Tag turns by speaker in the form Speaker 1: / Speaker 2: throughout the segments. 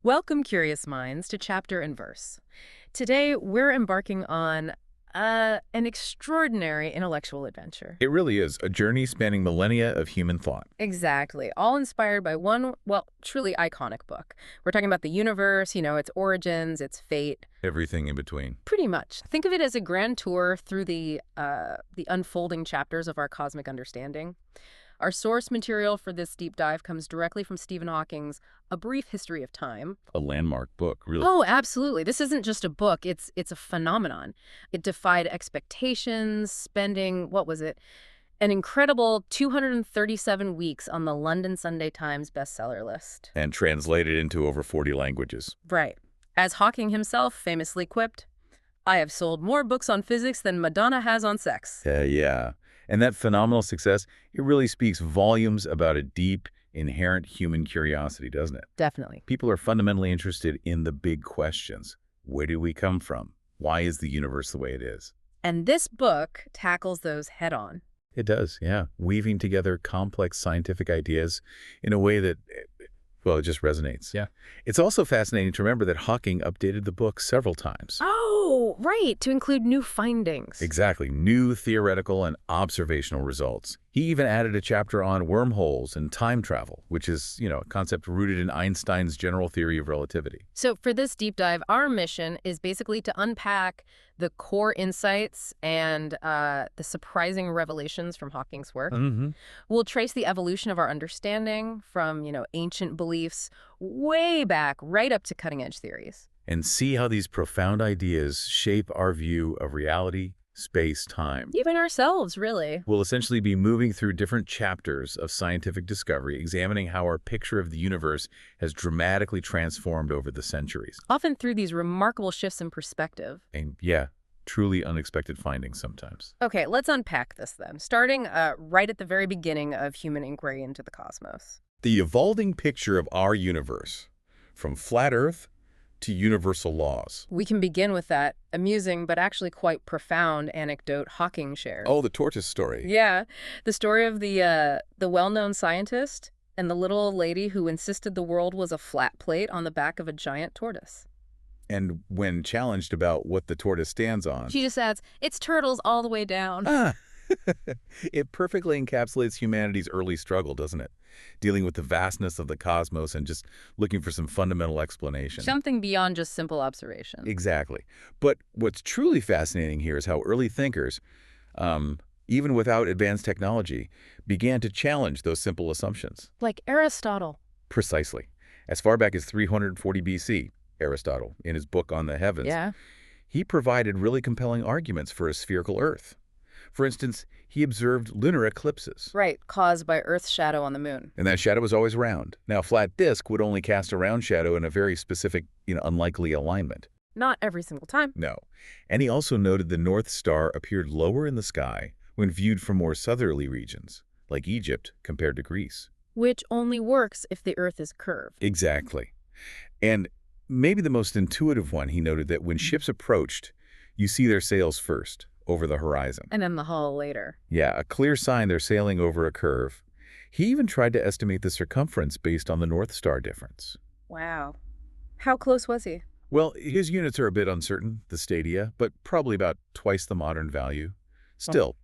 Speaker 1: Welcome, curious minds, to Chapter and Verse. Today, we're embarking on an extraordinary intellectual adventure.
Speaker 2: It really is a journey spanning millennia of human thought.
Speaker 1: Exactly. All inspired by one, well, truly iconic book. We're talking about the universe, its origins, its fate.
Speaker 2: Everything in between.
Speaker 1: Pretty much. Think of it as a grand tour through the unfolding chapters of our cosmic understanding. Our source material for this deep dive comes directly from Stephen Hawking's A Brief History of Time.
Speaker 2: A landmark book, really.
Speaker 1: Oh, absolutely. This isn't just a book. It's a phenomenon. It defied expectations, spending, what was it? An incredible 237 weeks on the London Sunday Times bestseller list.
Speaker 2: And translated into over 40 languages.
Speaker 1: Right. As Hawking himself famously quipped, "I have sold more books on physics than Madonna has on sex."
Speaker 2: Yeah. And that phenomenal success, it really speaks volumes about a deep, inherent human curiosity, doesn't it?
Speaker 1: Definitely.
Speaker 2: People are fundamentally interested in the big questions. Where do we come from? Why is the universe the way it is?
Speaker 1: And this book tackles those head-on.
Speaker 2: It does, yeah. Weaving together complex scientific ideas in a way that, well, it just resonates.
Speaker 1: Yeah.
Speaker 2: It's also fascinating to remember that Hawking updated the book several times.
Speaker 1: Oh, right, to include new findings.
Speaker 2: Exactly. New theoretical and observational results. He even added a chapter on wormholes and time travel, which is, a concept rooted in Einstein's general theory of relativity.
Speaker 1: So for this deep dive, our mission is basically to unpack the core insights and the surprising revelations from Hawking's work. We'll trace the evolution of our understanding from, ancient beliefs way back right up to cutting-edge theories.
Speaker 2: And see how these profound ideas shape our view of reality, space, time.
Speaker 1: Even ourselves, really.
Speaker 2: We'll essentially be moving through different chapters of scientific discovery, examining how our picture of the universe has dramatically transformed over the centuries.
Speaker 1: Often through these remarkable shifts in perspective.
Speaker 2: And yeah, truly unexpected findings sometimes.
Speaker 1: Okay, let's unpack this then, starting right at the very beginning of human inquiry into the cosmos.
Speaker 2: The evolving picture of our universe, from flat Earth to universal laws.
Speaker 1: We can begin with that amusing but actually quite profound anecdote Hawking shared.
Speaker 2: Oh, the tortoise story.
Speaker 1: Yeah, the story of the well-known scientist and the little old lady who insisted the world was a flat plate on the back of a giant tortoise.
Speaker 2: And when challenged about what the tortoise stands on,
Speaker 1: She just adds, "It's turtles all the way down."
Speaker 2: It perfectly encapsulates humanity's early struggle, doesn't it? Dealing with the vastness of the cosmos and just looking for some fundamental explanation.
Speaker 1: Something beyond just simple observation.
Speaker 2: Exactly. But what's truly fascinating here is how early thinkers, even without advanced technology, began to challenge those simple assumptions.
Speaker 1: Like Aristotle.
Speaker 2: Precisely. As far back as 340 BC, Aristotle, in his book on the heavens,
Speaker 1: Yeah.
Speaker 2: he provided really compelling arguments for a spherical Earth. For instance, he observed lunar eclipses.
Speaker 1: Right, caused by Earth's shadow on the moon.
Speaker 2: And that shadow was always round. Now, a flat disk would only cast a round shadow in a very specific, unlikely alignment.
Speaker 1: Not every single time.
Speaker 2: No. And he also noted the North Star appeared lower in the sky when viewed from more southerly regions, like Egypt compared to Greece.
Speaker 1: Which only works if the Earth is curved.
Speaker 2: Exactly. And maybe the most intuitive one, he noted that when ships approached, you see their sails first, over the horizon.
Speaker 1: And then the hull later.
Speaker 2: Yeah, a clear sign they're sailing over a curve. He even tried to estimate the circumference based on the North Star difference.
Speaker 1: Wow. How close was he?
Speaker 2: Well, his units are a bit uncertain, the stadia, but probably about twice the modern value. Still,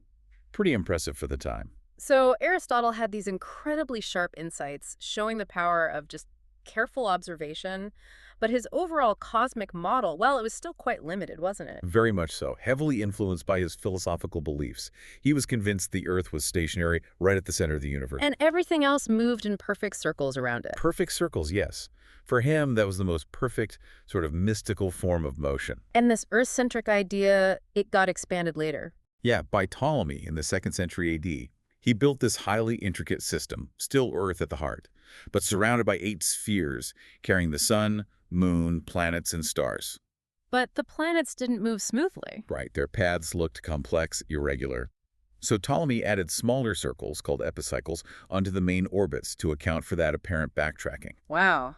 Speaker 2: pretty impressive for the time.
Speaker 1: So Aristotle had these incredibly sharp insights showing the power of just careful observation, but his overall cosmic model, well, it was still quite limited, wasn't it?
Speaker 2: Very much so, heavily influenced by his philosophical beliefs. He was convinced the Earth was stationary right at the center of the universe.
Speaker 1: And everything else moved in perfect circles around it.
Speaker 2: Perfect circles, yes. For him, that was the most perfect, sort of mystical form of motion.
Speaker 1: And this Earth-centric idea, it got expanded later.
Speaker 2: Yeah, by Ptolemy in the 2nd century AD. He built this highly intricate system, still Earth at the heart, but surrounded by 8 spheres, carrying the sun, moon, planets, and stars.
Speaker 1: But the planets didn't move smoothly.
Speaker 2: Right, their paths looked complex, irregular. So Ptolemy added smaller circles, called epicycles, onto the main orbits to account for that apparent backtracking.
Speaker 1: Wow.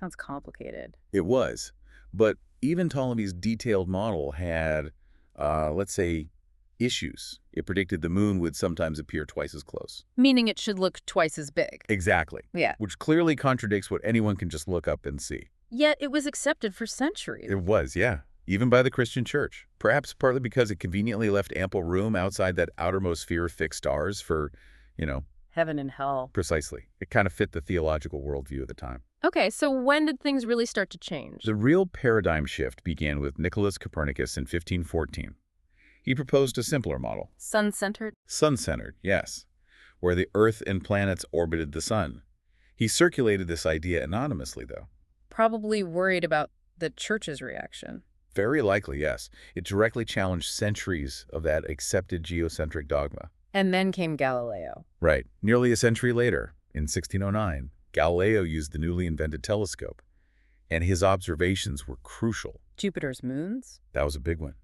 Speaker 1: Sounds complicated.
Speaker 2: It was. But even Ptolemy's detailed model had, let's say, issues. It predicted the moon would sometimes appear twice as close.
Speaker 1: Meaning it should look twice as big.
Speaker 2: Exactly.
Speaker 1: Yeah.
Speaker 2: Which clearly contradicts what anyone can just look up and see.
Speaker 1: Yet it was accepted for centuries.
Speaker 2: It was, yeah, even by the Christian church, perhaps partly because it conveniently left ample room outside that outermost sphere of fixed stars for, you know,
Speaker 1: Heaven and hell.
Speaker 2: precisely. It kind of fit the theological worldview of the time.
Speaker 1: Okay, so when did things really start to change?
Speaker 2: The real paradigm shift began with Nicholas Copernicus in 1514. He proposed a simpler model.
Speaker 1: Sun-centered?
Speaker 2: Sun-centered, yes, where the Earth and planets orbited the Sun. He circulated this idea anonymously, though.
Speaker 1: Probably worried about the church's reaction.
Speaker 2: Very likely, yes. It directly challenged centuries of that accepted geocentric dogma.
Speaker 1: And then came Galileo.
Speaker 2: Right. Nearly a century later, in 1609, Galileo used the newly invented telescope, and his observations were crucial.
Speaker 1: Jupiter's moons?
Speaker 2: That was a big one.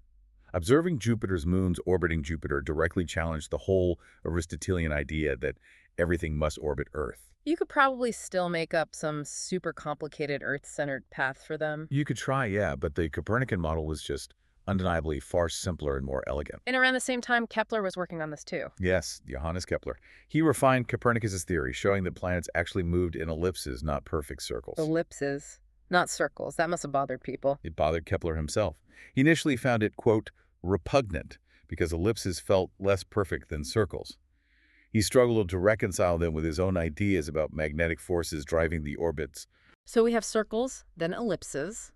Speaker 2: Observing Jupiter's moons orbiting Jupiter directly challenged the whole Aristotelian idea that everything must orbit Earth.
Speaker 1: You could probably still make up some super complicated Earth-centered path for them.
Speaker 2: You could try, yeah, but the Copernican model was just undeniably far simpler and more elegant.
Speaker 1: And around the same time, Kepler was working on this too.
Speaker 2: Yes, Johannes Kepler. He refined Copernicus's theory, showing that planets actually moved in ellipses, not perfect circles.
Speaker 1: Ellipses, not circles. That must have bothered people.
Speaker 2: It bothered Kepler himself. He initially found it, quote, repugnant, because ellipses felt less perfect than circles. He struggled to reconcile them with his own ideas about magnetic forces driving the orbits.
Speaker 1: So we have circles, then ellipses.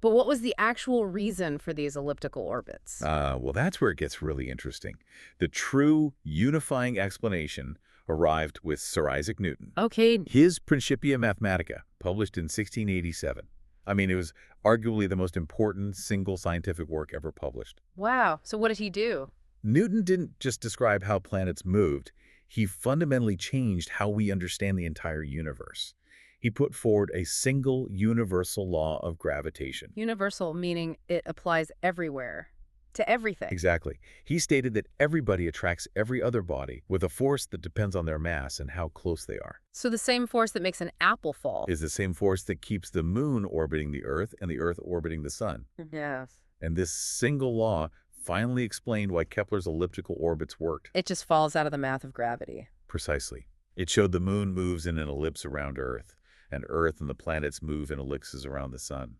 Speaker 1: But what was the actual reason for these elliptical orbits?
Speaker 2: Well, that's where it gets really interesting. The true unifying explanation arrived with Sir Isaac Newton.
Speaker 1: Okay.
Speaker 2: His Principia Mathematica, published in 1687. I mean, it was arguably the most important single scientific work ever published.
Speaker 1: Wow. So what did he do?
Speaker 2: Newton didn't just describe how planets moved. He fundamentally changed how we understand the entire universe. He put forward a single universal law of gravitation.
Speaker 1: Universal, meaning it applies everywhere, to everything.
Speaker 2: Exactly. He stated that everybody attracts every other body with a force that depends on their mass and how close they are.
Speaker 1: So the same force that makes an apple fall
Speaker 2: Is the same force that keeps the moon orbiting the Earth and the Earth orbiting the sun.
Speaker 1: Yes.
Speaker 2: And this single law finally explained why Kepler's elliptical orbits worked.
Speaker 1: It just falls out of the math of gravity.
Speaker 2: Precisely. It showed the moon moves in an ellipse around Earth, and Earth and the planets move in ellipses around the sun.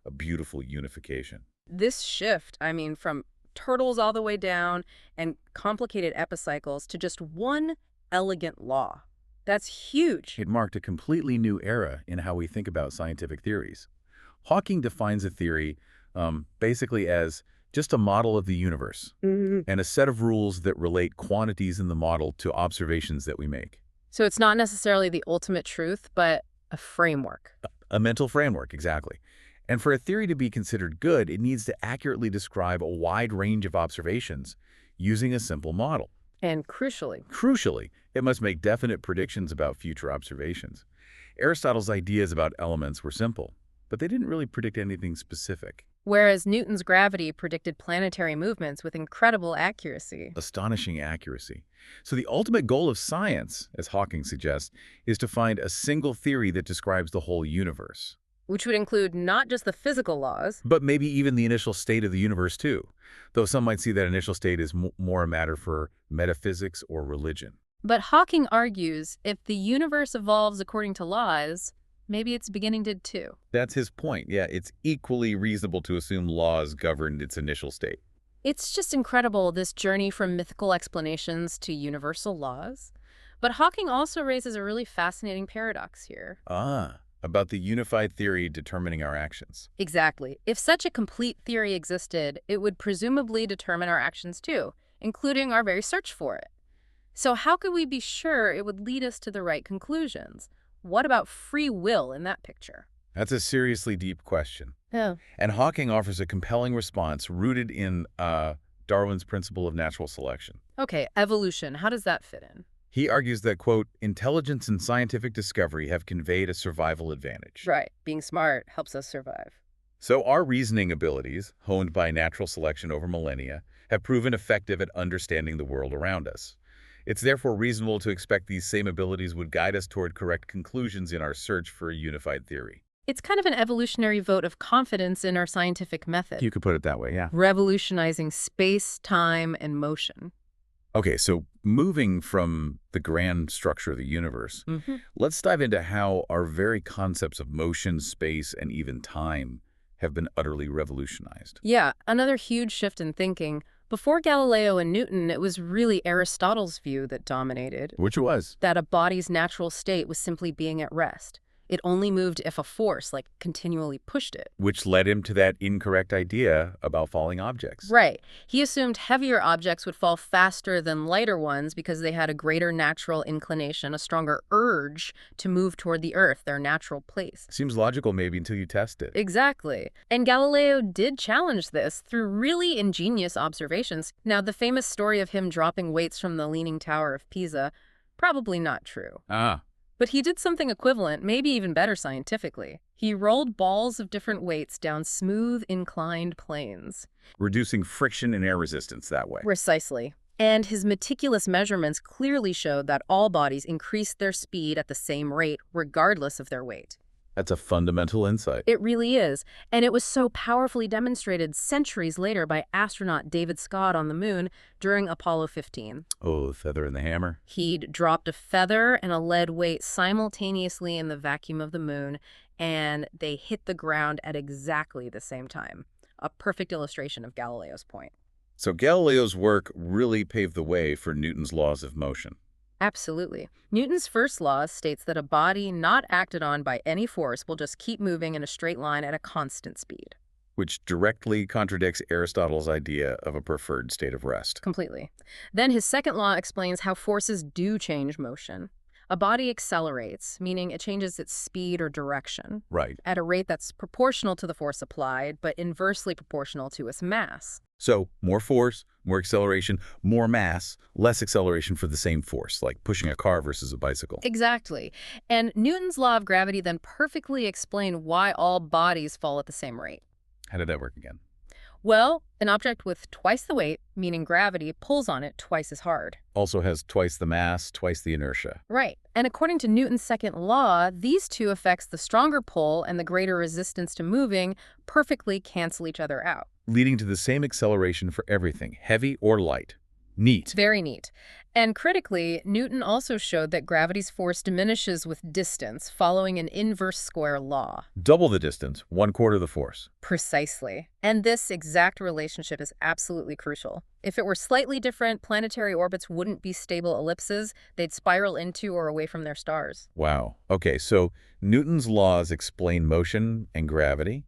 Speaker 2: A beautiful unification.
Speaker 1: This shift, I mean, from turtles all the way down and complicated epicycles to just one elegant law. That's huge.
Speaker 2: It marked a completely new era in how we think about scientific theories. Hawking defines a theory basically as just a model of the universe and a set of rules that relate quantities in the model to observations that we make.
Speaker 1: So it's not necessarily the ultimate truth, but a framework.
Speaker 2: A mental framework, exactly. And for a theory to be considered good, it needs to accurately describe a wide range of observations using a simple model.
Speaker 1: And crucially,
Speaker 2: It must make definite predictions about future observations. Aristotle's ideas about elements were simple, but they didn't really predict anything specific.
Speaker 1: whereas Newton's gravity predicted planetary movements with incredible accuracy.
Speaker 2: Astonishing accuracy. So the ultimate goal of science, as Hawking suggests, is to find a single theory that describes the whole universe.
Speaker 1: Which would include not just the physical laws,
Speaker 2: But maybe even the initial state of the universe too, though some might see that initial state as more a matter for metaphysics or religion.
Speaker 1: but Hawking argues if the universe evolves according to laws, maybe its beginning did too.
Speaker 2: That's his point. Yeah, it's equally reasonable to assume laws governed its initial state.
Speaker 1: It's just incredible, this journey from mythical explanations to universal laws. But Hawking also raises a really fascinating paradox here.
Speaker 2: About the unified theory determining our actions.
Speaker 1: Exactly. If such a complete theory existed, it would presumably determine our actions too, including our very search for it. So how could we be sure it would lead us to the right conclusions? What about free will in that picture?
Speaker 2: That's a seriously deep question.
Speaker 1: Oh.
Speaker 2: And Hawking offers a compelling response rooted in Darwin's principle of natural selection.
Speaker 1: Okay, evolution. How does that fit in?
Speaker 2: He argues that, quote, intelligence and scientific discovery have conveyed a survival advantage.
Speaker 1: Right. Being smart helps us survive.
Speaker 2: So our reasoning abilities, honed by natural selection over millennia, have proven effective at understanding the world around us. It's therefore reasonable to expect these same abilities would guide us toward correct conclusions in our search for a unified theory.
Speaker 1: It's kind of an evolutionary vote of confidence in our scientific method.
Speaker 2: You could put it that way, yeah.
Speaker 1: Revolutionizing space, time, and motion.
Speaker 2: Okay, so moving from the grand structure of the universe, let's dive into how our very concepts of motion, space, and even time have been utterly revolutionized.
Speaker 1: Yeah, another huge shift in thinking. Before Galileo and Newton, it was really Aristotle's view that dominated,
Speaker 2: Which was?
Speaker 1: that a body's natural state was simply being at rest. It only moved if a force, like, continually pushed it.
Speaker 2: Which led him to that incorrect idea about falling objects.
Speaker 1: Right. He assumed heavier objects would fall faster than lighter ones because they had a greater natural inclination, a stronger urge to move toward the Earth, their natural place.
Speaker 2: Seems logical maybe until you test it.
Speaker 1: Exactly. And Galileo did challenge this through really ingenious observations. Now, the famous story of him dropping weights from the Leaning Tower of Pisa, probably not true.
Speaker 2: Ah,
Speaker 1: But he did something equivalent, maybe even better scientifically. He rolled balls of different weights down smooth, inclined planes.
Speaker 2: reducing friction and air resistance that way.
Speaker 1: Precisely. And his meticulous measurements clearly showed that all bodies increased their speed at the same rate, regardless of their weight.
Speaker 2: That's a fundamental insight.
Speaker 1: It really is. And it was so powerfully demonstrated centuries later by astronaut David Scott on the moon during Apollo 15.
Speaker 2: Oh, the feather and the hammer.
Speaker 1: He'd dropped a feather and a lead weight simultaneously in the vacuum of the moon, and they hit the ground at exactly the same time. A perfect illustration of Galileo's point.
Speaker 2: So Galileo's work really paved the way for Newton's laws of motion.
Speaker 1: Absolutely. Newton's first law states that a body not acted on by any force will just keep moving in a straight line at a constant speed.
Speaker 2: Which directly contradicts Aristotle's idea of a preferred state of rest.
Speaker 1: Completely. Then his second law explains how forces do change motion. A body accelerates, meaning it changes its speed or direction,
Speaker 2: Right.
Speaker 1: at a rate that's proportional to the force applied, but inversely proportional to its mass.
Speaker 2: So more force, more acceleration, more mass, less acceleration for the same force, like pushing a car versus a bicycle.
Speaker 1: Exactly. And Newton's law of gravity then perfectly explained why all bodies fall at the same rate.
Speaker 2: How did that work again?
Speaker 1: Well, an object with twice the weight, meaning gravity, pulls on it twice as hard.
Speaker 2: Also has twice the mass, twice the inertia.
Speaker 1: Right. And according to Newton's second law, these two effects, the stronger pull and the greater resistance to moving, perfectly cancel each other out.
Speaker 2: Leading to the same acceleration for everything, heavy or light. Neat.
Speaker 1: Very neat. And critically, Newton also showed that gravity's force diminishes with distance, following an inverse square law.
Speaker 2: Double the distance, 1/4 the force.
Speaker 1: Precisely. And this exact relationship is absolutely crucial. If it were slightly different, planetary orbits wouldn't be stable ellipses. They'd spiral into or away from their stars.
Speaker 2: Wow. Okay, so Newton's laws explain motion and gravity.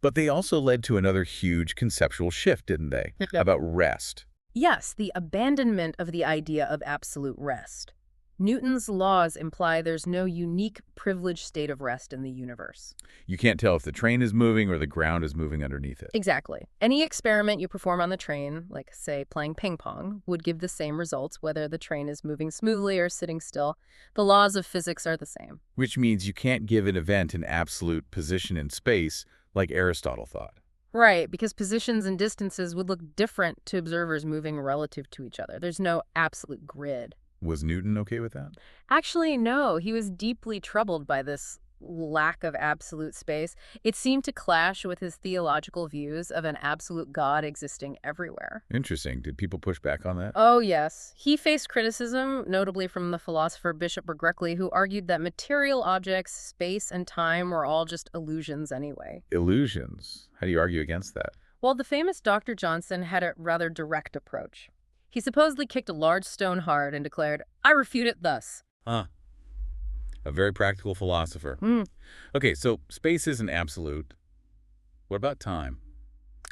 Speaker 2: But they also led to another huge conceptual shift, didn't they? About rest.
Speaker 1: Yes, the abandonment of the idea of absolute rest. Newton's laws imply there's no unique, privileged state of rest in the universe.
Speaker 2: You can't tell if the train is moving or the ground is moving underneath it.
Speaker 1: Exactly. Any experiment you perform on the train, like, say, playing ping pong, would give the same results whether the train is moving smoothly or sitting still. The laws of physics are the same.
Speaker 2: Which means you can't give an event an absolute position in space like Aristotle thought.
Speaker 1: Right, because positions and distances would look different to observers moving relative to each other. There's no absolute grid.
Speaker 2: Was Newton okay with that?
Speaker 1: Actually, no. He was deeply troubled by this lack of absolute space. It seemed to clash with his theological views of an absolute God existing everywhere.
Speaker 2: Interesting. Did people push back on that?
Speaker 1: Oh, yes. He faced criticism, notably from the philosopher Bishop Berkeley, who argued that material objects, space, and time were all just illusions anyway.
Speaker 2: Illusions. How do you argue against that?
Speaker 1: Well, the famous Dr. Johnson had a rather direct approach. He supposedly kicked a large stone hard and declared, "I refute it thus."
Speaker 2: Huh. A very practical philosopher. Okay, so space isn't absolute. What about time?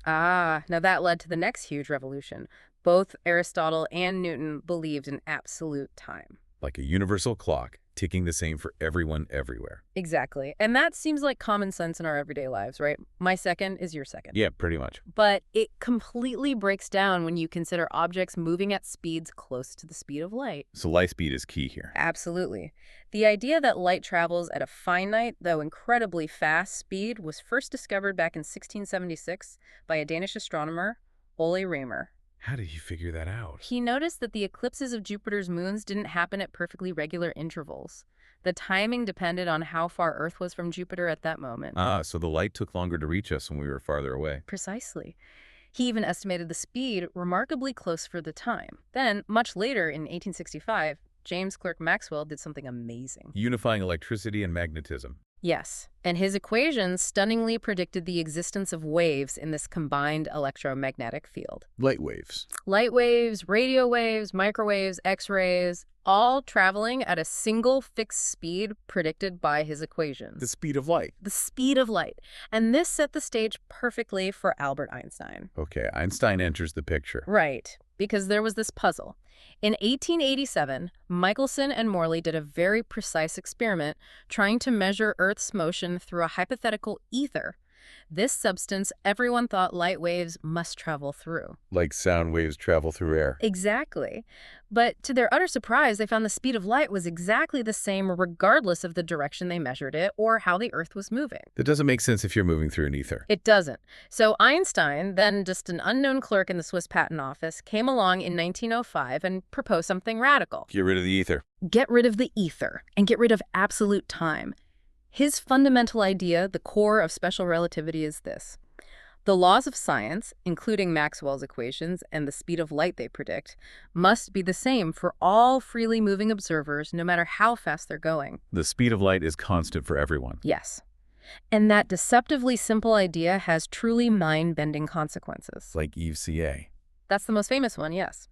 Speaker 1: Ah, now that led to the next huge revolution. Both Aristotle and Newton believed in absolute time.
Speaker 2: Like a universal clock, ticking the same for everyone everywhere.
Speaker 1: Exactly. And that seems like common sense in our everyday lives, right? My second is your second.
Speaker 2: Yeah, pretty much.
Speaker 1: But it completely breaks down when you consider objects moving at speeds close to the speed of light.
Speaker 2: So light speed is key here.
Speaker 1: Absolutely. The idea that light travels at a finite, though incredibly fast speed was first discovered back in 1676 by a Danish astronomer, Ole Raymer.
Speaker 2: How did he figure that out?
Speaker 1: He noticed that the eclipses of Jupiter's moons didn't happen at perfectly regular intervals. The timing depended on how far Earth was from Jupiter at that moment.
Speaker 2: Ah, so the light took longer to reach us when we were farther away.
Speaker 1: Precisely. He even estimated the speed remarkably close for the time. Then, much later in 1865, James Clerk Maxwell did something amazing.
Speaker 2: Unifying electricity and magnetism.
Speaker 1: Yes, and his equations stunningly predicted the existence of waves in this combined electromagnetic field.
Speaker 2: Light waves.
Speaker 1: Light waves, radio waves, microwaves, X-rays, all traveling at a single fixed speed predicted by his equations.
Speaker 2: The speed of light.
Speaker 1: The speed of light. And this set the stage perfectly for Albert Einstein.
Speaker 2: Okay, Einstein enters the picture.
Speaker 1: Right, because there was this puzzle. In 1887, Michelson and Morley did a very precise experiment trying to measure Earth's motion through a hypothetical ether. This substance everyone thought light waves must travel through.
Speaker 2: Like sound waves travel through air.
Speaker 1: Exactly. But to their utter surprise, they found the speed of light was exactly the same regardless of the direction they measured it or how the Earth was moving.
Speaker 2: That doesn't make sense if you're moving through an ether.
Speaker 1: It doesn't. So Einstein, then just an unknown clerk in the Swiss Patent Office, came along in 1905 and proposed something radical.
Speaker 2: Get rid of the ether.
Speaker 1: Get rid of the ether and get rid of absolute time. His fundamental idea, the core of special relativity, is this. The laws of science, including Maxwell's equations and the speed of light they predict, must be the same for all freely moving observers, no matter how fast they're going.
Speaker 2: The speed of light is constant for everyone.
Speaker 1: Yes. And that deceptively simple idea has truly mind-bending consequences.
Speaker 2: Like EVCA.
Speaker 1: That's the most famous one, yes.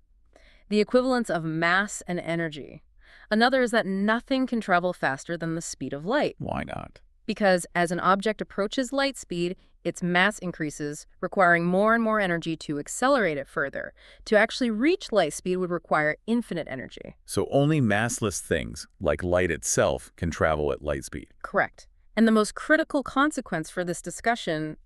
Speaker 1: The equivalence of mass and energy. Another is that nothing can travel faster than the speed of light.
Speaker 2: Why not?
Speaker 1: Because as an object approaches light speed, its mass increases, requiring more and more energy to accelerate it further. To actually reach light speed would require infinite energy.
Speaker 2: So only massless things, like light itself, can travel at light speed.
Speaker 1: Correct. And the most critical consequence for this discussion,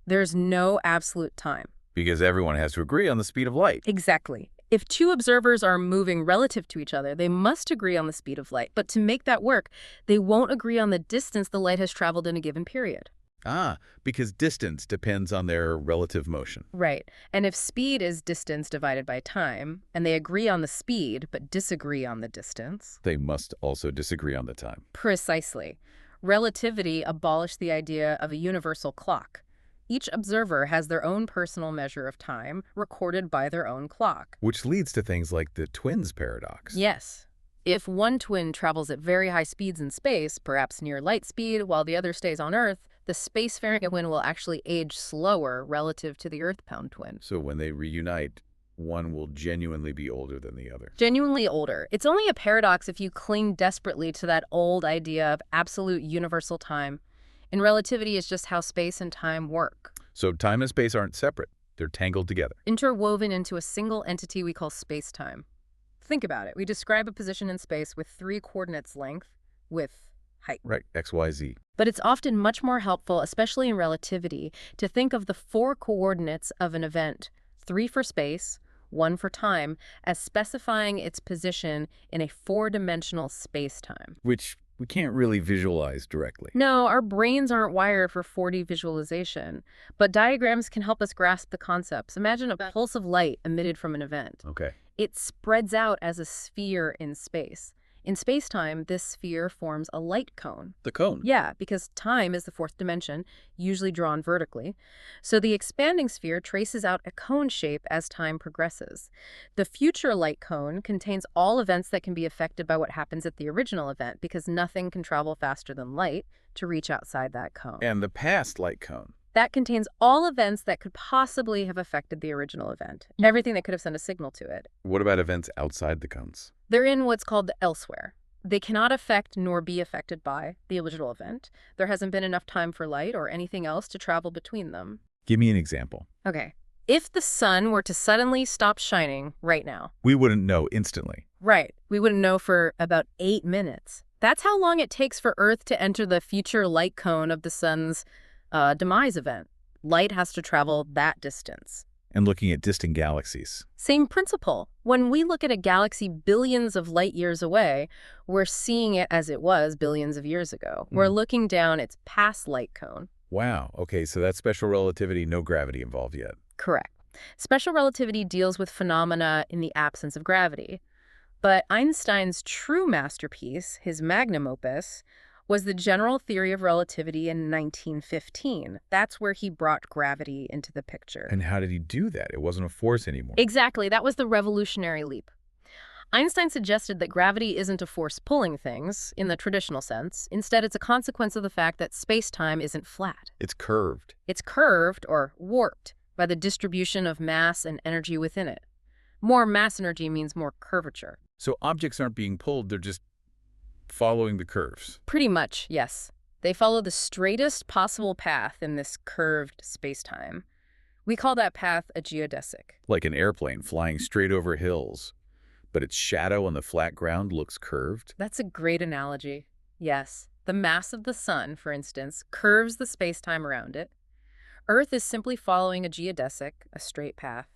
Speaker 1: there's no absolute time.
Speaker 2: Because everyone has to agree on the speed of light.
Speaker 1: Exactly. If two observers are moving relative to each other, they must agree on the speed of light. But to make that work, they won't agree on the distance the light has traveled in a given period.
Speaker 2: Ah, because distance depends on their relative motion.
Speaker 1: Right. And if speed is distance divided by time, and they agree on the speed but disagree on the distance...
Speaker 2: They must also disagree on the time.
Speaker 1: Precisely. Relativity abolished the idea of a universal clock. Each observer has their own personal measure of time, recorded by their own clock.
Speaker 2: Which leads to things like the twins paradox.
Speaker 1: Yes. If one twin travels at very high speeds in space, perhaps near light speed, while the other stays on Earth, the spacefaring twin will actually age slower relative to the Earthbound twin.
Speaker 2: So when they reunite, one will genuinely be older than the other.
Speaker 1: Genuinely older. It's only a paradox if you cling desperately to that old idea of absolute universal time. In relativity, it's just how space and time work.
Speaker 2: So time and space aren't separate. They're tangled together.
Speaker 1: Interwoven into a single entity we call space-time. Think about it. We describe a position in space with 3 coordinates: length, width, height.
Speaker 2: Right, X, Y, Z.
Speaker 1: But it's often much more helpful, especially in relativity, to think of the 4 coordinates of an event, 3 for space, 1 for time, as specifying its position in a 4-dimensional space-time.
Speaker 2: Which we can't really visualize directly.
Speaker 1: No, our brains aren't wired for 4D visualization, but diagrams can help us grasp the concepts. Imagine a pulse of light emitted from an event.
Speaker 2: Okay.
Speaker 1: It spreads out as a sphere in space. In space-time, this sphere forms a light cone.
Speaker 2: The cone?
Speaker 1: Yeah, because time is the 4th dimension, usually drawn vertically. So the expanding sphere traces out a cone shape as time progresses. The future light cone contains all events that can be affected by what happens at the original event, because nothing can travel faster than light to reach outside that cone.
Speaker 2: And the past light cone?
Speaker 1: That contains all events that could possibly have affected the original event, everything that could have sent a signal to it.
Speaker 2: What about events outside the cones?
Speaker 1: They're in what's called the elsewhere. They cannot affect nor be affected by the original event. There hasn't been enough time for light or anything else to travel between them.
Speaker 2: Give me an example.
Speaker 1: Okay. If the sun were to suddenly stop shining right now.
Speaker 2: We wouldn't know instantly.
Speaker 1: Right. We wouldn't know for about 8 minutes. That's how long it takes for Earth to enter the future light cone of the sun's demise event. Light has to travel that distance.
Speaker 2: And looking at distant galaxies.
Speaker 1: Same principle. When we look at a galaxy billions of light years away, we're seeing it as it was billions of years ago. We're looking down its past light cone.
Speaker 2: Wow. Okay, so that's special relativity, no gravity involved yet.
Speaker 1: Correct. Special relativity deals with phenomena in the absence of gravity. But Einstein's true masterpiece, his magnum opus, was the general theory of relativity in 1915. That's where he brought gravity into the picture.
Speaker 2: And how did he do that? It wasn't a force anymore.
Speaker 1: Exactly, that was the revolutionary leap. Einstein suggested that gravity isn't a force pulling things, in the traditional sense. Instead, it's a consequence of the fact that space-time isn't flat.
Speaker 2: It's curved.
Speaker 1: It's curved, or warped, by the distribution of mass and energy within it. More mass energy means more curvature.
Speaker 2: So objects aren't being pulled, they're just following the curves.
Speaker 1: Pretty much, yes. They follow the straightest possible path in this curved space-time. We call that path a geodesic.
Speaker 2: Like an airplane flying straight over hills, but its shadow on the flat ground looks curved.
Speaker 1: That's a great analogy. Yes. The mass of the sun, for instance, curves the space-time around it. Earth is simply following a geodesic, a straight path,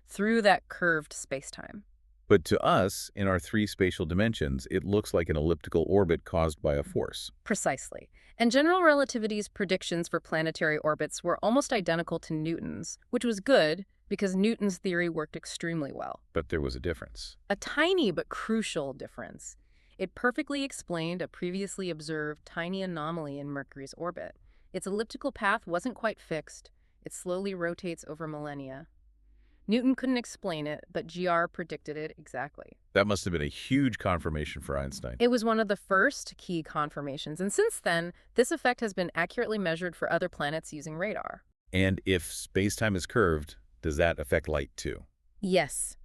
Speaker 1: through that curved space-time.
Speaker 2: But to us, in our three spatial dimensions, it looks like an elliptical orbit caused by a force.
Speaker 1: Precisely. And general relativity's predictions for planetary orbits were almost identical to Newton's, which was good because Newton's theory worked extremely well.
Speaker 2: But there was a difference.
Speaker 1: A tiny but crucial difference. It perfectly explained a previously observed tiny anomaly in Mercury's orbit. Its elliptical path wasn't quite fixed. It slowly rotates over millennia. Newton couldn't explain it, but GR predicted it exactly.
Speaker 2: That must have been a huge confirmation for Einstein.
Speaker 1: It was one of the first key confirmations, and since then, this effect has been accurately measured for other planets using radar.
Speaker 2: And if space-time is curved, does that affect light too?
Speaker 1: Yes.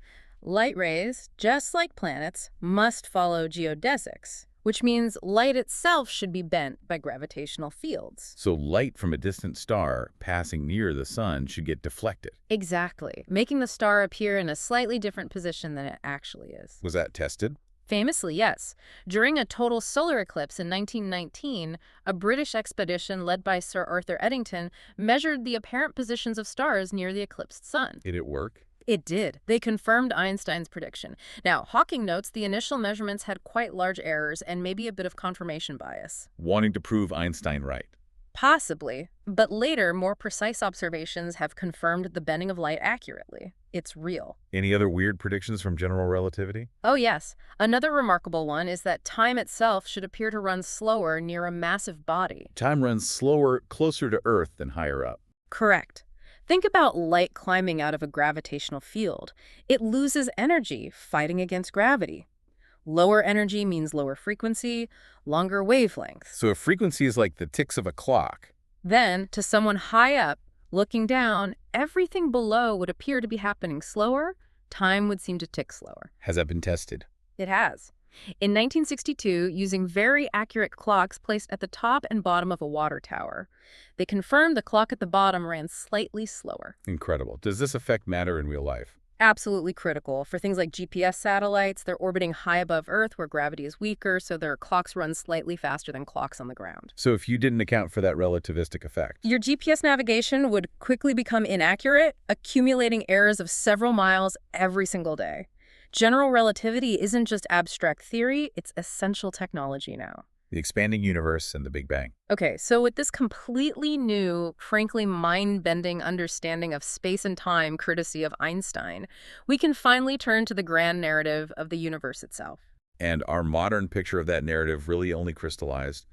Speaker 1: Light rays, just like planets, must follow geodesics, which means light itself should be bent by gravitational fields.
Speaker 2: So light from a distant star passing near the sun should get deflected.
Speaker 1: Exactly, making the star appear in a slightly different position than it actually is.
Speaker 2: Was that tested?
Speaker 1: Famously, yes. During a total solar eclipse in 1919, a British expedition led by Sir Arthur Eddington measured the apparent positions of stars near the eclipsed sun.
Speaker 2: Did it work?
Speaker 1: It did. They confirmed Einstein's prediction. Now, Hawking notes the initial measurements had quite large errors and maybe a bit of confirmation bias.
Speaker 2: Wanting to prove Einstein right.
Speaker 1: Possibly, but later, more precise observations have confirmed the bending of light accurately. It's real.
Speaker 2: Any other weird predictions from general relativity?
Speaker 1: Oh yes. Another remarkable one is that time itself should appear to run slower near a massive body.
Speaker 2: Time runs slower closer to Earth than higher up.
Speaker 1: Correct. Think about light climbing out of a gravitational field. It loses energy fighting against gravity. Lower energy means lower frequency, longer wavelengths.
Speaker 2: So a frequency is like the ticks of a clock.
Speaker 1: Then, to someone high up, looking down, everything below would appear to be happening slower. Time would seem to tick slower.
Speaker 2: Has that been tested?
Speaker 1: It has. In 1962, using very accurate clocks placed at the top and bottom of a water tower, they confirmed the clock at the bottom ran slightly slower.
Speaker 2: Incredible. Does this affect matter in real life?
Speaker 1: Absolutely critical. For things like GPS satellites, they're orbiting high above Earth where gravity is weaker, so their clocks run slightly faster than clocks on the ground.
Speaker 2: So if you didn't account for that relativistic effect,
Speaker 1: your GPS navigation would quickly become inaccurate, accumulating errors of several miles every single day. General relativity isn't just abstract theory, it's essential technology now.
Speaker 2: the expanding universe and the Big Bang.
Speaker 1: Okay, so with this completely new, frankly mind-bending understanding of space and time courtesy of Einstein, we can finally turn to the grand narrative of the universe itself.
Speaker 2: And our modern picture of that narrative really only crystallized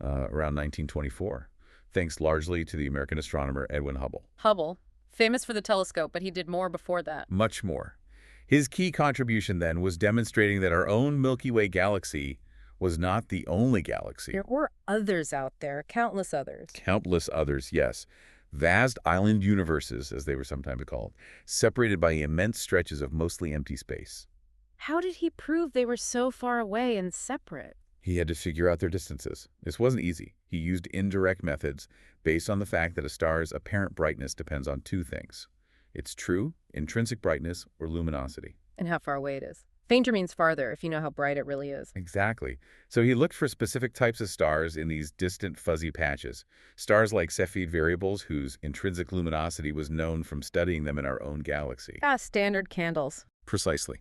Speaker 2: around 1924, thanks largely to the American astronomer Edwin Hubble.
Speaker 1: Hubble, famous for the telescope, but he did more before that.
Speaker 2: Much more. His key contribution then was demonstrating that our own Milky Way galaxy was not the only galaxy.
Speaker 1: There were others out there, countless others.
Speaker 2: Countless others, yes. Vast island universes, as they were sometimes called, separated by immense stretches of mostly empty space.
Speaker 1: How did he prove they were so far away and separate?
Speaker 2: He had to figure out their distances. This wasn't easy. He used indirect methods based on the fact that a star's apparent brightness depends on two things: its true, intrinsic brightness, or luminosity.
Speaker 1: And how far away it is. Fainter means farther, if you know how bright it really is.
Speaker 2: Exactly. So he looked for specific types of stars in these distant fuzzy patches. Stars like Cepheid variables whose intrinsic luminosity was known from studying them in our own galaxy.
Speaker 1: Ah, standard candles.
Speaker 2: Precisely.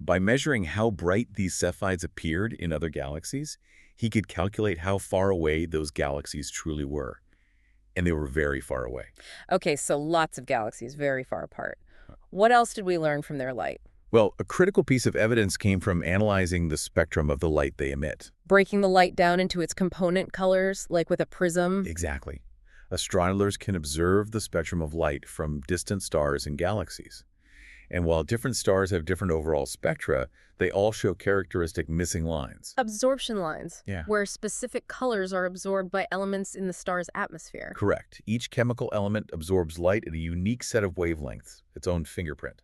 Speaker 2: By measuring how bright these Cepheids appeared in other galaxies, he could calculate how far away those galaxies truly were. And they were very far away.
Speaker 1: Okay, so lots of galaxies very far apart. What else did we learn from their light?
Speaker 2: Well, a critical piece of evidence came from analyzing the spectrum of the light they emit.
Speaker 1: Breaking the light down into its component colors, like with a prism.
Speaker 2: Exactly. Astronomers can observe the spectrum of light from distant stars and galaxies. And while different stars have different overall spectra, they all show characteristic missing lines.
Speaker 1: Absorption lines,
Speaker 2: Yeah.
Speaker 1: where specific colors are absorbed by elements in the star's atmosphere.
Speaker 2: Correct. Each chemical element absorbs light at a unique set of wavelengths, its own fingerprint.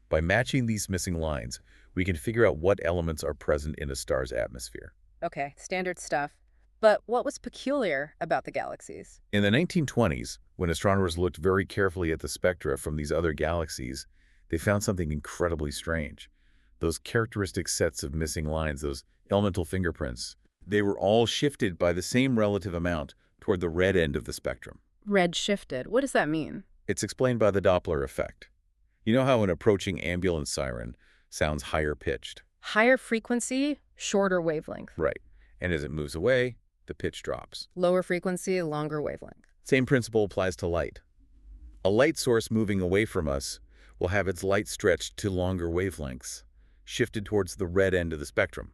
Speaker 2: By matching these missing lines, we can figure out what elements are present in a star's atmosphere.
Speaker 1: Okay, standard stuff. But what was peculiar about the galaxies?
Speaker 2: In the 1920s, when astronomers looked very carefully at the spectra from these other galaxies, they found something incredibly strange. Those characteristic sets of missing lines, those elemental fingerprints, they were all shifted by the same relative amount toward the red end of the spectrum.
Speaker 1: Red shifted. What does that mean?
Speaker 2: It's explained by the Doppler effect. You know how an approaching ambulance siren sounds higher pitched?
Speaker 1: Higher frequency, shorter wavelength.
Speaker 2: Right. And as it moves away, the pitch drops.
Speaker 1: Lower frequency, longer wavelength.
Speaker 2: Same principle applies to light. A light source moving away from us will have its light stretched to longer wavelengths, shifted towards the red end of the spectrum,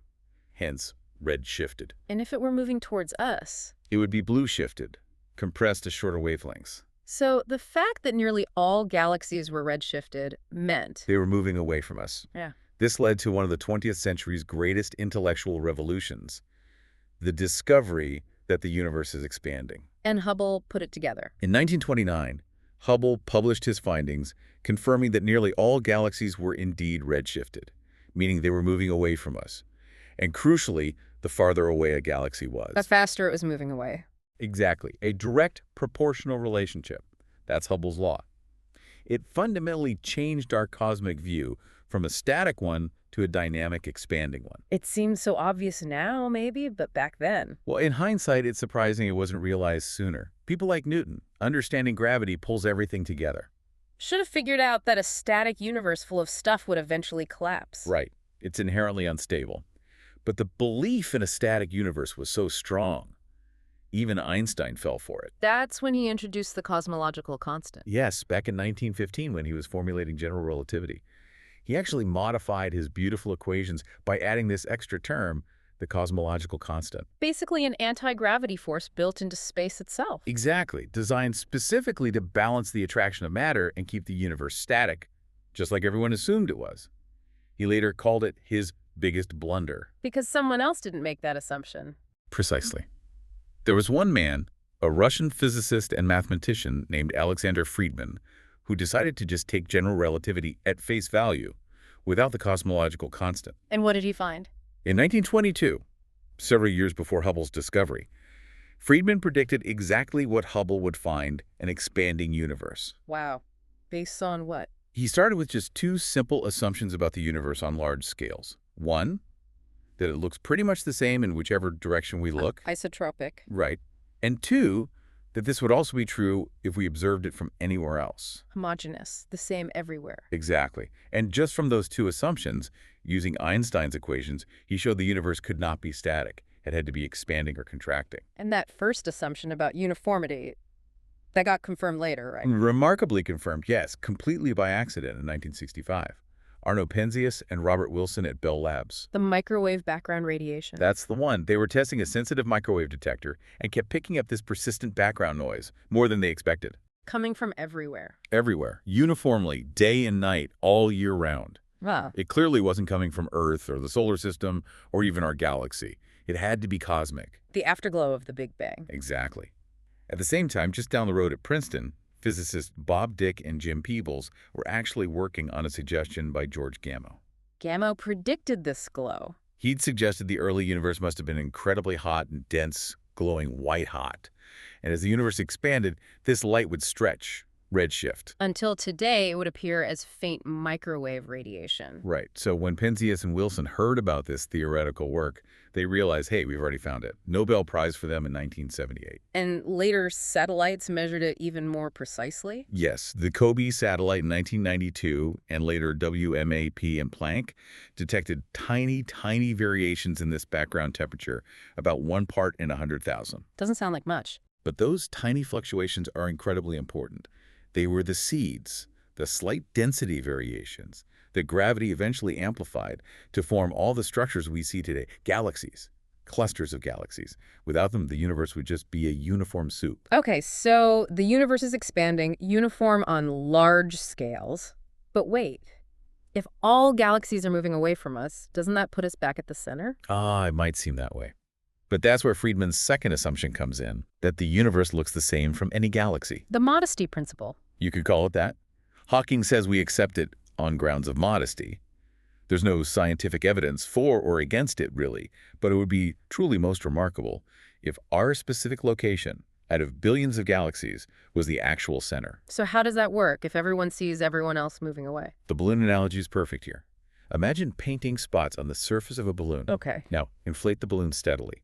Speaker 2: hence red shifted.
Speaker 1: And if it were moving towards us?
Speaker 2: It would be blue shifted, compressed to shorter wavelengths.
Speaker 1: So the fact that nearly all galaxies were redshifted meant...
Speaker 2: They were moving away from us.
Speaker 1: Yeah.
Speaker 2: This led to one of the 20th century's greatest intellectual revolutions, the discovery that the universe is expanding.
Speaker 1: And Hubble put it together.
Speaker 2: In 1929, Hubble published his findings, confirming that nearly all galaxies were indeed redshifted, meaning they were moving away from us. And crucially, the farther away a galaxy was.
Speaker 1: The faster it was moving away.
Speaker 2: Exactly. A direct proportional relationship. That's Hubble's law. It fundamentally changed our cosmic view from a static one to a dynamic, expanding one.
Speaker 1: It seems so obvious now, maybe, but back then.
Speaker 2: Well, in hindsight, it's surprising it wasn't realized sooner. People like Newton, understanding gravity pulls everything together.
Speaker 1: Should have figured out that a static universe full of stuff would eventually collapse.
Speaker 2: Right. It's inherently unstable. But the belief in a static universe was so strong, even Einstein fell for it.
Speaker 1: That's when he introduced the cosmological constant.
Speaker 2: Yes, back in 1915 when he was formulating general relativity. He actually modified his beautiful equations by adding this extra term, the cosmological constant.
Speaker 1: Basically an anti-gravity force built into space itself.
Speaker 2: Exactly, designed specifically to balance the attraction of matter and keep the universe static, just like everyone assumed it was. He later called it his biggest blunder.
Speaker 1: Because someone else didn't make that assumption.
Speaker 2: Precisely. There was one man, a Russian physicist and mathematician named Alexander Friedmann, who decided to just take general relativity at face value without the cosmological constant.
Speaker 1: And what did he find?
Speaker 2: In 1922, several years before Hubble's discovery, Friedmann predicted exactly what Hubble would find: an expanding universe.
Speaker 1: Wow. Based on what?
Speaker 2: He started with just two simple assumptions about the universe on large scales. One, that it looks pretty much the same in whichever direction we look.
Speaker 1: Isotropic.
Speaker 2: Right. And two, that this would also be true if we observed it from anywhere else.
Speaker 1: Homogeneous. The same everywhere.
Speaker 2: Exactly. And just from those two assumptions, using Einstein's equations, he showed the universe could not be static. It had to be expanding or contracting.
Speaker 1: And that first assumption about uniformity, that got confirmed later, right?
Speaker 2: Remarkably confirmed, yes, completely by accident in 1965. Arno Penzias and Robert Wilson at Bell Labs.
Speaker 1: The microwave background radiation.
Speaker 2: That's the one. They were testing a sensitive microwave detector and kept picking up this persistent background noise, more than they expected.
Speaker 1: Coming from everywhere.
Speaker 2: Everywhere, uniformly, day and night, all year round.
Speaker 1: Wow.
Speaker 2: It clearly wasn't coming from Earth or the solar system or even our galaxy. It had to be cosmic.
Speaker 1: The afterglow of the Big Bang.
Speaker 2: Exactly. At the same time, just down the road at Princeton, physicists Bob Dick and Jim Peebles were actually working on a suggestion by George Gamow.
Speaker 1: Gamow predicted this glow.
Speaker 2: He'd suggested the early universe must have been incredibly hot and dense, glowing white hot. And as the universe expanded, this light would stretch, redshift.
Speaker 1: Until today, it would appear as faint microwave radiation.
Speaker 2: Right. So when Penzias and Wilson heard about this theoretical work, they realized, hey, we've already found it. Nobel Prize for them in 1978.
Speaker 1: And later satellites measured it even more precisely?
Speaker 2: Yes. The COBE satellite in 1992 and later WMAP and Planck detected tiny, tiny variations in this background temperature, about 1 part in 100,000.
Speaker 1: Doesn't sound like much.
Speaker 2: But those tiny fluctuations are incredibly important. They were the seeds, the slight density variations, that gravity eventually amplified to form all the structures we see today, galaxies, clusters of galaxies. Without them, the universe would just be a uniform soup.
Speaker 1: Okay, so the universe is expanding, uniform on large scales. But wait, if all galaxies are moving away from us, doesn't that put us back at the center?
Speaker 2: Ah, it might seem that way. But that's where Friedman's second assumption comes in, that the universe looks the same from any galaxy.
Speaker 1: The modesty principle.
Speaker 2: You could call it that. Hawking says we accept it on grounds of modesty. There's no scientific evidence for or against it, really, but it would be truly most remarkable if our specific location, out of billions of galaxies, was the actual center.
Speaker 1: So how does that work if everyone sees everyone else moving away?
Speaker 2: The balloon analogy is perfect here. Imagine painting spots on the surface of a balloon.
Speaker 1: Okay.
Speaker 2: Now, inflate the balloon steadily.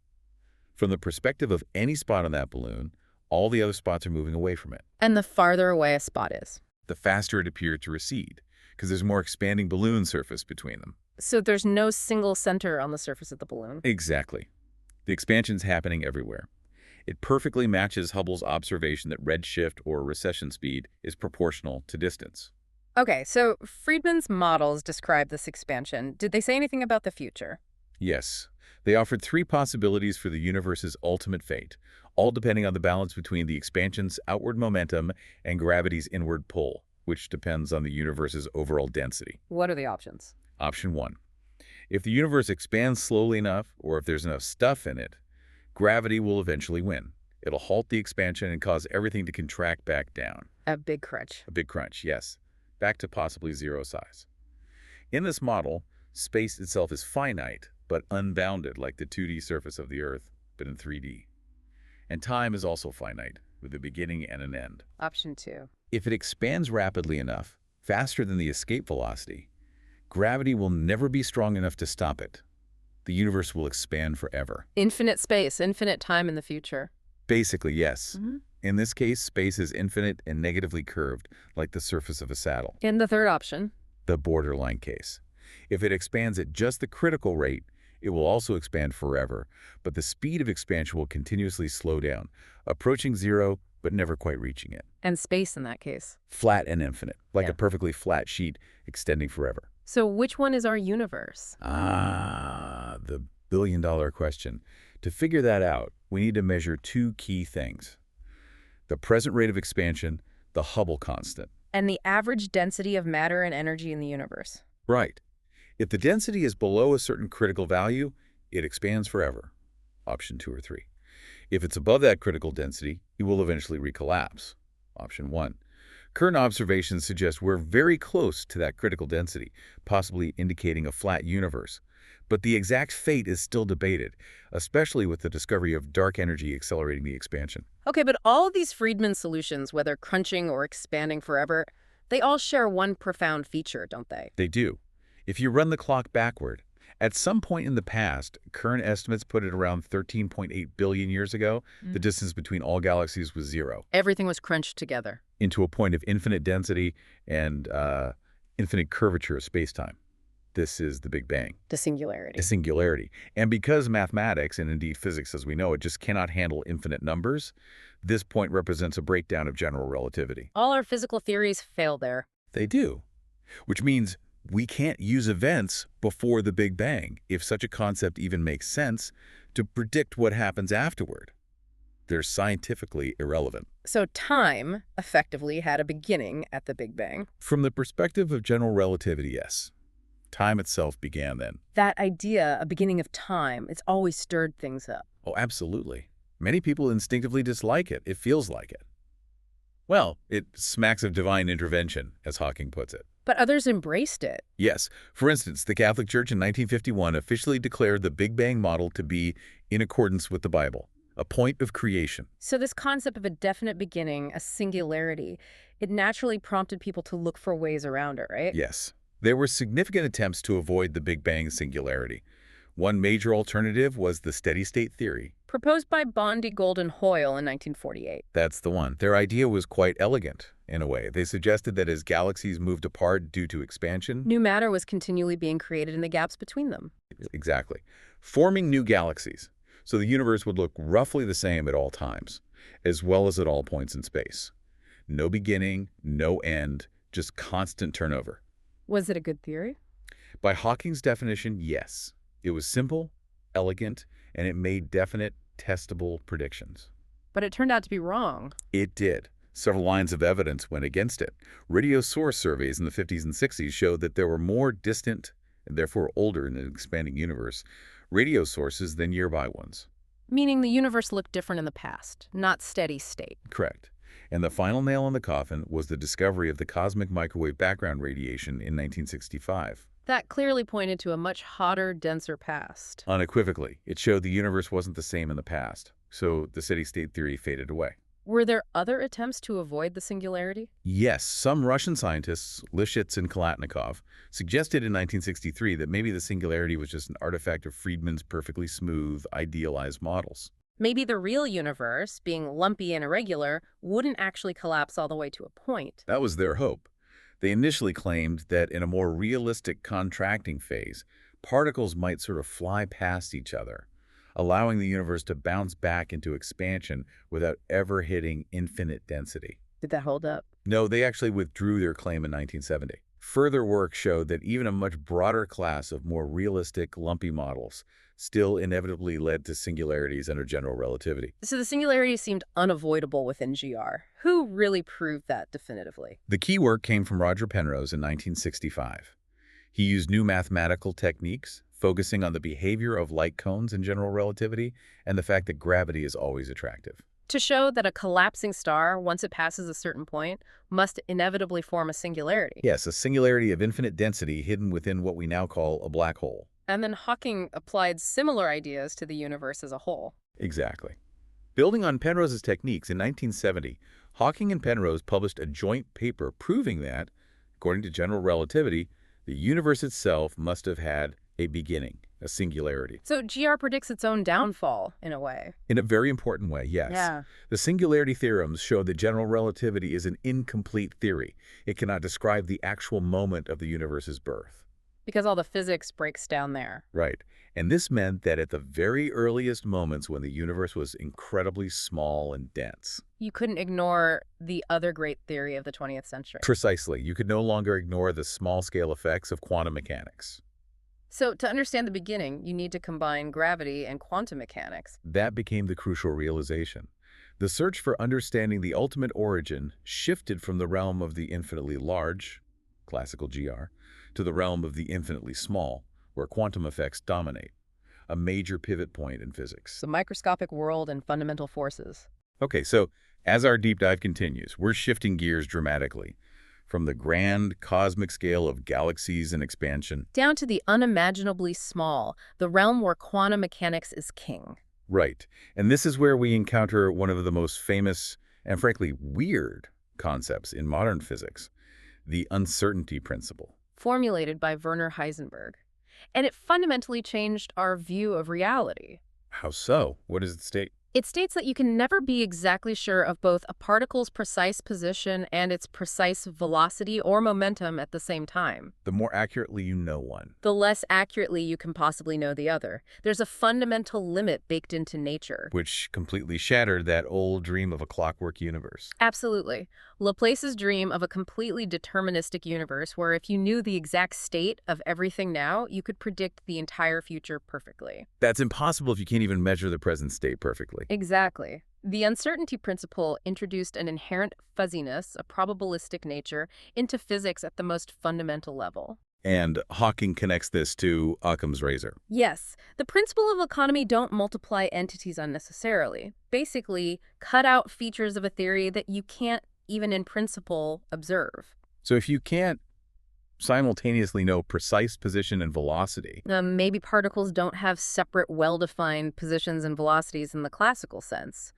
Speaker 2: From the perspective of any spot on that balloon, all the other spots are moving away from it.
Speaker 1: And the farther away a spot is?
Speaker 2: The faster it appears to recede, because there's more expanding balloon surface between them.
Speaker 1: So there's no single center on the surface of the balloon?
Speaker 2: Exactly. The expansion's happening everywhere. It perfectly matches Hubble's observation that redshift or recession speed is proportional to distance.
Speaker 1: Okay, so Friedman's models describe this expansion. Did they say anything about the future?
Speaker 2: Yes. They offered three possibilities for the universe's ultimate fate, all depending on the balance between the expansion's outward momentum and gravity's inward pull, which depends on the universe's overall density.
Speaker 1: What are the options?
Speaker 2: Option 1. If the universe expands slowly enough, or if there's enough stuff in it, gravity will eventually win. It'll halt the expansion and cause everything to contract back down.
Speaker 1: A big crunch.
Speaker 2: A big crunch, yes. Back to possibly zero size. In this model, space itself is finite, but unbounded like the 2D surface of the Earth, but in 3D. And time is also finite, with a beginning and an end.
Speaker 1: Option 2.
Speaker 2: If it expands rapidly enough, faster than the escape velocity, gravity will never be strong enough to stop it. The universe will expand forever.
Speaker 1: Infinite space, infinite time in the future.
Speaker 2: Basically, yes. In this case, space is infinite and negatively curved, like the surface of a saddle.
Speaker 1: And the third option?
Speaker 2: The borderline case. If it expands at just the critical rate, it will also expand forever, but the speed of expansion will continuously slow down, approaching zero, but never quite reaching it.
Speaker 1: And space in that case.
Speaker 2: Flat and infinite, like a perfectly flat sheet extending forever.
Speaker 1: So which one is our universe?
Speaker 2: Ah, the billion-dollar question. To figure that out, we need to measure two key things: the present rate of expansion, the Hubble constant.
Speaker 1: And the average density of matter and energy in the universe.
Speaker 2: Right. If the density is below a certain critical value, it expands forever. Option 2 or 3. If it's above that critical density, it will eventually recollapse. Option 1. Current observations suggest we're very close to that critical density, possibly indicating a flat universe. But the exact fate is still debated, especially with the discovery of dark energy accelerating the expansion.
Speaker 1: Okay, but all of these Friedman solutions, whether crunching or expanding forever, they all share one profound feature, don't they?
Speaker 2: They do. If you run the clock backward, at some point in the past, current estimates put it around 13.8 billion years ago, the distance between all galaxies was zero.
Speaker 1: Everything was crunched together.
Speaker 2: Into a point of infinite density and infinite curvature of space-time. This is the Big Bang.
Speaker 1: The singularity.
Speaker 2: A singularity. And because mathematics, and indeed physics as we know it, just cannot handle infinite numbers, this point represents a breakdown of general relativity.
Speaker 1: All our physical theories fail there.
Speaker 2: They do. Which means we can't use events before the Big Bang, if such a concept even makes sense, to predict what happens afterward. They're scientifically irrelevant.
Speaker 1: So time, effectively, had a beginning at the Big Bang.
Speaker 2: From the perspective of general relativity, yes. Time itself began then.
Speaker 1: That idea, a beginning of time, it's always stirred things up.
Speaker 2: Oh, absolutely. Many people instinctively dislike it. It feels like it. Well, it smacks of divine intervention, as Hawking puts it.
Speaker 1: But others embraced it.
Speaker 2: Yes. For instance, the Catholic Church in 1951 officially declared the Big Bang model to be in accordance with the Bible, a point of creation.
Speaker 1: So this concept of a definite beginning, a singularity, it naturally prompted people to look for ways around it, right?
Speaker 2: Yes. There were significant attempts to avoid the Big Bang singularity. One major alternative was the steady-state theory.
Speaker 1: Proposed by Bondi, Gould, and Hoyle in 1948.
Speaker 2: That's the one. Their idea was quite elegant, in a way. They suggested that as galaxies moved apart due to expansion...
Speaker 1: new matter was continually being created in the gaps between them.
Speaker 2: Exactly. Forming new galaxies. So the universe would look roughly the same at all times, as well as at all points in space. No beginning, no end, just constant turnover.
Speaker 1: Was it a good theory?
Speaker 2: By Hawking's definition, yes. It was simple, elegant, and it made definite, testable predictions.
Speaker 1: But it turned out to be wrong.
Speaker 2: It did. Several lines of evidence went against it. Radio source surveys in the 50s and 60s showed that there were more distant, and therefore older in an expanding universe, radio sources than nearby ones.
Speaker 1: Meaning the universe looked different in the past, not steady state.
Speaker 2: Correct. And the final nail in the coffin was the discovery of the cosmic microwave background radiation in 1965.
Speaker 1: That clearly pointed to a much hotter, denser past.
Speaker 2: Unequivocally, it showed the universe wasn't the same in the past, so the steady-state theory faded away.
Speaker 1: Were there other attempts to avoid the singularity?
Speaker 2: Yes, some Russian scientists, Lifshitz and Kalatnikov, suggested in 1963 that maybe the singularity was just an artifact of Friedman's perfectly smooth, idealized models.
Speaker 1: Maybe the real universe, being lumpy and irregular, wouldn't actually collapse all the way to a point.
Speaker 2: That was their hope. They initially claimed that in a more realistic contracting phase, particles might sort of fly past each other, allowing the universe to bounce back into expansion without ever hitting infinite density.
Speaker 1: Did that hold up?
Speaker 2: No, they actually withdrew their claim in 1970. Further work showed that even a much broader class of more realistic, lumpy models still inevitably led to singularities under general relativity.
Speaker 1: So the singularity seemed unavoidable within GR. Who really proved that definitively?
Speaker 2: The key work came from Roger Penrose in 1965. He used new mathematical techniques, focusing on the behavior of light cones in general relativity and the fact that gravity is always attractive.
Speaker 1: To show that a collapsing star, once it passes a certain point, must inevitably form a singularity.
Speaker 2: Yes, a singularity of infinite density hidden within what we now call a black hole.
Speaker 1: And then Hawking applied similar ideas to the universe as a whole.
Speaker 2: Exactly. Building on Penrose's techniques in 1970, Hawking and Penrose published a joint paper proving that, according to general relativity, the universe itself must have had a beginning, a singularity.
Speaker 1: So GR predicts its own downfall, in a way.
Speaker 2: In a very important way, yes.
Speaker 1: Yeah.
Speaker 2: The singularity theorems show that general relativity is an incomplete theory. It cannot describe the actual moment of the universe's birth.
Speaker 1: Because all the physics breaks down there.
Speaker 2: Right. And this meant that at the very earliest moments when the universe was incredibly small and dense.
Speaker 1: You couldn't ignore the other great theory of the 20th century.
Speaker 2: Precisely. You could no longer ignore the small-scale effects of quantum mechanics.
Speaker 1: So to understand the beginning, you need to combine gravity and quantum mechanics.
Speaker 2: That became the crucial realization. The search for understanding the ultimate origin shifted from the realm of the infinitely large, classical GR, to the realm of the infinitely small, where quantum effects dominate, a major pivot point in physics.
Speaker 1: The microscopic world and fundamental forces.
Speaker 2: Okay, so as our deep dive continues, we're shifting gears dramatically, from the grand cosmic scale of galaxies and expansion
Speaker 1: Down to the unimaginably small, the realm where quantum mechanics is king.
Speaker 2: Right. And this is where we encounter one of the most famous and frankly weird concepts in modern physics, the uncertainty principle.
Speaker 1: Formulated by Werner Heisenberg. And it fundamentally changed our view of reality.
Speaker 2: How so? What does it state?
Speaker 1: It states that you can never be exactly sure of both a particle's precise position and its precise velocity or momentum at the same time.
Speaker 2: The more accurately you know one.
Speaker 1: The less accurately you can possibly know the other. There's a fundamental limit baked into nature.
Speaker 2: Which completely shattered that old dream of a clockwork universe.
Speaker 1: Absolutely. Laplace's dream of a completely deterministic universe where if you knew the exact state of everything now, you could predict the entire future perfectly.
Speaker 2: That's impossible if you can't even measure the present state perfectly.
Speaker 1: Exactly. The uncertainty principle introduced an inherent fuzziness, a probabilistic nature, into physics at the most fundamental level.
Speaker 2: And Hawking connects this to Occam's razor.
Speaker 1: Yes, the principle of economy don't multiply entities unnecessarily. Basically, cut out features of a theory that you can't even in principle observe.
Speaker 2: So if you can't simultaneously know precise position and velocity.
Speaker 1: Maybe particles don't have separate, well-defined positions and velocities in the classical sense.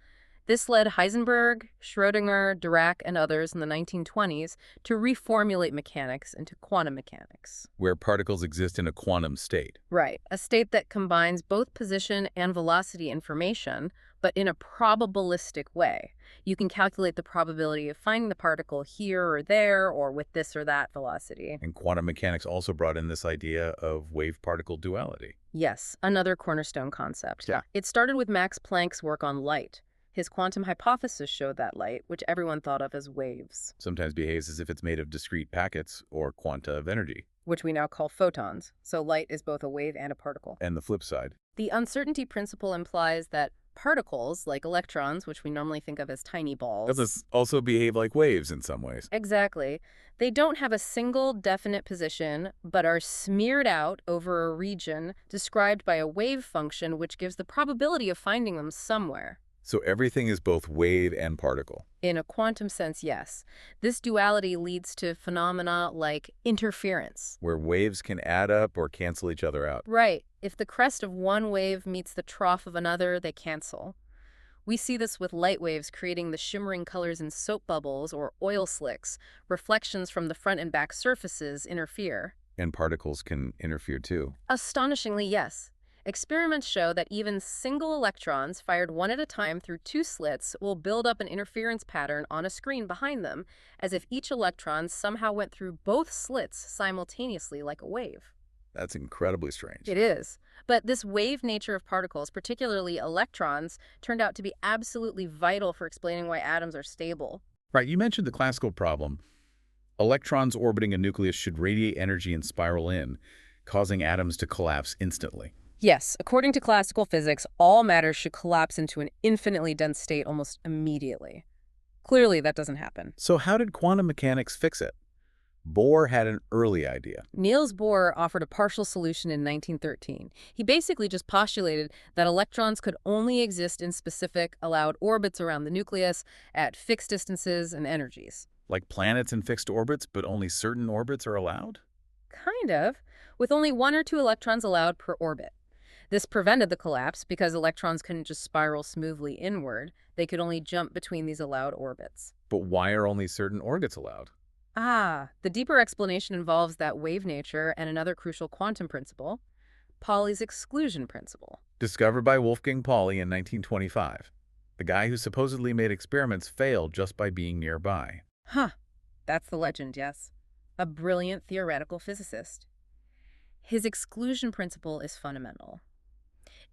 Speaker 1: This led Heisenberg, Schrödinger, Dirac, and others in the 1920s to reformulate mechanics into quantum mechanics.
Speaker 2: Where particles exist in a quantum state.
Speaker 1: Right, a state that combines both position and velocity information, but in a probabilistic way. You can calculate the probability of finding the particle here or there, or with this or that velocity.
Speaker 2: And quantum mechanics also brought in this idea of wave-particle duality.
Speaker 1: Yes, another cornerstone concept.
Speaker 2: Yeah.
Speaker 1: It started with Max Planck's work on light. His quantum hypothesis showed that light, which everyone thought of as waves,
Speaker 2: Sometimes behaves as if it's made of discrete packets or quanta of energy.
Speaker 1: which we now call photons. So light is both a wave and a particle.
Speaker 2: And the flip side.
Speaker 1: The uncertainty principle implies that particles, like electrons, which we normally think of as tiny balls.
Speaker 2: Does this also behave like waves in some ways?
Speaker 1: Exactly. They don't have a single definite position, but are smeared out over a region described by a wave function, which gives the probability of finding them somewhere.
Speaker 2: So everything is both wave and particle.
Speaker 1: In a quantum sense, yes. This duality leads to phenomena like interference.
Speaker 2: Where waves can add up or cancel each other out.
Speaker 1: Right. If the crest of one wave meets the trough of another, they cancel. We see this with light waves creating the shimmering colors in soap bubbles or oil slicks. Reflections from the front and back surfaces interfere.
Speaker 2: And particles can interfere too.
Speaker 1: Astonishingly, yes. Experiments show that even single electrons fired one at a time through two slits will build up an interference pattern on a screen behind them, as if each electron somehow went through both slits simultaneously like a wave.
Speaker 2: That's incredibly strange.
Speaker 1: It is. But this wave nature of particles, particularly electrons, turned out to be absolutely vital for explaining why atoms are stable.
Speaker 2: Right, you mentioned the classical problem. Electrons orbiting a nucleus should radiate energy and spiral in, causing atoms to collapse instantly.
Speaker 1: Yes, according to classical physics, all matter should collapse into an infinitely dense state almost immediately. Clearly, that doesn't happen.
Speaker 2: So how did quantum mechanics fix it? Bohr had an early idea.
Speaker 1: Niels Bohr offered a partial solution in 1913. He basically just postulated that electrons could only exist in specific, allowed orbits around the nucleus at fixed distances and energies.
Speaker 2: Like planets in fixed orbits, but only certain orbits are allowed?
Speaker 1: Kind of, with only one or two electrons allowed per orbit. This prevented the collapse because electrons couldn't just spiral smoothly inward. They could only jump between these allowed orbits.
Speaker 2: But why are only certain orbits allowed?
Speaker 1: The deeper explanation involves that wave nature and another crucial quantum principle, Pauli's exclusion principle.
Speaker 2: Discovered by Wolfgang Pauli in 1925. The guy who supposedly made experiments fail just by being nearby.
Speaker 1: That's the legend, yes. A brilliant theoretical physicist. His exclusion principle is fundamental.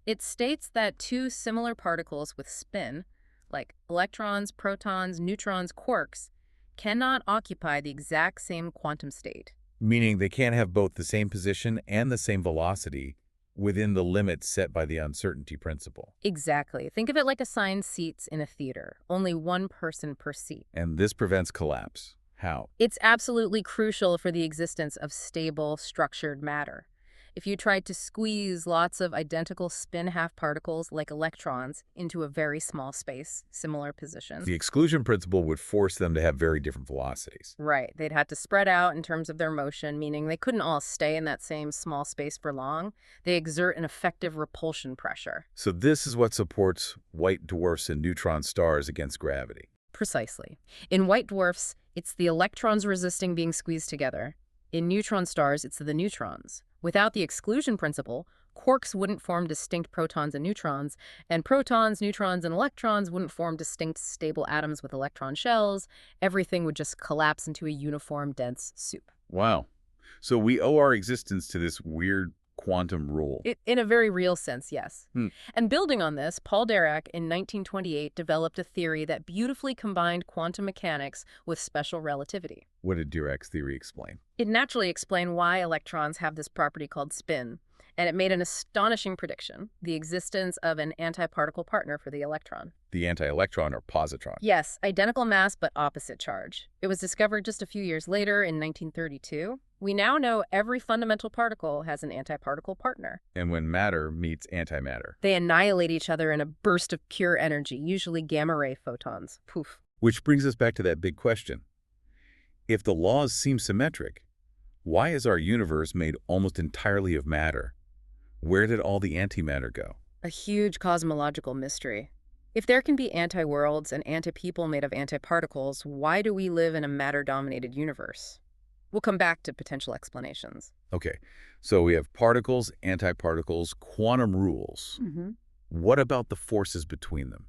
Speaker 1: It states that two similar particles with spin, like electrons, protons, neutrons, quarks, cannot occupy the exact same quantum state.
Speaker 2: Meaning they can't have both the same position and the same velocity within the limits set by the uncertainty principle.
Speaker 1: Exactly. Think of it like assigned seats in a theater. Only one person per seat.
Speaker 2: And this prevents collapse. How?
Speaker 1: It's absolutely crucial for the existence of stable, structured matter. If you tried to squeeze lots of identical spin-half particles like electrons into a very small space, similar positions.
Speaker 2: The exclusion principle would force them to have very different velocities.
Speaker 1: Right. They'd have to spread out in terms of their motion, meaning they couldn't all stay in that same small space for long. They exert an effective repulsion pressure.
Speaker 2: So this is what supports white dwarfs and neutron stars against gravity.
Speaker 1: Precisely. In white dwarfs, it's the electrons resisting being squeezed together. In neutron stars, it's the neutrons. Without the exclusion principle, quarks wouldn't form distinct protons and neutrons, and protons, neutrons, and electrons wouldn't form distinct stable atoms with electron shells. Everything would just collapse into a uniform, dense soup.
Speaker 2: Wow. So we owe our existence to this weird quantum rule.
Speaker 1: In a very real sense, yes. And building on this, Paul Dirac in 1928 developed a theory that beautifully combined quantum mechanics with special relativity.
Speaker 2: What did Dirac's theory explain?
Speaker 1: It naturally explained why electrons have this property called spin, and it made an astonishing prediction, the existence of an antiparticle partner for the electron.
Speaker 2: The anti-electron or positron.
Speaker 1: Yes, identical mass but opposite charge. It was discovered just a few years later in 1932. We now know every fundamental particle has an antiparticle partner.
Speaker 2: And when matter meets antimatter.
Speaker 1: They annihilate each other in a burst of pure energy, usually gamma-ray photons. Poof.
Speaker 2: Which brings us back to that big question. If the laws seem symmetric, why is our universe made almost entirely of matter? Where did all the antimatter go?
Speaker 1: A huge cosmological mystery. If there can be anti-worlds and anti-people made of antiparticles, why do we live in a matter-dominated universe? We'll come back to potential explanations.
Speaker 2: Okay, so we have particles, antiparticles, quantum rules. What about the forces between them?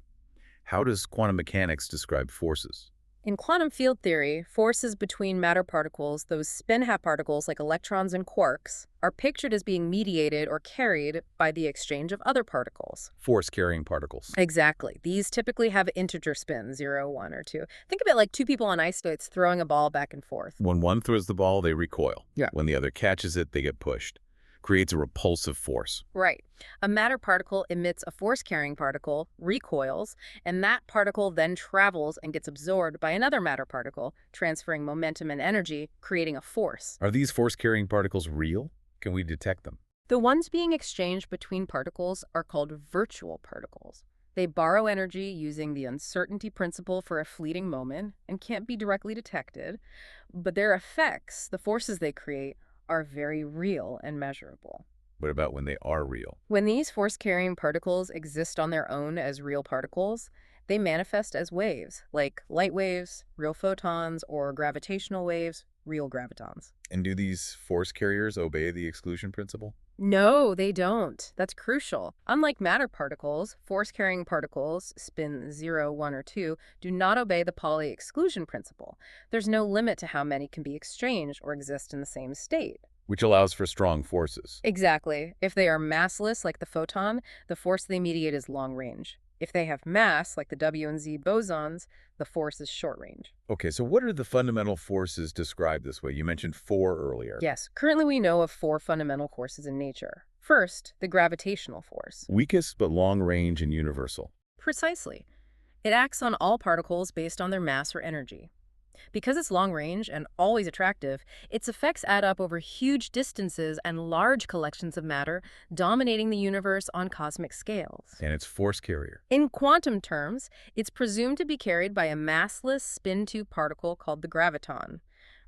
Speaker 2: How does quantum mechanics describe forces?
Speaker 1: In quantum field theory, forces between matter particles, those spin-half particles like electrons and quarks, are pictured as being mediated or carried by the exchange of other particles.
Speaker 2: Force-carrying particles.
Speaker 1: Exactly. These typically have integer spin, 0, 1, or 2. Think of it like two people on ice skates throwing a ball back and forth.
Speaker 2: When one throws the ball, they recoil.
Speaker 1: Yeah.
Speaker 2: When the other catches it, they get pushed. Creates a repulsive force.
Speaker 1: Right. A matter particle emits a force-carrying particle, recoils, and that particle then travels and gets absorbed by another matter particle, transferring momentum and energy, creating a force.
Speaker 2: Are these force-carrying particles real? Can we detect them?
Speaker 1: The ones being exchanged between particles are called virtual particles. They borrow energy using the uncertainty principle for a fleeting moment and can't be directly detected, but their effects, the forces they create, are very real and measurable.
Speaker 2: What about when they are real?
Speaker 1: When these force-carrying particles exist on their own as real particles, they manifest as waves, like light waves, real photons, or gravitational waves, real gravitons.
Speaker 2: And do these force carriers obey the exclusion principle?
Speaker 1: No, they don't. That's crucial. Unlike matter particles, force-carrying particles, spin 0, 1, or 2, do not obey the Pauli exclusion principle. There's no limit to how many can be exchanged or exist in the same state.
Speaker 2: Which allows for strong forces.
Speaker 1: Exactly. If they are massless, like the photon, the force they mediate is long range. If they have mass, like the W and Z bosons, the force is short range.
Speaker 2: Okay, so what are the fundamental forces described this way? You mentioned 4 earlier.
Speaker 1: Yes, currently we know of 4 fundamental forces in nature. First, the gravitational force.
Speaker 2: Weakest but long range and universal.
Speaker 1: Precisely. It acts on all particles based on their mass or energy. Because it's long range and always attractive, its effects add up over huge distances and large collections of matter, dominating the universe on cosmic scales.
Speaker 2: And its force carrier.
Speaker 1: In quantum terms, it's presumed to be carried by a massless spin-tube particle called the graviton.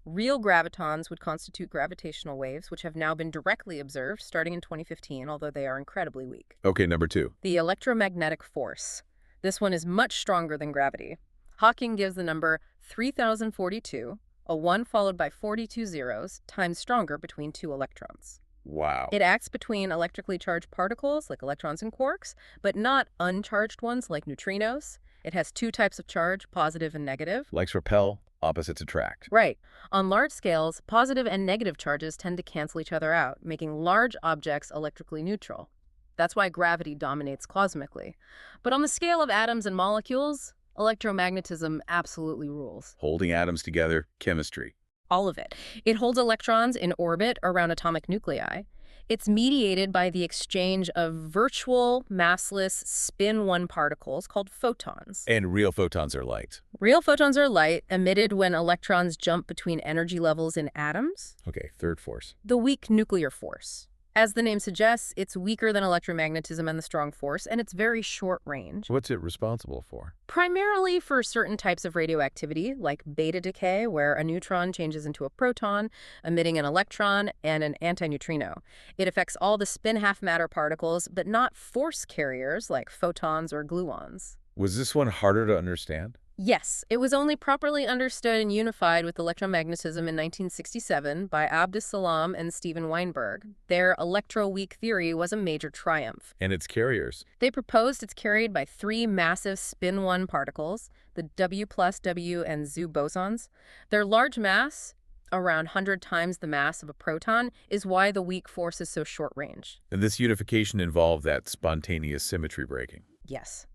Speaker 1: Real gravitons would constitute gravitational waves, which have now been directly observed starting in 2015, although they are incredibly weak.
Speaker 2: Okay, number 2.
Speaker 1: The electromagnetic force. This one is much stronger than gravity. Hawking gives the number 3042, a 1 followed by 42 zeros, times stronger between 2 electrons.
Speaker 2: Wow.
Speaker 1: It acts between electrically charged particles, like electrons and quarks, but not uncharged ones, like neutrinos. It has 2 types of charge, positive and negative.
Speaker 2: Likes repel, opposites attract.
Speaker 1: Right. On large scales, positive and negative charges tend to cancel each other out, making large objects electrically neutral. That's why gravity dominates cosmically. But on the scale of atoms and molecules, electromagnetism absolutely rules.
Speaker 2: Holding atoms together, chemistry.
Speaker 1: All of it. It holds electrons in orbit around atomic nuclei. It's mediated by the exchange of virtual, massless, spin-1 particles called photons.
Speaker 2: And real photons are light.
Speaker 1: Real photons are light, emitted when electrons jump between energy levels in atoms.
Speaker 2: Okay, third force.
Speaker 1: The weak nuclear force. As the name suggests, it's weaker than electromagnetism and the strong force, and it's very short range.
Speaker 2: What's it responsible for?
Speaker 1: Primarily for certain types of radioactivity, like beta decay, where a neutron changes into a proton, emitting an electron and an antineutrino. It affects all the spin-half matter particles, but not force carriers like photons or gluons.
Speaker 2: Was this one harder to understand?
Speaker 1: Yes, it was only properly understood and unified with electromagnetism in 1967 by Abdus Salam and Steven Weinberg. Their electroweak theory was a major triumph.
Speaker 2: And its carriers?
Speaker 1: They proposed it's carried by 3 massive spin-1 particles, the W plus W and Z bosons. Their large mass, around 100 times the mass of a proton, is why the weak force is so short range.
Speaker 2: And this unification involved that spontaneous symmetry breaking.
Speaker 1: Yes.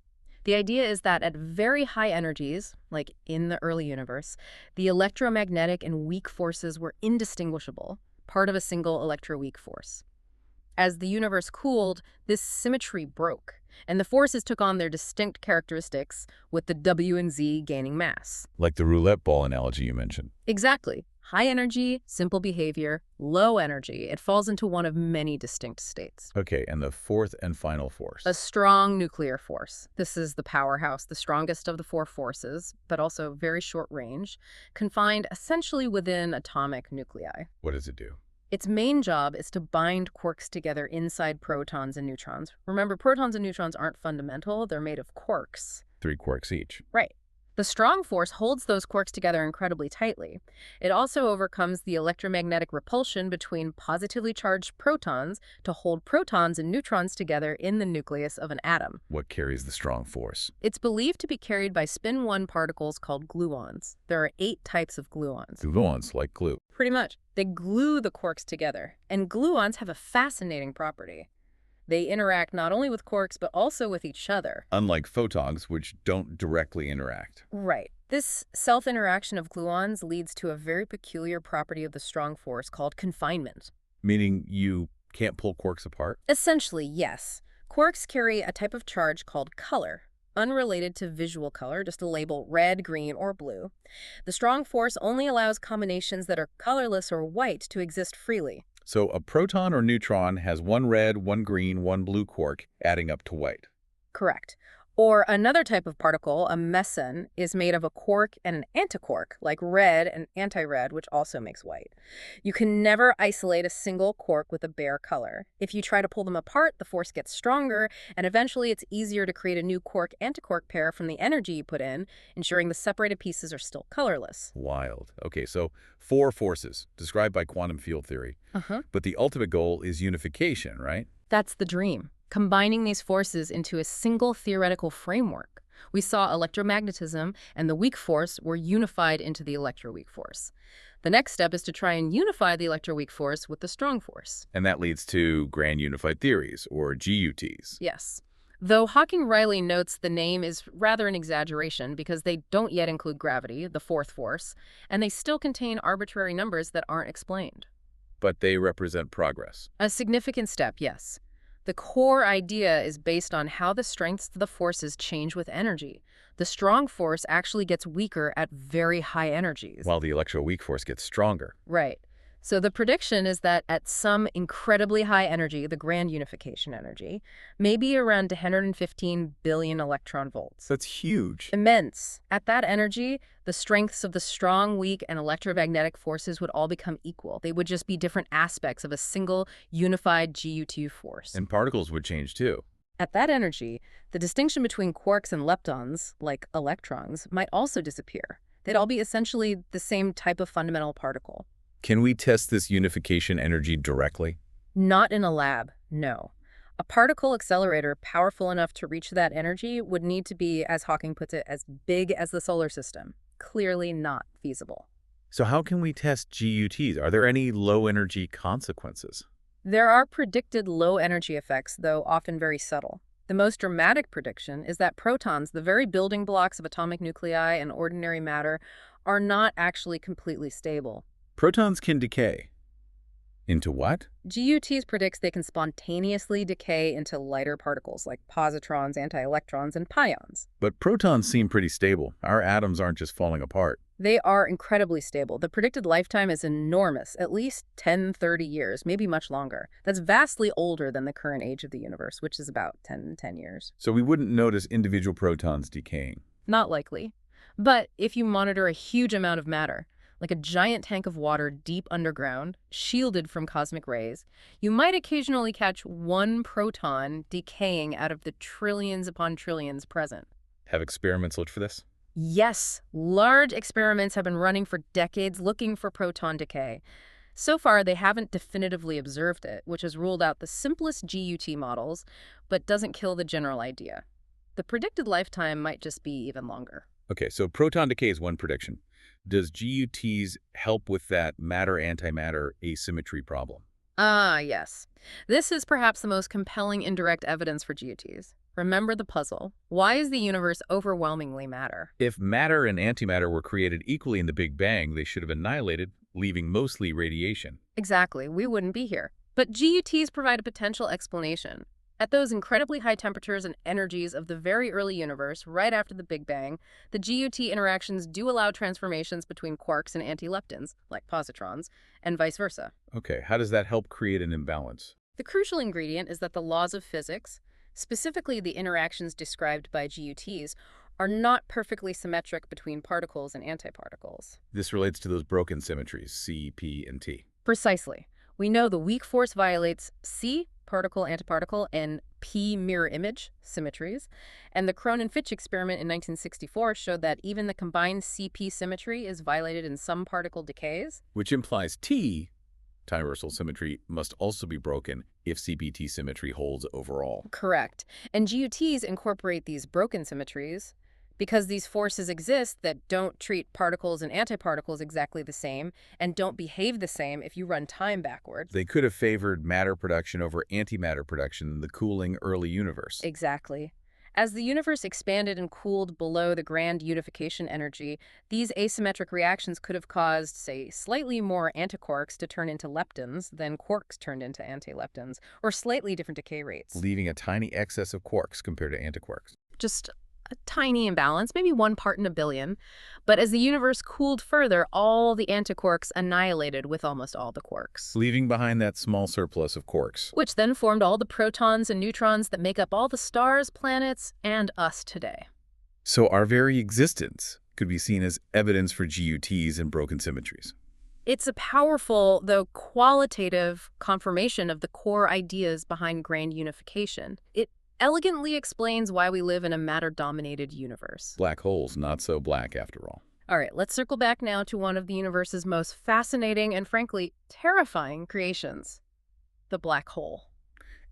Speaker 1: The idea is that at very high energies, like in the early universe, the electromagnetic and weak forces were indistinguishable, part of a single electroweak force. As the universe cooled, this symmetry broke, and the forces took on their distinct characteristics, with the W and Z gaining mass.
Speaker 2: Like the roulette ball analogy you mentioned.
Speaker 1: Exactly. High energy, simple behavior, low energy. It falls into one of many distinct states.
Speaker 2: Okay, and the fourth and final force?
Speaker 1: A strong nuclear force. This is the powerhouse, the strongest of the 4 forces, but also very short range, confined essentially within atomic nuclei.
Speaker 2: What does it do?
Speaker 1: Its main job is to bind quarks together inside protons and neutrons. Remember, protons and neutrons aren't fundamental, they're made of quarks.
Speaker 2: 3 quarks each.
Speaker 1: Right. The strong force holds those quarks together incredibly tightly. It also overcomes the electromagnetic repulsion between positively charged protons to hold protons and neutrons together in the nucleus of an atom.
Speaker 2: What carries the strong force?
Speaker 1: It's believed to be carried by spin 1 particles called gluons. There are 8 types of gluons.
Speaker 2: Gluons, like glue.
Speaker 1: Pretty much. They glue the quarks together. And gluons have a fascinating property. They interact not only with quarks, but also with each other.
Speaker 2: Unlike photons, which don't directly interact.
Speaker 1: Right. This self-interaction of gluons leads to a very peculiar property of the strong force called confinement.
Speaker 2: Meaning you can't pull quarks apart?
Speaker 1: Essentially, yes. Quarks carry a type of charge called color, unrelated to visual color, just a label red, green, or blue. The strong force only allows combinations that are colorless or white to exist freely.
Speaker 2: So a proton or neutron has one red, one green, one blue quark, adding up to white.
Speaker 1: Correct. Or another type of particle, a meson, is made of a quark and an antiquark, like red and anti-red, which also makes white. You can never isolate a single quark with a bare color. If you try to pull them apart, the force gets stronger, and eventually it's easier to create a new quark-antiquark pair from the energy you put in, ensuring the separated pieces are still colorless.
Speaker 2: Wild. Okay, so 4 forces, described by quantum field theory. But the ultimate goal is unification, right?
Speaker 1: That's the dream. Combining these forces into a single theoretical framework. We saw electromagnetism and the weak force were unified into the electroweak force. The next step is to try and unify the electroweak force with the strong force.
Speaker 2: And that leads to grand unified theories, or GUTs.
Speaker 1: Yes. Though Hawking-Riley notes the name is rather an exaggeration because they don't yet include gravity, the fourth force, and they still contain arbitrary numbers that aren't explained.
Speaker 2: But they represent progress.
Speaker 1: A significant step, yes. The core idea is based on how the strengths of the forces change with energy. The strong force actually gets weaker at very high energies.
Speaker 2: While the electroweak force gets stronger.
Speaker 1: Right. So the prediction is that at some incredibly high energy, the grand unification energy, maybe around 115 billion electron volts.
Speaker 2: That's huge.
Speaker 1: Immense. At that energy, the strengths of the strong, weak, and electromagnetic forces would all become equal. They would just be different aspects of a single, unified GU2 force.
Speaker 2: And particles would change too.
Speaker 1: At that energy, the distinction between quarks and leptons, like electrons, might also disappear. They'd all be essentially the same type of fundamental particle.
Speaker 2: Can we test this unification energy directly?
Speaker 1: Not in a lab, no. A particle accelerator powerful enough to reach that energy would need to be, as Hawking puts it, as big as the solar system. Clearly not feasible.
Speaker 2: So how can we test GUTs? Are there any low-energy consequences?
Speaker 1: There are predicted low-energy effects, though often very subtle. The most dramatic prediction is that protons, the very building blocks of atomic nuclei and ordinary matter, are not actually completely stable.
Speaker 2: Protons can decay. Into what?
Speaker 1: GUTs predicts they can spontaneously decay into lighter particles like positrons, anti-electrons, and pions.
Speaker 2: But protons seem pretty stable. Our atoms aren't just falling apart.
Speaker 1: They are incredibly stable. The predicted lifetime is enormous, at least 10, 30 years, maybe much longer. That's vastly older than the current age of the universe, which is about 10 years.
Speaker 2: So we wouldn't notice individual protons decaying.
Speaker 1: Not likely. But if you monitor a huge amount of matter, like a giant tank of water deep underground, shielded from cosmic rays, you might occasionally catch one proton decaying out of the trillions upon trillions present.
Speaker 2: Have experiments looked for this?
Speaker 1: Yes, large experiments have been running for decades looking for proton decay. So far, they haven't definitively observed it, which has ruled out the simplest GUT models, but doesn't kill the general idea. The predicted lifetime might just be even longer.
Speaker 2: Okay, so proton decay is one prediction. Does GUTs help with that matter-antimatter asymmetry problem?
Speaker 1: Ah, yes. This is perhaps the most compelling indirect evidence for GUTs. Remember the puzzle. Why is the universe overwhelmingly matter?
Speaker 2: If matter and antimatter were created equally in the Big Bang, they should have annihilated, leaving mostly radiation.
Speaker 1: Exactly. We wouldn't be here. But GUTs provide a potential explanation. At those incredibly high temperatures and energies of the very early universe, right after the Big Bang, the GUT interactions do allow transformations between quarks and antileptons, like positrons, and vice versa.
Speaker 2: Okay, how does that help create an imbalance?
Speaker 1: The crucial ingredient is that the laws of physics, specifically the interactions described by GUTs, are not perfectly symmetric between particles and antiparticles.
Speaker 2: This relates to those broken symmetries, C, P, and T.
Speaker 1: Precisely. We know the weak force violates C, particle-antiparticle and p-mirror image symmetries. And the Cronin-Fitch experiment in 1964 showed that even the combined CP symmetry is violated in some particle decays.
Speaker 2: Which implies tyrosal symmetry must also be broken if CPT symmetry holds overall.
Speaker 1: Correct. And GUTs incorporate these broken symmetries because these forces exist that don't treat particles and antiparticles exactly the same and don't behave the same if you run time backwards.
Speaker 2: They could have favored matter production over antimatter production in the cooling early universe.
Speaker 1: Exactly. As the universe expanded and cooled below the grand unification energy, these asymmetric reactions could have caused, say, slightly more antiquarks to turn into leptons than quarks turned into antileptons, or slightly different decay rates.
Speaker 2: Leaving a tiny excess of quarks compared to antiquarks.
Speaker 1: Just a tiny imbalance, maybe 1 part in a billion. But as the universe cooled further, all the antiquarks annihilated with almost all the quarks.
Speaker 2: Leaving behind that small surplus of quarks.
Speaker 1: Which then formed all the protons and neutrons that make up all the stars, planets, and us today.
Speaker 2: So our very existence could be seen as evidence for GUTs and broken symmetries.
Speaker 1: It's a powerful, though qualitative, confirmation of the core ideas behind grand unification. It elegantly explains why we live in a matter-dominated universe.
Speaker 2: Black holes, not so black after all.
Speaker 1: All right, let's circle back now to one of the universe's most fascinating and, frankly, terrifying creations, the black hole.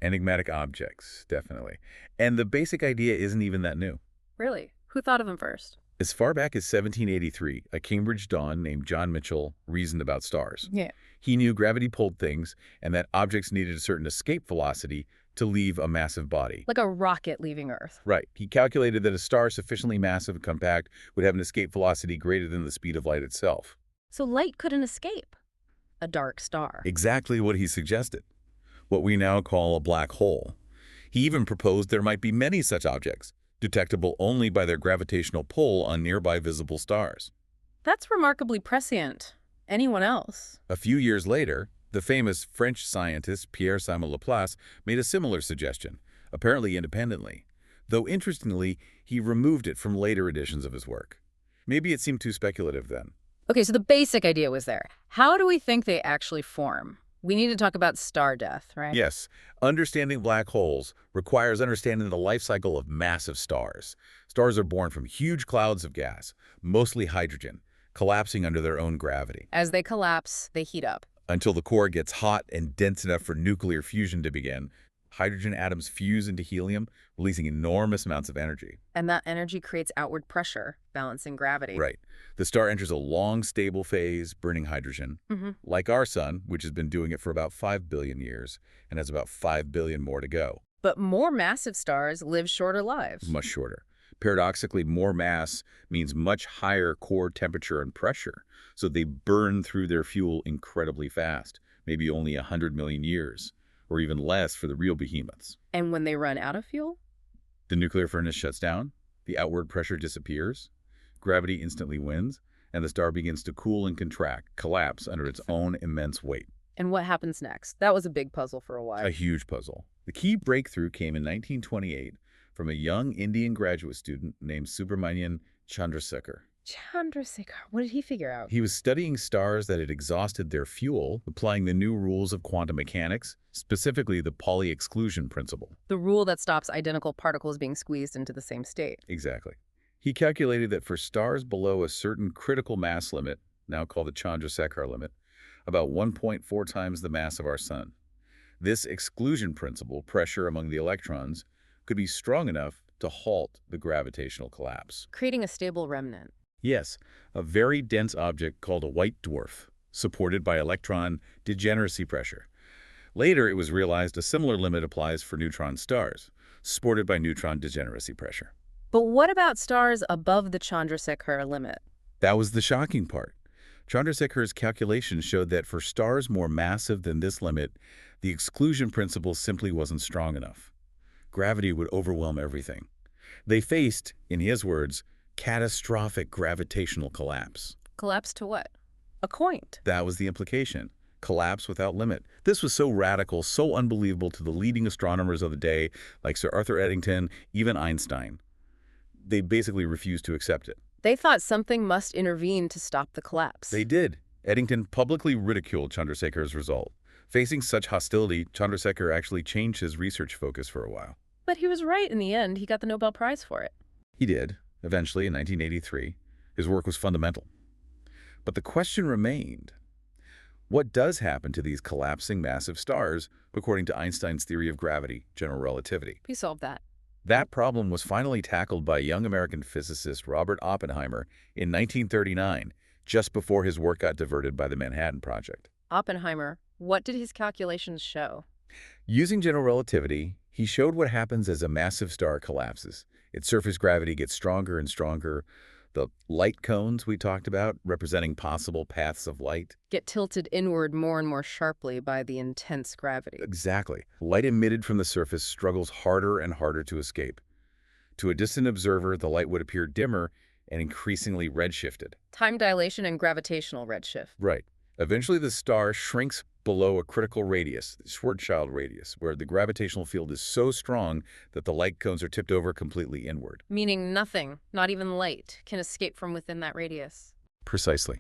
Speaker 2: Enigmatic objects, definitely. And the basic idea isn't even that new.
Speaker 1: Really? Who thought of them first?
Speaker 2: As far back as 1783, a Cambridge Don named John Michell reasoned about stars.
Speaker 1: Yeah.
Speaker 2: He knew gravity pulled things and that objects needed a certain escape velocity to leave a massive body.
Speaker 1: Like a rocket leaving Earth.
Speaker 2: Right. He calculated that a star sufficiently massive and compact would have an escape velocity greater than the speed of light itself.
Speaker 1: So light couldn't escape a dark star.
Speaker 2: Exactly what he suggested. What we now call a black hole. He even proposed there might be many such objects, detectable only by their gravitational pull on nearby visible stars.
Speaker 1: That's remarkably prescient. Anyone else?
Speaker 2: A few years later, the famous French scientist Pierre-Simon Laplace made a similar suggestion, apparently independently, though interestingly, he removed it from later editions of his work. Maybe it seemed too speculative then.
Speaker 1: Okay, so the basic idea was there. How do we think they actually form? We need to talk about star death, right?
Speaker 2: Yes, understanding black holes requires understanding the life cycle of massive stars. Stars are born from huge clouds of gas, mostly hydrogen, collapsing under their own gravity.
Speaker 1: As they collapse, they heat up.
Speaker 2: Until the core gets hot and dense enough for nuclear fusion to begin, hydrogen atoms fuse into helium, releasing enormous amounts of energy.
Speaker 1: And that energy creates outward pressure, balancing gravity.
Speaker 2: Right. The star enters a long, stable phase, burning hydrogen, like our sun, which has been doing it for about 5 billion years and has about 5 billion more to go.
Speaker 1: But more massive stars live shorter lives.
Speaker 2: Much shorter. Paradoxically, more mass means much higher core temperature and pressure, so they burn through their fuel incredibly fast, maybe only 100 million years, or even less for the real behemoths.
Speaker 1: And when they run out of fuel?
Speaker 2: The nuclear furnace shuts down, the outward pressure disappears, gravity instantly wins, and the star begins to cool and contract, collapse under its own immense weight.
Speaker 1: And what happens next? That was a big puzzle for a while.
Speaker 2: A huge puzzle. The key breakthrough came in 1928 from a young Indian graduate student named Subramanian Chandrasekhar.
Speaker 1: Chandrasekhar, what did he figure out?
Speaker 2: He was studying stars that had exhausted their fuel, applying the new rules of quantum mechanics, specifically the Pauli exclusion principle.
Speaker 1: The rule that stops identical particles being squeezed into the same state.
Speaker 2: Exactly. He calculated that for stars below a certain critical mass limit, now called the Chandrasekhar limit, about 1.4 times the mass of our sun, this exclusion principle, pressure among the electrons, could be strong enough to halt the gravitational collapse.
Speaker 1: Creating a stable remnant.
Speaker 2: Yes, a very dense object called a white dwarf, supported by electron degeneracy pressure. Later, it was realized a similar limit applies for neutron stars, supported by neutron degeneracy pressure.
Speaker 1: But what about stars above the Chandrasekhar limit?
Speaker 2: That was the shocking part. Chandrasekhar's calculations showed that for stars more massive than this limit, the exclusion principle simply wasn't strong enough. Gravity would overwhelm everything. They faced, in his words, catastrophic gravitational collapse.
Speaker 1: Collapse to what? A point.
Speaker 2: That was the implication. Collapse without limit. This was so radical, so unbelievable to the leading astronomers of the day, like Sir Arthur Eddington, even Einstein. They basically refused to accept it.
Speaker 1: They thought something must intervene to stop the collapse.
Speaker 2: They did. Eddington publicly ridiculed Chandrasekhar's result, Facing such hostility, Chandrasekhar actually changed his research focus for a while.
Speaker 1: But he was right in the end. He got the Nobel Prize for it.
Speaker 2: He did, eventually in 1983. His work was fundamental. But the question remained, what does happen to these collapsing massive stars according to Einstein's theory of gravity, general relativity?
Speaker 1: We solved that.
Speaker 2: That problem was finally tackled by young American physicist Robert Oppenheimer in 1939, just before his work got diverted by the Manhattan Project.
Speaker 1: Oppenheimer, what did his calculations show?
Speaker 2: Using general relativity, he showed what happens as a massive star collapses. Its surface gravity gets stronger and stronger. The light cones we talked about, representing possible paths of light.
Speaker 1: Get tilted inward more and more sharply by the intense gravity.
Speaker 2: Exactly. Light emitted from the surface struggles harder and harder to escape. To a distant observer, the light would appear dimmer and increasingly redshifted.
Speaker 1: Time dilation and gravitational redshift.
Speaker 2: Right. Eventually, the star shrinks below a critical radius, the Schwarzschild radius, where the gravitational field is so strong that the light cones are tipped over completely inward.
Speaker 1: Meaning nothing, not even light, can escape from within that radius.
Speaker 2: Precisely.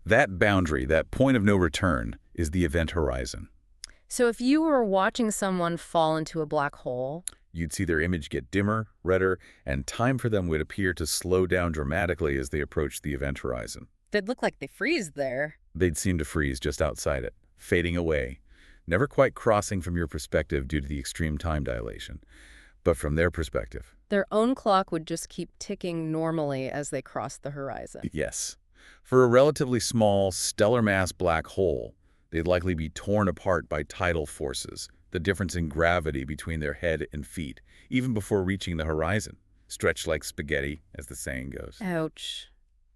Speaker 2: That boundary, that point of no return, is the event horizon.
Speaker 1: So if you were watching someone fall into a black hole,
Speaker 2: you'd see their image get dimmer, redder, and time for them would appear to slow down dramatically as they approach the event horizon.
Speaker 1: They'd look like they freeze there.
Speaker 2: They'd seem to freeze just outside it, fading away, never quite crossing from your perspective due to the extreme time dilation, but from their perspective.
Speaker 1: Their own clock would just keep ticking normally as they crossed the horizon.
Speaker 2: Yes. For a relatively small, stellar mass black hole, they'd likely be torn apart by tidal forces, the difference in gravity between their head and feet, even before reaching the horizon, stretched like spaghetti, as the saying goes.
Speaker 1: Ouch.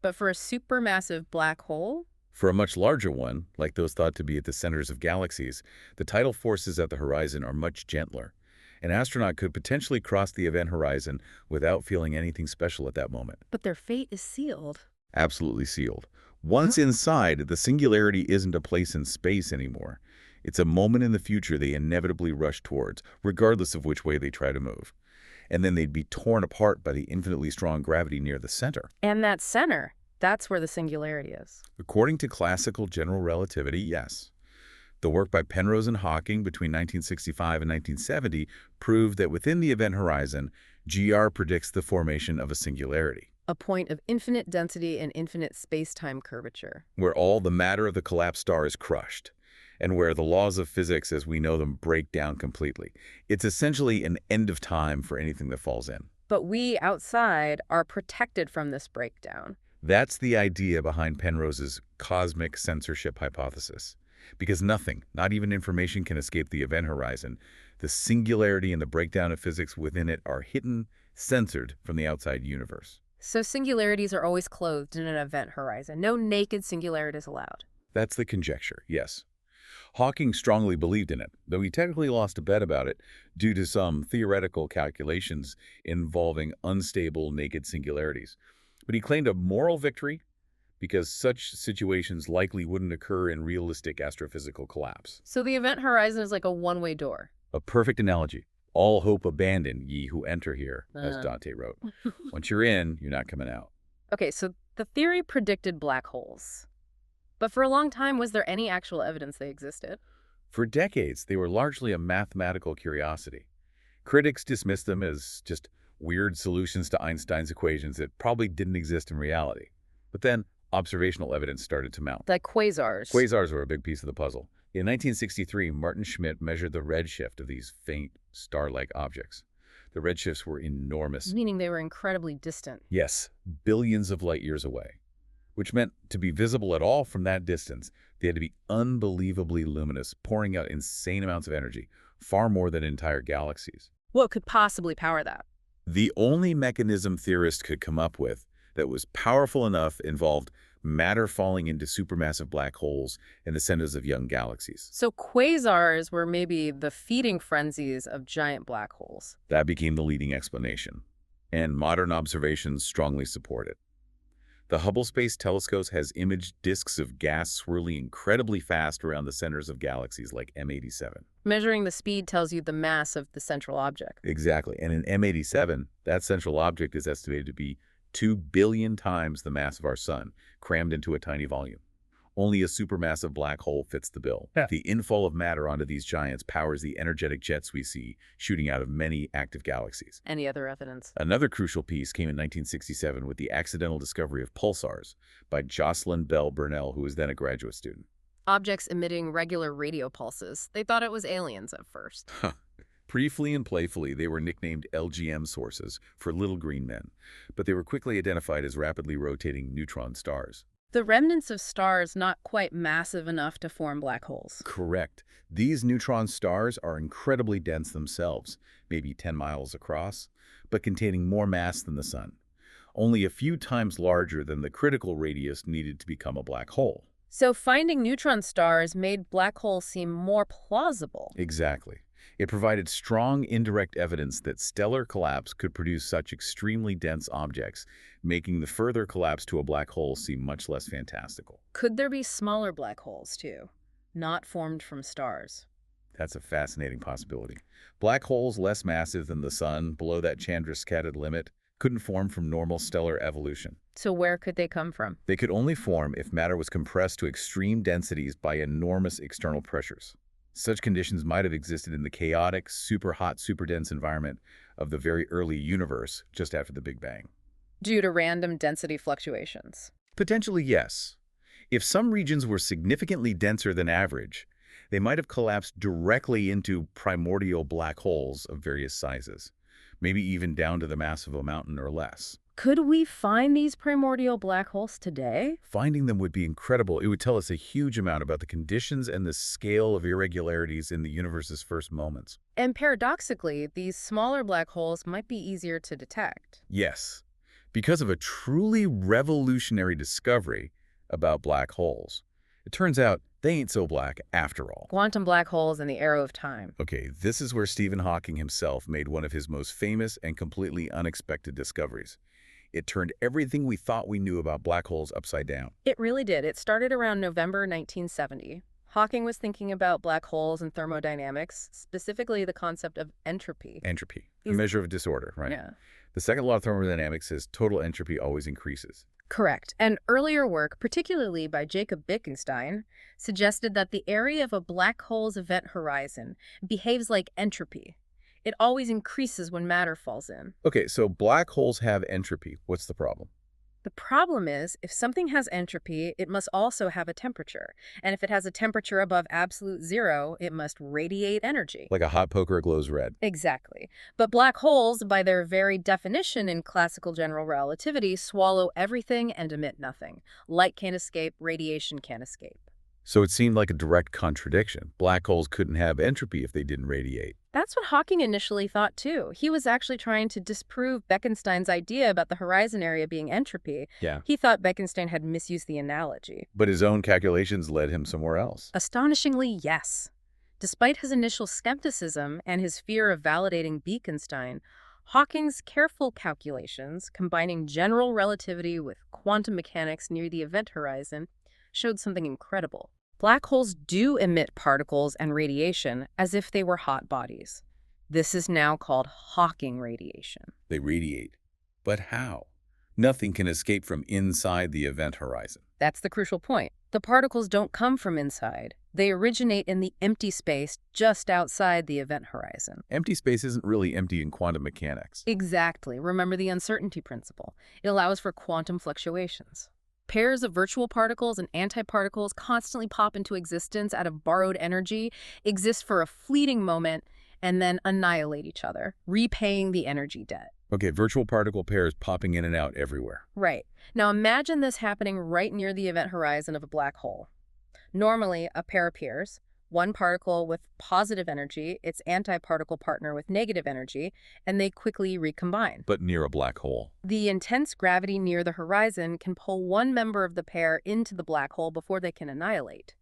Speaker 1: But for a supermassive black hole?
Speaker 2: For a much larger one, like those thought to be at the centers of galaxies, the tidal forces at the horizon are much gentler. An astronaut could potentially cross the event horizon without feeling anything special at that moment.
Speaker 1: But their fate is sealed.
Speaker 2: Absolutely sealed. Once inside, the singularity isn't a place in space anymore. It's a moment in the future they inevitably rush towards, regardless of which way they try to move. And then they'd be torn apart by the infinitely strong gravity near the center.
Speaker 1: And that center, that's where the singularity is.
Speaker 2: According to classical general relativity, yes. The work by Penrose and Hawking between 1965 and 1970 proved that within the event horizon, GR predicts the formation of a singularity.
Speaker 1: A point of infinite density and infinite space-time curvature.
Speaker 2: Where all the matter of the collapsed star is crushed, and where the laws of physics as we know them break down completely. It's essentially an end of time for anything that falls in.
Speaker 1: But we, outside, are protected from this breakdown.
Speaker 2: That's the idea behind Penrose's cosmic censorship hypothesis. Because nothing, not even information, can escape the event horizon. The singularity and the breakdown of physics within it are hidden, censored from the outside universe.
Speaker 1: So singularities are always clothed in an event horizon. No naked singularities allowed.
Speaker 2: That's the conjecture, yes. Hawking strongly believed in it, though he technically lost a bet about it due to some theoretical calculations involving unstable naked singularities. But he claimed a moral victory because such situations likely wouldn't occur in realistic astrophysical collapse.
Speaker 1: So the event horizon is like a one-way door.
Speaker 2: A perfect analogy. All hope abandon, ye who enter here, as Dante wrote. Once you're in, you're not coming out.
Speaker 1: Okay, so the theory predicted black holes. But for a long time, was there any actual evidence they existed?
Speaker 2: For decades, they were largely a mathematical curiosity. Critics dismissed them as just weird solutions to Einstein's equations that probably didn't exist in reality. But then, observational evidence started to mount.
Speaker 1: Like quasars.
Speaker 2: Quasars were a big piece of the puzzle. In 1963, Martin Schmidt measured the redshift of these faint, star-like objects. The redshifts were enormous.
Speaker 1: Meaning they were incredibly distant.
Speaker 2: Yes, billions of light years away. Which meant to be visible at all from that distance, they had to be unbelievably luminous, pouring out insane amounts of energy, far more than entire galaxies.
Speaker 1: What could possibly power that?
Speaker 2: The only mechanism theorists could come up with that was powerful enough involved matter falling into supermassive black holes in the centers of young galaxies.
Speaker 1: So quasars were maybe the feeding frenzies of giant black holes.
Speaker 2: That became the leading explanation, and modern observations strongly support it. The Hubble Space Telescope has imaged disks of gas swirling incredibly fast around the centers of galaxies like M87.
Speaker 1: Measuring the speed tells you the mass of the central object.
Speaker 2: Exactly. And in M87, that central object is estimated to be 2 billion times the mass of our sun, crammed into a tiny volume. Only a supermassive black hole fits the bill.
Speaker 3: Yeah.
Speaker 2: The infall of matter onto these giants powers the energetic jets we see shooting out of many active galaxies.
Speaker 1: Any other evidence?
Speaker 2: Another crucial piece came in 1967 with the accidental discovery of pulsars by Jocelyn Bell Burnell, who was then a graduate student.
Speaker 1: Objects emitting regular radio pulses. They thought it was aliens at first.
Speaker 2: Briefly and playfully, they were nicknamed LGM sources for little green men, but they were quickly identified as rapidly rotating neutron stars.
Speaker 4: The remnants of stars not quite massive enough to form black holes.
Speaker 2: Correct. These neutron stars are incredibly dense themselves, maybe 10 miles across, but containing more mass than the Sun. Only a few times larger than the critical radius needed to become a black hole.
Speaker 4: So finding neutron stars made black holes seem more plausible.
Speaker 2: Exactly. It provided strong indirect evidence that stellar collapse could produce such extremely dense objects, making the further collapse to a black hole seem much less fantastical.
Speaker 4: Could there be smaller black holes, too, not formed from stars?
Speaker 2: That's a fascinating possibility. Black holes less massive than the Sun, below that Chandrasekhar limit, couldn't form from normal stellar evolution.
Speaker 4: So where could they come from?
Speaker 2: They could only form if matter was compressed to extreme densities by enormous external pressures. Such conditions might have existed in the chaotic, super-hot, super-dense environment of the very early universe just after the Big Bang.
Speaker 4: Due to random density fluctuations.
Speaker 2: Potentially, yes. If some regions were significantly denser than average, they might have collapsed directly into primordial black holes of various sizes, maybe even down to the mass of a mountain or less.
Speaker 4: Could we find these primordial black holes today?
Speaker 2: Finding them would be incredible. It would tell us a huge amount about the conditions and the scale of irregularities in the universe's first moments.
Speaker 4: And paradoxically, these smaller black holes might be easier to detect.
Speaker 2: Yes, because of a truly revolutionary discovery about black holes. It turns out they ain't so black after all.
Speaker 4: Quantum black holes and the arrow of time.
Speaker 2: Okay, this is where Stephen Hawking himself made one of his most famous and completely unexpected discoveries. It turned everything we thought we knew about black holes upside down.
Speaker 4: It really did. It started around November 1970. Hawking was thinking about black holes and thermodynamics, specifically the concept of entropy.
Speaker 2: Entropy, a measure of disorder, right?
Speaker 4: Yeah.
Speaker 2: The second law of thermodynamics says total entropy always increases.
Speaker 4: Correct. And earlier work, particularly by Jacob Bekenstein, suggested that the area of a black hole's event horizon behaves like entropy. It always increases when matter falls in.
Speaker 2: Okay, so black holes have entropy. What's the problem?
Speaker 4: The problem is, if something has entropy, it must also have a temperature. And if it has a temperature above absolute zero, it must radiate energy.
Speaker 2: Like a hot poker glows red.
Speaker 4: Exactly. But black holes, by their very definition in classical general relativity, swallow everything and emit nothing. Light can't escape, radiation can't escape.
Speaker 2: So it seemed like a direct contradiction. Black holes couldn't have entropy if they didn't radiate.
Speaker 4: That's what Hawking initially thought, too. He was actually trying to disprove Bekenstein's idea about the horizon area being entropy.
Speaker 2: Yeah.
Speaker 4: He thought Bekenstein had misused the analogy.
Speaker 2: But his own calculations led him somewhere else.
Speaker 4: Astonishingly, yes. Despite his initial skepticism and his fear of validating Bekenstein, Hawking's careful calculations, combining general relativity with quantum mechanics near the event horizon, showed something incredible. Black holes do emit particles and radiation as if they were hot bodies. This is now called Hawking radiation.
Speaker 2: They radiate. But how? Nothing can escape from inside the event horizon.
Speaker 4: That's the crucial point. The particles don't come from inside. They originate in the empty space just outside the event horizon.
Speaker 2: Empty space isn't really empty in quantum mechanics.
Speaker 4: Exactly. Remember the uncertainty principle. It allows for quantum fluctuations. Pairs of virtual particles and antiparticles constantly pop into existence out of borrowed energy, exist for a fleeting moment, and then annihilate each other, repaying the energy debt.
Speaker 2: Okay, virtual particle pairs popping in and out everywhere.
Speaker 4: Right. Now imagine this happening right near the event horizon of a black hole. Normally, a pair appears, one particle with positive energy, its antiparticle partner with negative energy, and they quickly recombine.
Speaker 2: But near a black hole.
Speaker 4: The intense gravity near the horizon can pull one member of the pair into the black hole before they can annihilate.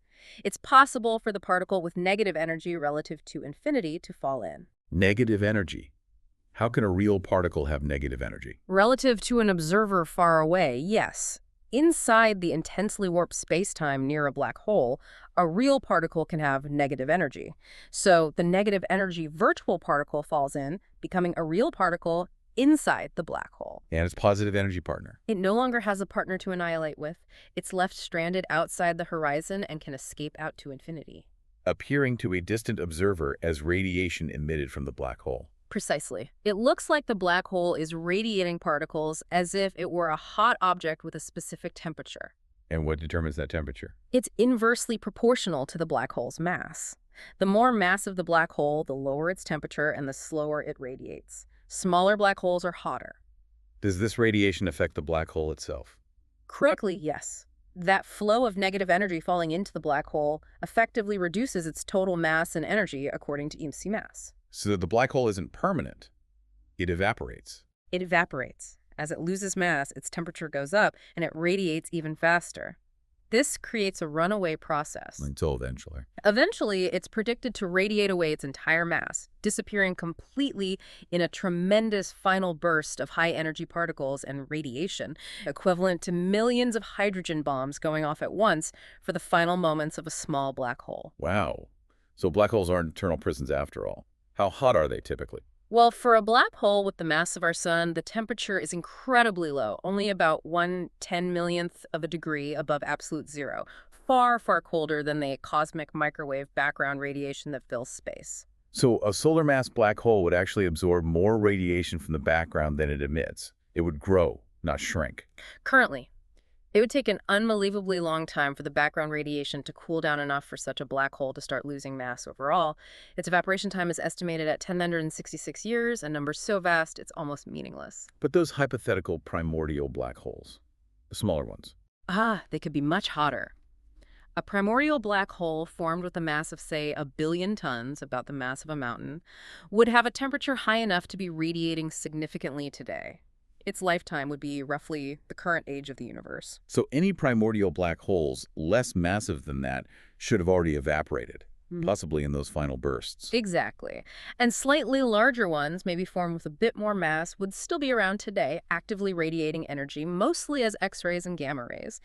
Speaker 4: It's possible for the particle with negative energy relative to infinity to fall in.
Speaker 2: Negative energy. How can a real particle have negative energy?
Speaker 4: Relative to an observer far away, yes. Inside the intensely warped spacetime near a black hole, a real particle can have negative energy. So the negative energy virtual particle falls in, becoming a real particle inside the black hole.
Speaker 2: And its positive energy partner.
Speaker 4: It no longer has a partner to annihilate with. It's left stranded outside the horizon and can escape out to infinity.
Speaker 2: Appearing to a distant observer as radiation emitted from the black hole.
Speaker 4: Precisely. It looks like the black hole is radiating particles as if it were a hot object with a specific temperature.
Speaker 2: And what determines that temperature?
Speaker 4: It's inversely proportional to the black hole's mass. The more massive the black hole, the lower its temperature and the slower it radiates. Smaller black holes are hotter.
Speaker 2: Does this radiation affect the black hole itself?
Speaker 4: Critically, yes. That flow of negative energy falling into the black hole effectively reduces its total mass and energy according to EMC mass.
Speaker 2: So that the black hole isn't permanent. It evaporates.
Speaker 4: It evaporates. As it loses mass, its temperature goes up and it radiates even faster. This creates a runaway process.
Speaker 2: Until eventually.
Speaker 4: Eventually, it's predicted to radiate away its entire mass, disappearing completely in a tremendous final burst of high-energy particles and radiation, equivalent to millions of hydrogen bombs going off at once for the final moments of a small black hole.
Speaker 2: Wow. So black holes aren't eternal prisons after all. How hot are they typically?
Speaker 4: Well, for a black hole with the mass of our sun, the temperature is incredibly low, only about 1/10,000,000th of a degree above absolute zero, far, far colder than the cosmic microwave background radiation that fills space.
Speaker 2: So a solar mass black hole would actually absorb more radiation from the background than it emits. It would grow, not shrink.
Speaker 4: Currently, it would take an unbelievably long time for the background radiation to cool down enough for such a black hole to start losing mass overall. Its evaporation time is estimated at 1066 years, a number so vast it's almost meaningless.
Speaker 2: But those hypothetical primordial black holes, the smaller ones.
Speaker 4: They could be much hotter. A primordial black hole formed with a mass of, say, 1 billion tons, about the mass of a mountain, would have a temperature high enough to be radiating significantly today. Its lifetime would be roughly the current age of the universe.
Speaker 2: So any primordial black holes less massive than that should have already evaporated, possibly in those final bursts.
Speaker 4: Exactly. And slightly larger ones, maybe formed with a bit more mass, would still be around today, actively radiating energy, mostly as X-rays and gamma rays.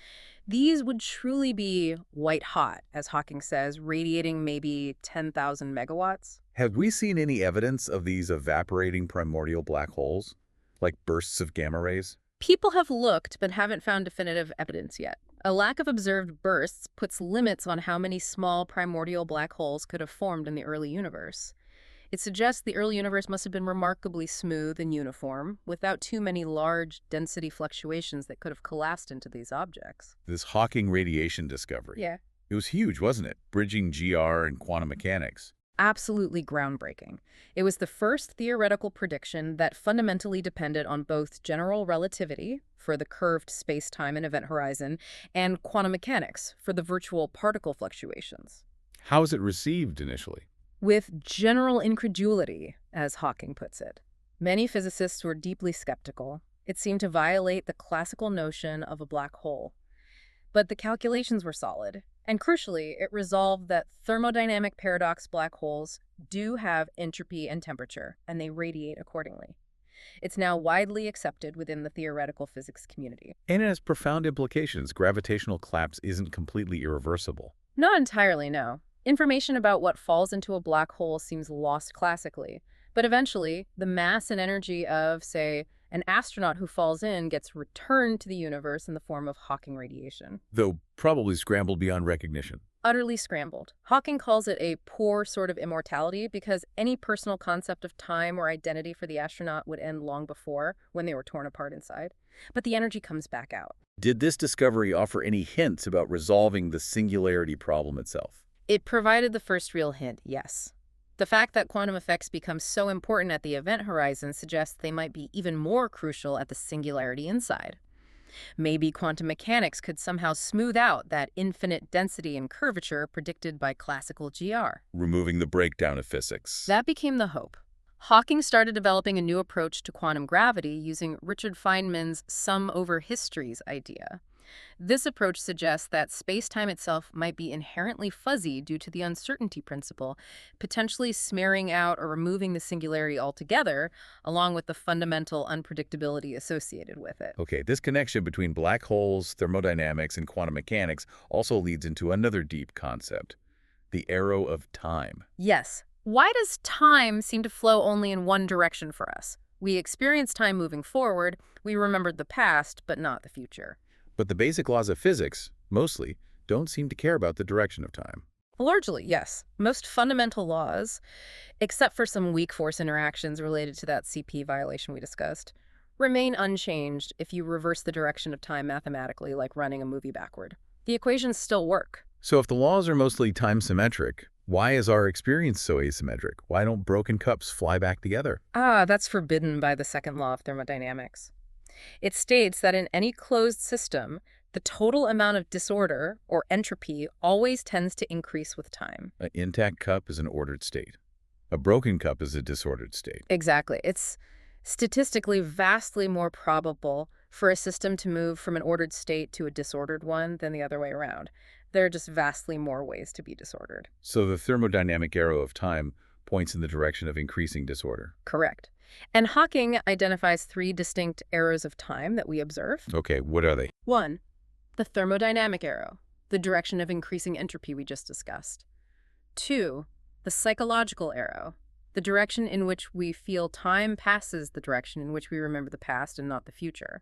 Speaker 4: These would truly be white hot, as Hawking says, radiating maybe 10,000 megawatts.
Speaker 2: Have we seen any evidence of these evaporating primordial black holes, like bursts of gamma rays?
Speaker 4: People have looked, but haven't found definitive evidence yet. A lack of observed bursts puts limits on how many small primordial black holes could have formed in the early universe. It suggests the early universe must have been remarkably smooth and uniform, without too many large density fluctuations that could have collapsed into these objects.
Speaker 2: This Hawking radiation discovery.
Speaker 4: Yeah.
Speaker 2: It was huge, wasn't it? Bridging GR and quantum mechanics.
Speaker 4: Absolutely groundbreaking. It was the first theoretical prediction that fundamentally depended on both general relativity, for the curved space-time and event horizon, and quantum mechanics, for the virtual particle fluctuations.
Speaker 2: How was it received initially?
Speaker 4: With general incredulity, as Hawking puts it. Many physicists were deeply skeptical. It seemed to violate the classical notion of a black hole. But the calculations were solid. And crucially, it resolved that thermodynamic paradox black holes do have entropy and temperature, and they radiate accordingly. It's now widely accepted within the theoretical physics community.
Speaker 2: And it has profound implications. Gravitational collapse isn't completely irreversible.
Speaker 4: Not entirely, no. Information about what falls into a black hole seems lost classically. But eventually, the mass and energy of, say, an astronaut who falls in gets returned to the universe in the form of Hawking radiation.
Speaker 2: Though probably scrambled beyond recognition.
Speaker 4: Utterly scrambled. Hawking calls it a poor sort of immortality because any personal concept of time or identity for the astronaut would end long before, when they were torn apart inside. But the energy comes back out.
Speaker 2: Did this discovery offer any hints about resolving the singularity problem itself?
Speaker 4: It provided the first real hint, yes. The fact that quantum effects become so important at the event horizon suggests they might be even more crucial at the singularity inside. Maybe quantum mechanics could somehow smooth out that infinite density and curvature predicted by classical GR.
Speaker 2: Removing the breakdown of physics.
Speaker 4: That became the hope. Hawking started developing a new approach to quantum gravity using Richard Feynman's sum over histories idea. This approach suggests that space-time itself might be inherently fuzzy due to the uncertainty principle, potentially smearing out or removing the singularity altogether, along with the fundamental unpredictability associated with it.
Speaker 2: Okay, this connection between black holes, thermodynamics, and quantum mechanics also leads into another deep concept, the arrow of time.
Speaker 4: Yes. Why does time seem to flow only in one direction for us? We experience time moving forward. We remembered the past, but not the future.
Speaker 2: But the basic laws of physics, mostly, don't seem to care about the direction of time.
Speaker 4: Largely, yes. Most fundamental laws, except for some weak force interactions related to that CP violation we discussed, remain unchanged if you reverse the direction of time mathematically, like running a movie backward. The equations still work.
Speaker 2: So if the laws are mostly time-symmetric, why is our experience so asymmetric? Why don't broken cups fly back together?
Speaker 4: That's forbidden by the second law of thermodynamics. It states that in any closed system, the total amount of disorder, or entropy, always tends to increase with time.
Speaker 2: An intact cup is an ordered state. A broken cup is a disordered state.
Speaker 4: Exactly. It's statistically vastly more probable for a system to move from an ordered state to a disordered one than the other way around. There are just vastly more ways to be disordered.
Speaker 2: So the thermodynamic arrow of time points in the direction of increasing disorder.
Speaker 4: Correct. And Hawking identifies 3 distinct arrows of time that we observe.
Speaker 2: Okay, what are they?
Speaker 4: 1. The thermodynamic arrow, the direction of increasing entropy we just discussed. 2. The psychological arrow, the direction in which we feel time passes the direction in which we remember the past and not the future.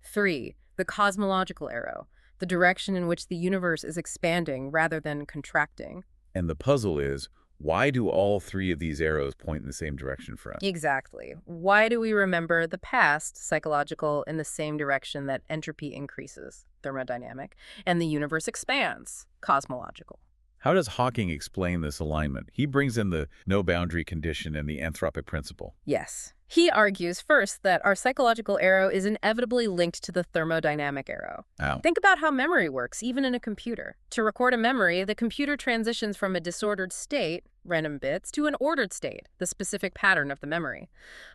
Speaker 4: 3. The cosmological arrow, the direction in which the universe is expanding rather than contracting.
Speaker 2: And the puzzle is, why do all 3 of these arrows point in the same direction for us?
Speaker 4: Exactly. Why do we remember the past, psychological, in the same direction that entropy increases, thermodynamic, and the universe expands, cosmological?
Speaker 2: How does Hawking explain this alignment? He brings in the no-boundary condition and the anthropic principle.
Speaker 4: Yes. He argues first that our psychological arrow is inevitably linked to the thermodynamic arrow.
Speaker 2: Ow.
Speaker 4: Think about how memory works, even in a computer. To record a memory, the computer transitions from a disordered state, random bits, to an ordered state, the specific pattern of the memory.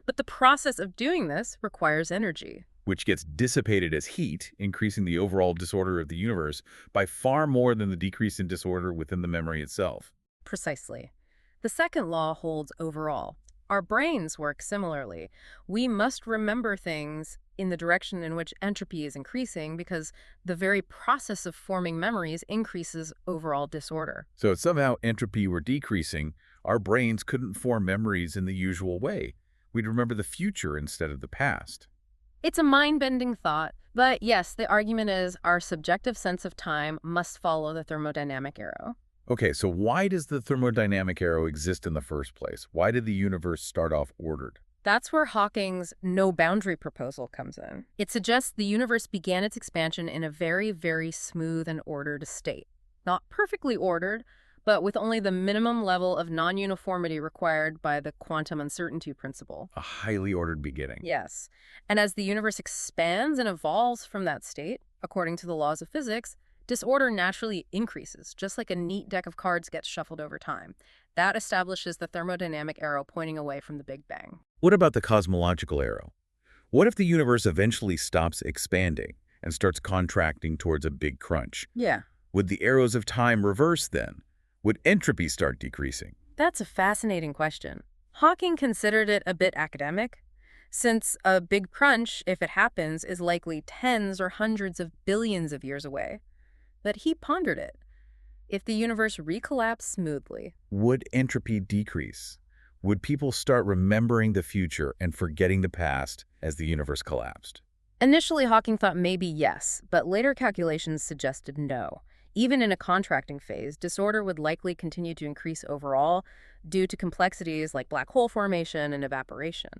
Speaker 4: But the process of doing this requires energy.
Speaker 2: Which gets dissipated as heat, increasing the overall disorder of the universe by far more than the decrease in disorder within the memory itself.
Speaker 4: Precisely. The second law holds overall. Our brains work similarly. We must remember things in the direction in which entropy is increasing because the very process of forming memories increases overall disorder.
Speaker 2: So if somehow entropy were decreasing, our brains couldn't form memories in the usual way. We'd remember the future instead of the past.
Speaker 4: It's a mind-bending thought, but yes, the argument is our subjective sense of time must follow the thermodynamic arrow.
Speaker 2: Okay, so why does the thermodynamic arrow exist in the first place? Why did the universe start off ordered?
Speaker 4: That's where Hawking's no-boundary proposal comes in. It suggests the universe began its expansion in a very, very smooth and ordered state. Not perfectly ordered, but with only the minimum level of non-uniformity required by the quantum uncertainty principle.
Speaker 2: A highly ordered beginning.
Speaker 4: Yes. And as the universe expands and evolves from that state, according to the laws of physics, disorder naturally increases, just like a neat deck of cards gets shuffled over time. That establishes the thermodynamic arrow pointing away from the Big Bang.
Speaker 2: What about the cosmological arrow? What if the universe eventually stops expanding and starts contracting towards a big crunch?
Speaker 4: Yeah.
Speaker 2: Would the arrows of time reverse then? Would entropy start decreasing?
Speaker 4: That's a fascinating question. Hawking considered it a bit academic, since a big crunch, if it happens, is likely tens or hundreds of billions of years away. But he pondered it. If the universe recollapsed smoothly,
Speaker 2: would entropy decrease? Would people start remembering the future and forgetting the past as the universe collapsed?
Speaker 4: Initially, Hawking thought maybe yes, but later calculations suggested no. Even in a contracting phase, disorder would likely continue to increase overall due to complexities like black hole formation and evaporation.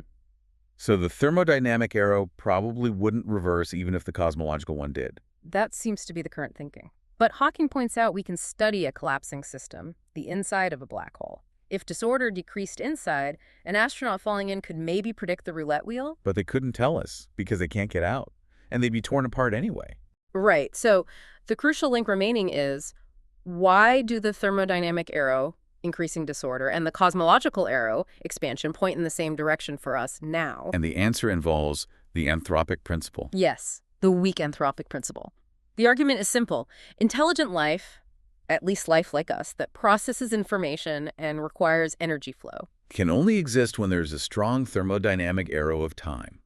Speaker 2: So the thermodynamic arrow probably wouldn't reverse even if the cosmological one did.
Speaker 4: That seems to be the current thinking. But Hawking points out we can study a collapsing system, the inside of a black hole. If disorder decreased inside, an astronaut falling in could maybe predict the roulette wheel.
Speaker 2: But they couldn't tell us because they can't get out, and they'd be torn apart anyway.
Speaker 4: Right. So the crucial link remaining is, why do the thermodynamic arrow, increasing disorder, and the cosmological arrow, expansion, point in the same direction for us now?
Speaker 2: And the answer involves the anthropic principle.
Speaker 4: Yes, the weak anthropic principle. The argument is simple. Intelligent life, at least life like us, that processes information and requires energy flow,
Speaker 2: can only exist when there's a strong thermodynamic arrow of time.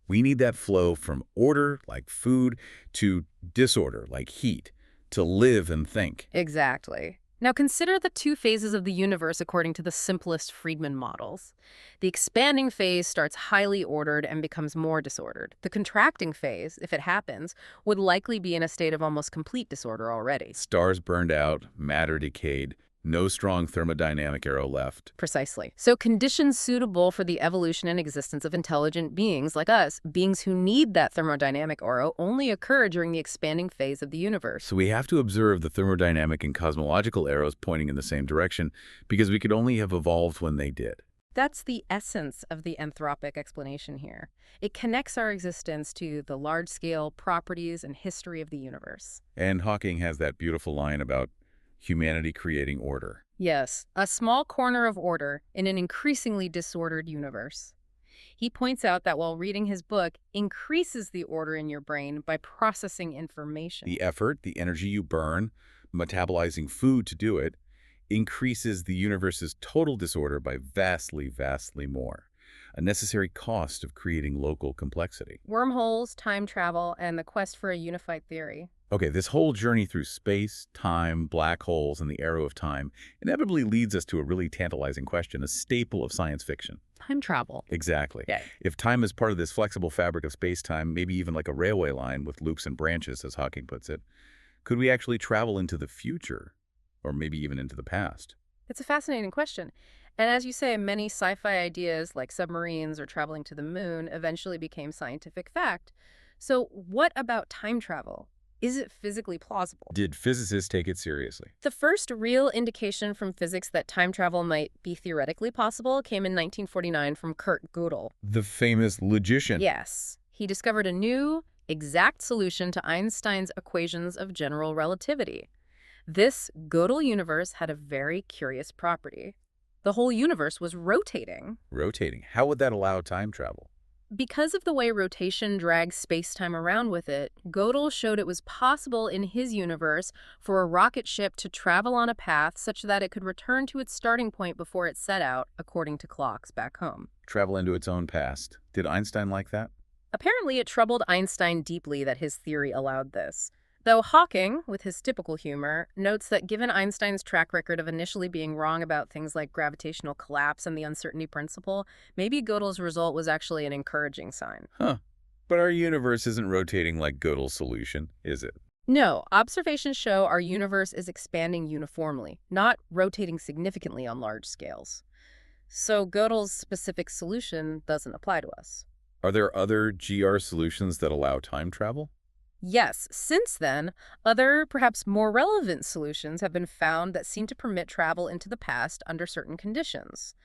Speaker 2: We need that flow from order, like food, to disorder, like heat, to live and think.
Speaker 4: Exactly. Now consider the two phases of the universe according to the simplest Friedman models. The expanding phase starts highly ordered and becomes more disordered. The contracting phase, if it happens, would likely be in a state of almost complete disorder already.
Speaker 2: Stars burned out, matter decayed, no strong thermodynamic arrow left.
Speaker 4: Precisely. So conditions suitable for the evolution and existence of intelligent beings like us, beings who need that thermodynamic aura, only occur during the expanding phase of the universe.
Speaker 2: So we have to observe the thermodynamic and cosmological arrows pointing in the same direction because we could only have evolved when they did.
Speaker 4: That's the essence of the anthropic explanation here. It connects our existence to the large-scale properties and history of the universe.
Speaker 2: And Hawking has that beautiful line about humanity creating order.
Speaker 4: Yes, a small corner of order in an increasingly disordered universe. He points out that while reading his book increases the order in your brain by processing information.
Speaker 2: The effort, the energy you burn, metabolizing food to do it, increases the universe's total disorder by vastly, vastly more. A necessary cost of creating local complexity.
Speaker 4: Wormholes, time travel, and the quest for a unified theory.
Speaker 2: Okay, this whole journey through space, time, black holes, and the arrow of time inevitably leads us to a really tantalizing question, a staple of science fiction.
Speaker 4: Time travel.
Speaker 2: Exactly.
Speaker 4: Yeah.
Speaker 2: If time is part of this flexible fabric of space-time, maybe even like a railway line with loops and branches, as Hawking puts it, could we actually travel into the future, or maybe even into the past?
Speaker 4: It's a fascinating question. And as you say, many sci-fi ideas like submarines or traveling to the moon eventually became scientific fact. So what about time travel? Is it physically plausible?
Speaker 2: Did physicists take it seriously?
Speaker 4: The first real indication from physics that time travel might be theoretically possible came in 1949 from Kurt Gödel.
Speaker 2: The famous logician.
Speaker 4: Yes. He discovered a new, exact solution to Einstein's equations of general relativity. This Gödel universe had a very curious property. The whole universe was rotating.
Speaker 2: Rotating. How would that allow time travel?
Speaker 4: Because of the way rotation drags space-time around with it, Gödel showed it was possible in his universe for a rocket ship to travel on a path such that it could return to its starting point before it set out, according to clocks back home.
Speaker 2: Travel into its own past. Did Einstein like that?
Speaker 4: Apparently, it troubled Einstein deeply that his theory allowed this. Though Hawking, with his typical humor, notes that given Einstein's track record of initially being wrong about things like gravitational collapse and the uncertainty principle, maybe Gödel's result was actually an encouraging sign.
Speaker 2: Huh. But our universe isn't rotating like Gödel's solution, is it?
Speaker 4: No, observations show our universe is expanding uniformly, not rotating significantly on large scales. So Gödel's specific solution doesn't apply to us.
Speaker 2: Are there other GR solutions that allow time travel?
Speaker 4: Yes, since then, other, perhaps more relevant solutions have been found that seem to permit travel into the past under certain conditions.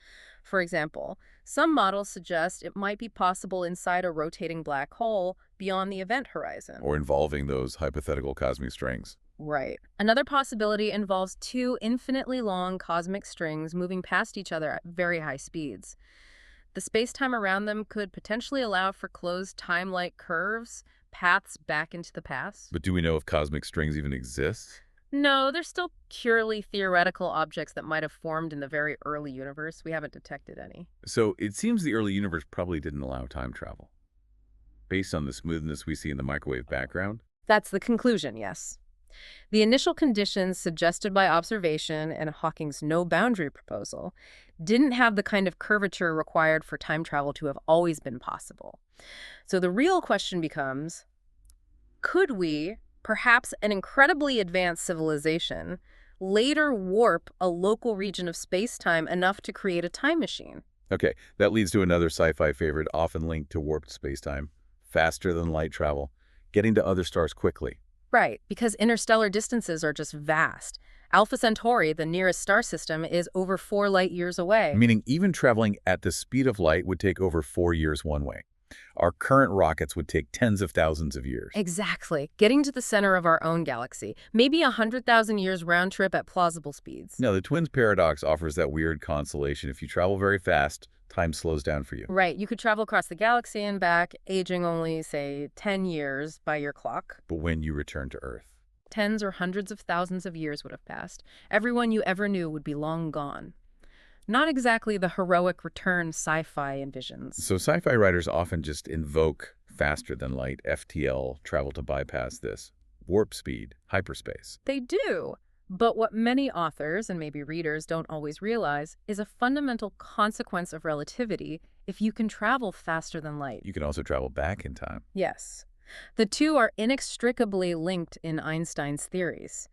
Speaker 4: For example, some models suggest it might be possible inside a rotating black hole beyond the event horizon.
Speaker 2: Or involving those hypothetical cosmic strings?
Speaker 4: Right. Another possibility involves two infinitely long cosmic strings moving past each other at very high speeds. The space-time around them could potentially allow for closed time-like curves, paths back into the past.
Speaker 2: But do we know if cosmic strings even exist?
Speaker 4: No, they're still purely theoretical objects that might have formed in the very early universe. We haven't detected any.
Speaker 2: So it seems the early universe probably didn't allow time travel. Based on the smoothness we see in the microwave background?
Speaker 4: That's the conclusion, yes. The initial conditions suggested by observation and Hawking's no-boundary proposal didn't have the kind of curvature required for time travel to have always been possible. So the real question becomes, could we, perhaps an incredibly advanced civilization, later warp a local region of space-time enough to create a time machine?
Speaker 2: Okay, that leads to another sci-fi favorite often linked to warped spacetime. Faster than light travel, getting to other stars quickly.
Speaker 4: Right, because interstellar distances are just vast. Alpha Centauri, the nearest star system, is over 4 light years away.
Speaker 2: Meaning even traveling at the speed of light would take over 4 years one way. Our current rockets would take tens of thousands of years.
Speaker 4: Exactly. Getting to the center of our own galaxy. Maybe 100,000 years round trip at plausible speeds.
Speaker 2: Now, the twins paradox offers that weird consolation. If you travel very fast, time slows down for you.
Speaker 4: Right. You could travel across the galaxy and back, aging only, say, 10 years by your clock.
Speaker 2: But when you return to Earth?
Speaker 4: Tens or hundreds of thousands of years would have passed. Everyone you ever knew would be long gone. Not exactly the heroic return sci-fi envisions.
Speaker 2: So sci-fi writers often just invoke faster than light, FTL, travel to bypass this. Warp speed, hyperspace.
Speaker 4: They do. But what many authors and maybe readers don't always realize is a fundamental consequence of relativity if you can travel faster than light.
Speaker 2: You can also travel back in time.
Speaker 4: Yes. The two are inextricably linked in Einstein's theories.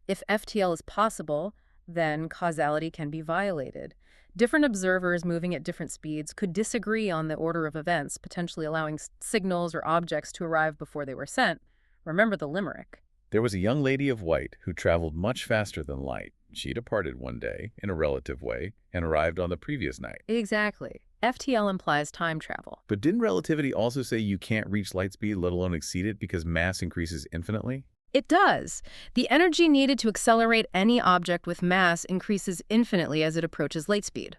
Speaker 4: If FTL is possible, then causality can be violated. Different observers moving at different speeds could disagree on the order of events, potentially allowing signals or objects to arrive before they were sent. Remember the limerick.
Speaker 2: There was a young lady of white who traveled much faster than light. She departed one day, in a relative way, and arrived on the previous night.
Speaker 4: Exactly. FTL implies time travel.
Speaker 2: But didn't relativity also say you can't reach light speed, let alone exceed it, because mass increases infinitely?
Speaker 4: It does. The energy needed to accelerate any object with mass increases infinitely as it approaches light speed.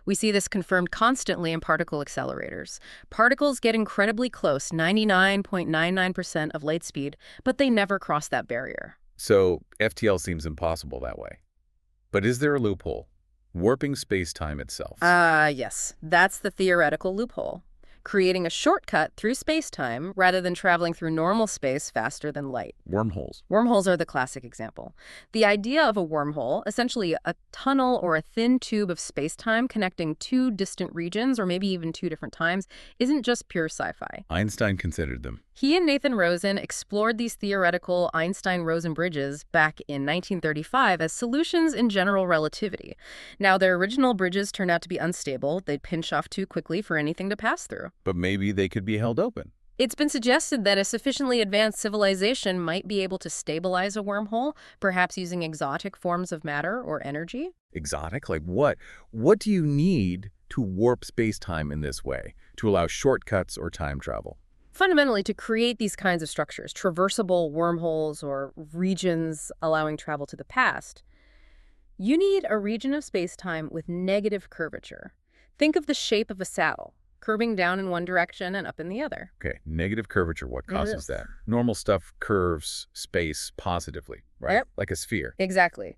Speaker 4: We see this confirmed constantly in particle accelerators. Particles get incredibly close, 99.99% of light speed, but they never cross that barrier.
Speaker 2: So FTL seems impossible that way. But is there a loophole? Warping space-time itself.
Speaker 4: Yes. That's the theoretical loophole. Creating a shortcut through space-time rather than traveling through normal space faster than light.
Speaker 2: Wormholes.
Speaker 4: Wormholes are the classic example. The idea of a wormhole, essentially a tunnel or a thin tube of space-time connecting two distant regions or maybe even two different times, isn't just pure sci-fi.
Speaker 2: Einstein considered them.
Speaker 4: He and Nathan Rosen explored these theoretical Einstein-Rosen bridges back in 1935 as solutions in general relativity. Now, their original bridges turned out to be unstable. They'd pinch off too quickly for anything to pass through.
Speaker 2: But maybe they could be held open.
Speaker 4: It's been suggested that a sufficiently advanced civilization might be able to stabilize a wormhole, perhaps using exotic forms of matter or energy.
Speaker 2: Exotic? Like what? What do you need to warp space-time in this way, to allow shortcuts or time travel?
Speaker 4: Fundamentally, to create these kinds of structures, traversable wormholes or regions allowing travel to the past, you need a region of space-time with negative curvature. Think of the shape of a saddle, curving down in one direction and up in the other.
Speaker 2: Okay, negative curvature, what causes that? Normal stuff curves space positively, right?
Speaker 4: Yep.
Speaker 2: Like a sphere.
Speaker 4: Exactly.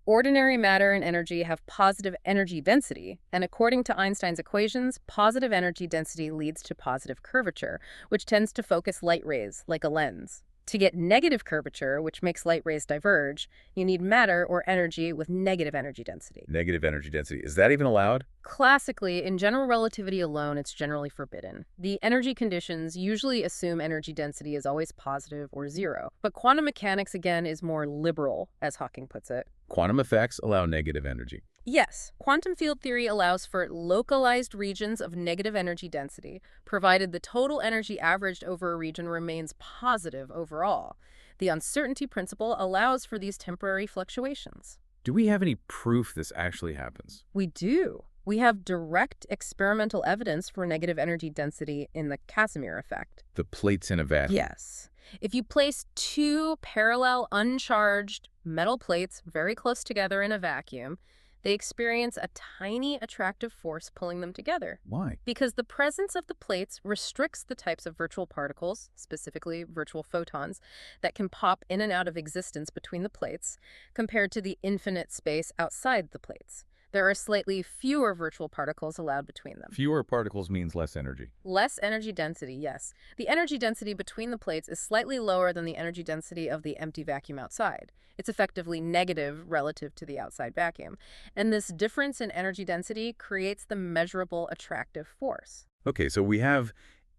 Speaker 4: Ordinary matter and energy have positive energy density, and according to Einstein's equations, positive energy density leads to positive curvature, which tends to focus light rays like a lens. To get negative curvature, which makes light rays diverge, you need matter or energy with negative energy density.
Speaker 2: Negative energy density. Is that even allowed?
Speaker 4: Classically, in general relativity alone, it's generally forbidden. The energy conditions usually assume energy density is always positive or zero. But quantum mechanics, again, is more liberal, as Hawking puts it.
Speaker 2: Quantum effects allow negative energy.
Speaker 4: Yes, quantum field theory allows for localized regions of negative energy density, provided the total energy averaged over a region remains positive overall. The uncertainty principle allows for these temporary fluctuations.
Speaker 2: Do we have any proof this actually happens?
Speaker 4: We do. We have direct experimental evidence for negative energy density in the Casimir effect.
Speaker 2: The plates in a vacuum.
Speaker 4: Yes. If you place two parallel uncharged metal plates very close together in a vacuum, they experience a tiny attractive force pulling them together.
Speaker 2: Why?
Speaker 4: Because the presence of the plates restricts the types of virtual particles, specifically virtual photons, that can pop in and out of existence between the plates, compared to the infinite space outside the plates. There are slightly fewer virtual particles allowed between them.
Speaker 2: Fewer particles means less energy.
Speaker 4: Less energy density, yes. The energy density between the plates is slightly lower than the energy density of the empty vacuum outside. It's effectively negative relative to the outside vacuum. And this difference in energy density creates the measurable attractive force.
Speaker 2: Okay, so we have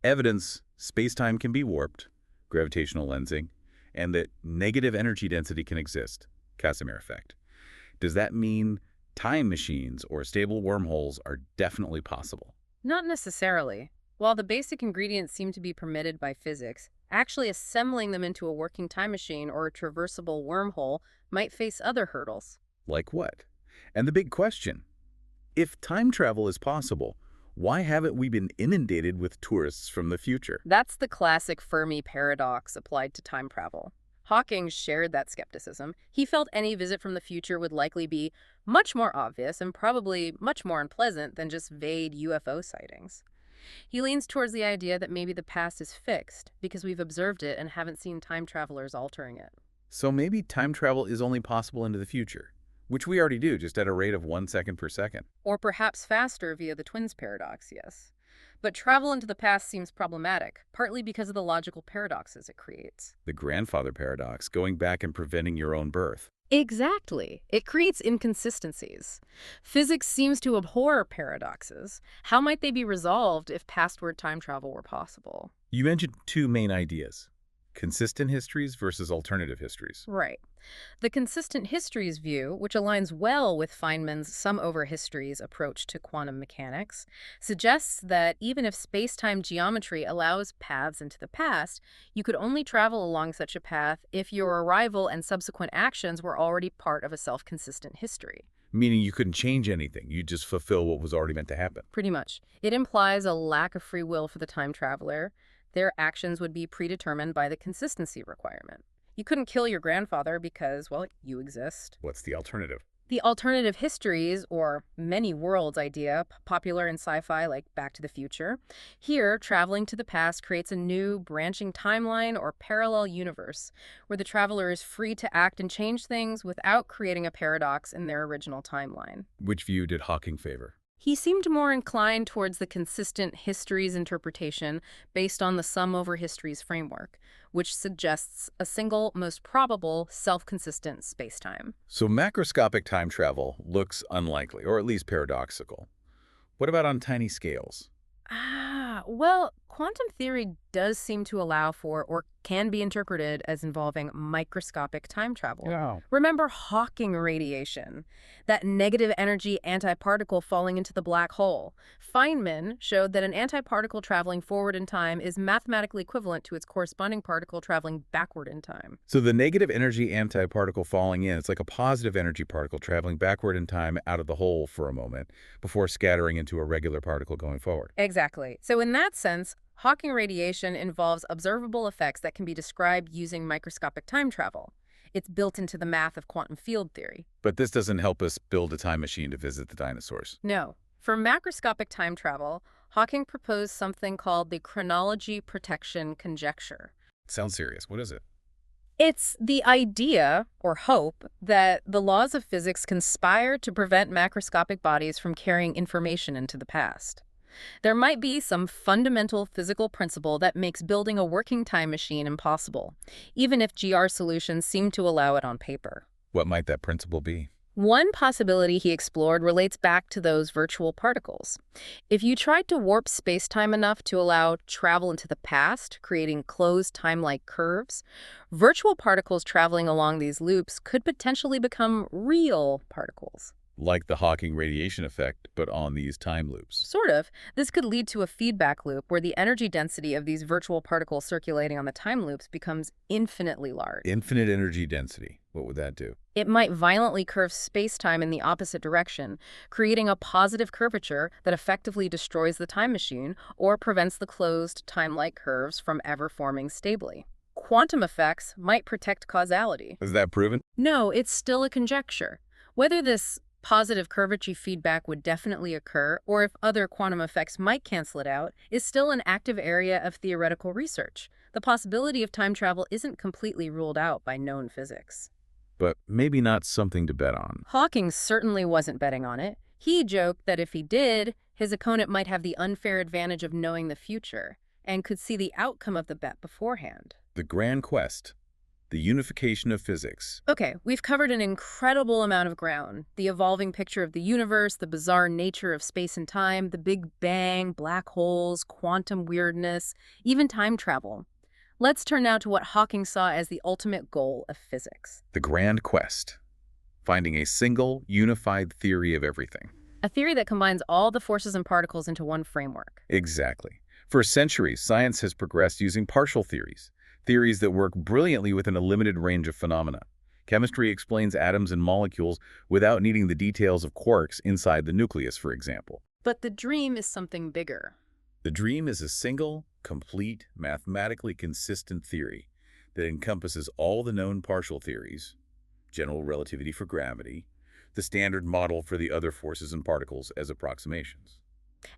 Speaker 2: evidence space-time can be warped, gravitational lensing, and that negative energy density can exist, Casimir effect. Does that mean time machines or stable wormholes are definitely possible?
Speaker 4: Not necessarily. While the basic ingredients seem to be permitted by physics, actually assembling them into a working time machine or a traversable wormhole might face other hurdles.
Speaker 2: Like what? And the big question, if time travel is possible, why haven't we been inundated with tourists from the future?
Speaker 4: That's the classic Fermi paradox applied to time travel. Hawking shared that skepticism. He felt any visit from the future would likely be much more obvious and probably much more unpleasant than just vague UFO sightings. He leans towards the idea that maybe the past is fixed because we've observed it and haven't seen time travelers altering it.
Speaker 2: So maybe time travel is only possible into the future, which we already do, just at a rate of 1 second per second.
Speaker 4: Or perhaps faster via the twins paradox, yes. But travel into the past seems problematic, partly because of the logical paradoxes it creates.
Speaker 2: The grandfather paradox, going back and preventing your own birth.
Speaker 1: Exactly. It creates inconsistencies. Physics seems to abhor paradoxes. How might they be resolved if pastward time travel were possible?
Speaker 2: You mentioned two main ideas: consistent histories versus alternative histories.
Speaker 1: Right. The consistent histories view, which aligns well with Feynman's sum over histories approach to quantum mechanics, suggests that even if space-time geometry allows paths into the past, you could only travel along such a path if your arrival and subsequent actions were already part of a self-consistent history.
Speaker 2: Meaning you couldn't change anything, you just fulfill what was already meant to happen.
Speaker 1: Pretty much. It implies a lack of free will for the time traveler. Their actions would be predetermined by the consistency requirement. You couldn't kill your grandfather because, well, you exist.
Speaker 2: What's the alternative?
Speaker 1: The alternative histories, or many worlds idea, popular in sci-fi like Back to the Future. Here, traveling to the past creates a new, branching timeline or parallel universe where the traveler is free to act and change things without creating a paradox in their original timeline.
Speaker 2: Which view did Hawking favor?
Speaker 1: He seemed more inclined towards the consistent histories interpretation based on the sum over histories framework, which suggests a single, most probable, self-consistent spacetime.
Speaker 2: So macroscopic time travel looks unlikely, or at least paradoxical. What about on tiny scales?
Speaker 1: Well, quantum theory does seem to allow for, or can be interpreted as involving microscopic time travel.
Speaker 2: Yeah.
Speaker 1: Remember Hawking radiation, that negative energy antiparticle falling into the black hole. Feynman showed that an antiparticle traveling forward in time is mathematically equivalent to its corresponding particle traveling backward in time.
Speaker 2: So the negative energy antiparticle falling in, it's like a positive energy particle traveling backward in time out of the hole for a moment before scattering into a regular particle going forward.
Speaker 1: Exactly. So in that sense, Hawking radiation involves observable effects that can be described using microscopic time travel. It's built into the math of quantum field theory.
Speaker 2: But this doesn't help us build a time machine to visit the dinosaurs.
Speaker 1: No. For macroscopic time travel, Hawking proposed something called the chronology protection conjecture.
Speaker 2: Sounds serious. What is it?
Speaker 1: It's the idea, or hope, that the laws of physics conspire to prevent macroscopic bodies from carrying information into the past. There might be some fundamental physical principle that makes building a working time machine impossible, even if GR solutions seem to allow it on paper.
Speaker 2: What might that principle be?
Speaker 1: One possibility he explored relates back to those virtual particles. If you tried to warp space-time enough to allow travel into the past, creating closed time-like curves, virtual particles traveling along these loops could potentially become real particles.
Speaker 2: Like the Hawking radiation effect, but on these time loops.
Speaker 1: Sort of. This could lead to a feedback loop where the energy density of these virtual particles circulating on the time loops becomes infinitely large.
Speaker 2: Infinite energy density. What would that do?
Speaker 1: It might violently curve space-time in the opposite direction, creating a positive curvature that effectively destroys the time machine or prevents the closed time-like curves from ever forming stably. Quantum effects might protect causality.
Speaker 2: Is that proven?
Speaker 1: No, it's still a conjecture. Whether this positive curvature feedback would definitely occur, or if other quantum effects might cancel it out, is still an active area of theoretical research. The possibility of time travel isn't completely ruled out by known physics.
Speaker 2: But maybe not something to bet on.
Speaker 1: Hawking certainly wasn't betting on it. He joked that if he did, his opponent might have the unfair advantage of knowing the future, and could see the outcome of the bet beforehand.
Speaker 2: The grand quest. The unification of physics.
Speaker 1: Okay, we've covered an incredible amount of ground. The evolving picture of the universe, the bizarre nature of space and time, the Big Bang, black holes, quantum weirdness, even time travel. Let's turn now to what Hawking saw as the ultimate goal of physics.
Speaker 2: The grand quest. Finding a single, unified theory of everything.
Speaker 1: A theory that combines all the forces and particles into one framework.
Speaker 2: Exactly. For centuries, science has progressed using partial theories. Theories that work brilliantly within a limited range of phenomena. Chemistry explains atoms and molecules without needing the details of quarks inside the nucleus, for example.
Speaker 1: But the dream is something bigger.
Speaker 2: The dream is a single, complete, mathematically consistent theory that encompasses all the known partial theories, general relativity for gravity, the standard model for the other forces and particles as approximations.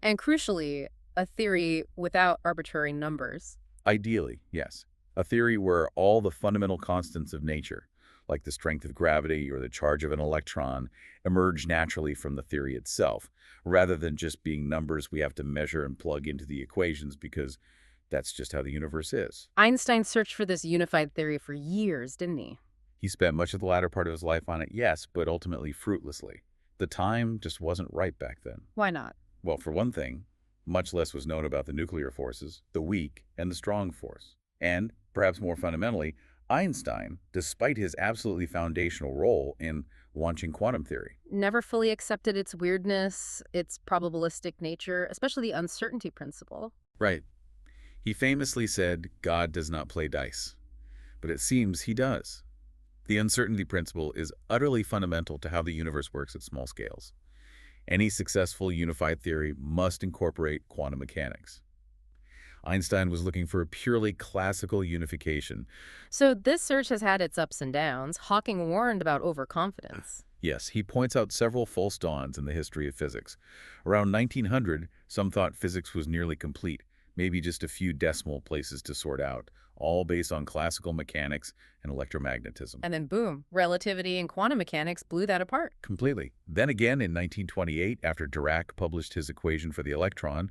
Speaker 1: And crucially, a theory without arbitrary numbers.
Speaker 2: Ideally, yes. A theory where all the fundamental constants of nature, like the strength of gravity or the charge of an electron, emerge naturally from the theory itself, rather than just being numbers we have to measure and plug into the equations because that's just how the universe is.
Speaker 1: Einstein searched for this unified theory for years, didn't he?
Speaker 2: He spent much of the latter part of his life on it, yes, but ultimately fruitlessly. The time just wasn't right back then.
Speaker 4: Why not?
Speaker 2: Well, for one thing, much less was known about the nuclear forces, the weak and the strong force. And, perhaps more fundamentally, Einstein, despite his absolutely foundational role in launching quantum theory.
Speaker 4: Never fully accepted its weirdness, its probabilistic nature, especially the uncertainty principle.
Speaker 2: Right. He famously said, God does not play dice. But it seems he does. The uncertainty principle is utterly fundamental to how the universe works at small scales. Any successful unified theory must incorporate quantum mechanics. Einstein was looking for a purely classical unification.
Speaker 4: So this search has had its ups and downs. Hawking warned about overconfidence.
Speaker 2: Yes, he points out several false dawns in the history of physics. Around 1900, some thought physics was nearly complete, maybe just a few decimal places to sort out, all based on classical mechanics and electromagnetism.
Speaker 4: And then boom, relativity and quantum mechanics blew that apart.
Speaker 2: Completely. Then again, in 1928, after Dirac published his equation for the electron,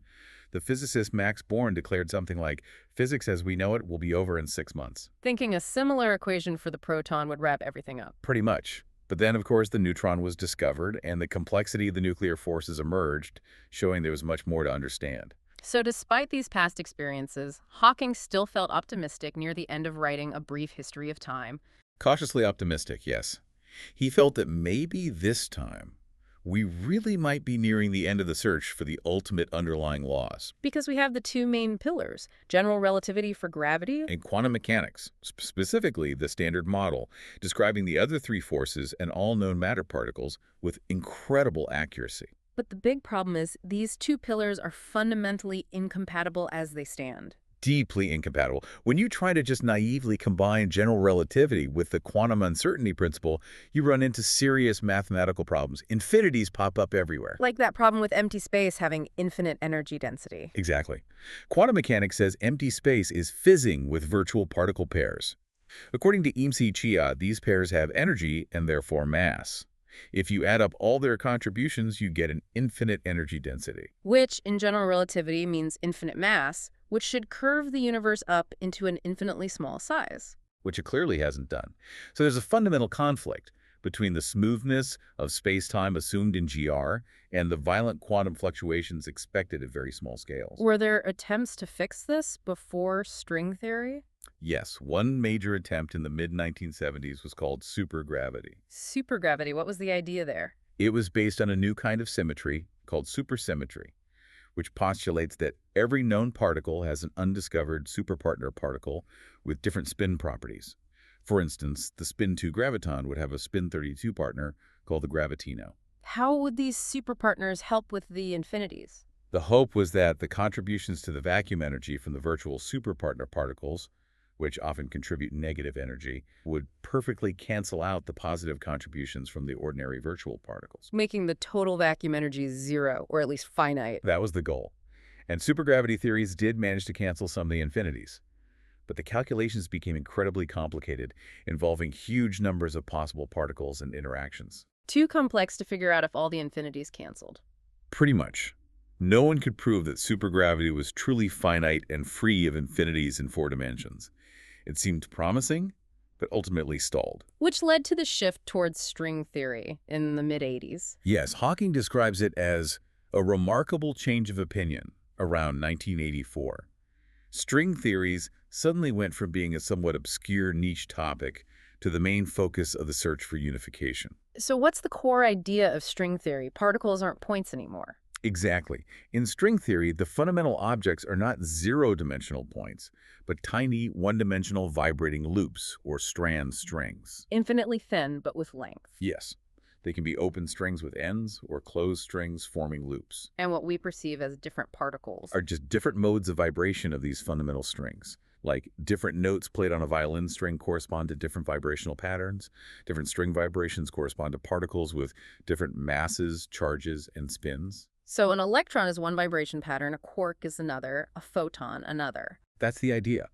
Speaker 2: the physicist Max Born declared something like, physics as we know it will be over in 6 months.
Speaker 4: Thinking a similar equation for the proton would wrap everything up.
Speaker 2: Pretty much. But then, of course, the neutron was discovered, and the complexity of the nuclear forces emerged, showing there was much more to understand.
Speaker 4: So despite these past experiences, Hawking still felt optimistic near the end of writing A Brief History of Time.
Speaker 2: Cautiously optimistic, yes. He felt that maybe this time, we really might be nearing the end of the search for the ultimate underlying laws.
Speaker 4: Because we have the two main pillars, general relativity for gravity
Speaker 2: And quantum mechanics, specifically the Standard Model, describing the other three forces and all known matter particles with incredible accuracy.
Speaker 4: But the big problem is these two pillars are fundamentally incompatible as they stand.
Speaker 2: Deeply incompatible. When you try to just naively combine general relativity with the quantum uncertainty principle, you run into serious mathematical problems. Infinities pop up everywhere.
Speaker 4: Like that problem with empty space having infinite energy density.
Speaker 2: Exactly. Quantum mechanics says empty space is fizzing with virtual particle pairs. According to Imsi Chia, these pairs have energy and therefore mass. If you add up all their contributions, you get an infinite energy density.
Speaker 4: Which, in general relativity, means infinite mass, which should curve the universe up into an infinitely small size.
Speaker 2: Which it clearly hasn't done. So there's a fundamental conflict between the smoothness of space-time assumed in GR and the violent quantum fluctuations expected at very small scales.
Speaker 4: Were there attempts to fix this before string theory?
Speaker 2: Yes, one major attempt in the mid-1970s was called supergravity.
Speaker 4: Supergravity, what was the idea there?
Speaker 2: It was based on a new kind of symmetry called supersymmetry, which postulates that every known particle has an undiscovered superpartner particle with different spin properties. For instance, the spin 2 graviton would have a spin 32 partner called the gravitino.
Speaker 4: How would these superpartners help with the infinities?
Speaker 2: The hope was that the contributions to the vacuum energy from the virtual superpartner particles, which often contribute negative energy, would perfectly cancel out the positive contributions from the ordinary virtual particles.
Speaker 4: Making the total vacuum energy zero, or at least finite.
Speaker 2: That was the goal. And supergravity theories did manage to cancel some of the infinities. But the calculations became incredibly complicated, involving huge numbers of possible particles and interactions.
Speaker 4: Too complex to figure out if all the infinities canceled.
Speaker 2: Pretty much. No one could prove that supergravity was truly finite and free of infinities in 4 dimensions. It seemed promising, but ultimately stalled.
Speaker 4: Which led to the shift towards string theory in the mid-80s.
Speaker 2: Yes, Hawking describes it as a remarkable change of opinion around 1984. String theories suddenly went from being a somewhat obscure niche topic to the main focus of the search for unification.
Speaker 4: So what's the core idea of string theory? Particles aren't points anymore.
Speaker 2: Exactly. In string theory, the fundamental objects are not zero-dimensional points, but tiny one-dimensional vibrating loops or strand strings.
Speaker 4: Infinitely thin, but with length.
Speaker 2: Yes. They can be open strings with ends or closed strings forming loops.
Speaker 4: And what we perceive as different particles
Speaker 2: Are just different modes of vibration of these fundamental strings. Like different notes played on a violin string correspond to different vibrational patterns. Different string vibrations correspond to particles with different masses, charges, and spins.
Speaker 4: So an electron is one vibration pattern, a quark is another, a photon another.
Speaker 2: That's the idea.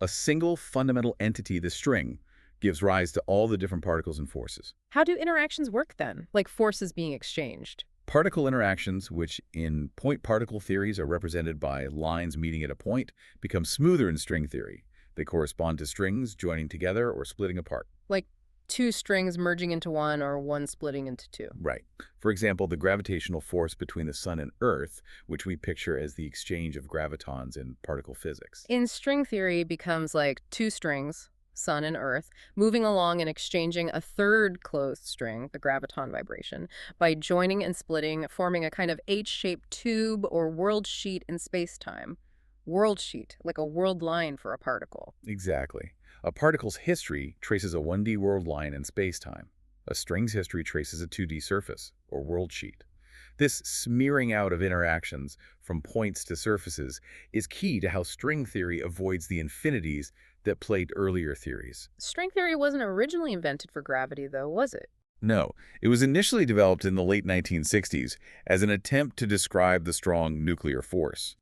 Speaker 2: A single fundamental entity, the string, gives rise to all the different particles and forces.
Speaker 4: How do interactions work then? Like forces being exchanged?
Speaker 2: Particle interactions, which in point-particle theories are represented by lines meeting at a point, become smoother in string theory. They correspond to strings joining together or splitting apart.
Speaker 4: Like
Speaker 1: two strings merging into one or one splitting into two.
Speaker 2: Right. For example, the gravitational force between the Sun and Earth, which we picture as the exchange of gravitons in particle physics.
Speaker 1: In string theory, it becomes like two strings, Sun and Earth, moving along and exchanging a third closed string, the graviton vibration, by joining and splitting, forming a kind of H-shaped tube or world sheet in space-time. World sheet, like a world line for a particle.
Speaker 2: Exactly. A particle's history traces a 1D world line in spacetime. A string's history traces a 2D surface, or world sheet. This smearing out of interactions from points to surfaces is key to how string theory avoids the infinities that plagued earlier theories.
Speaker 1: String theory wasn't originally invented for gravity, though, was it?
Speaker 2: No, it was initially developed in the late 1960s as an attempt to describe the strong nuclear force.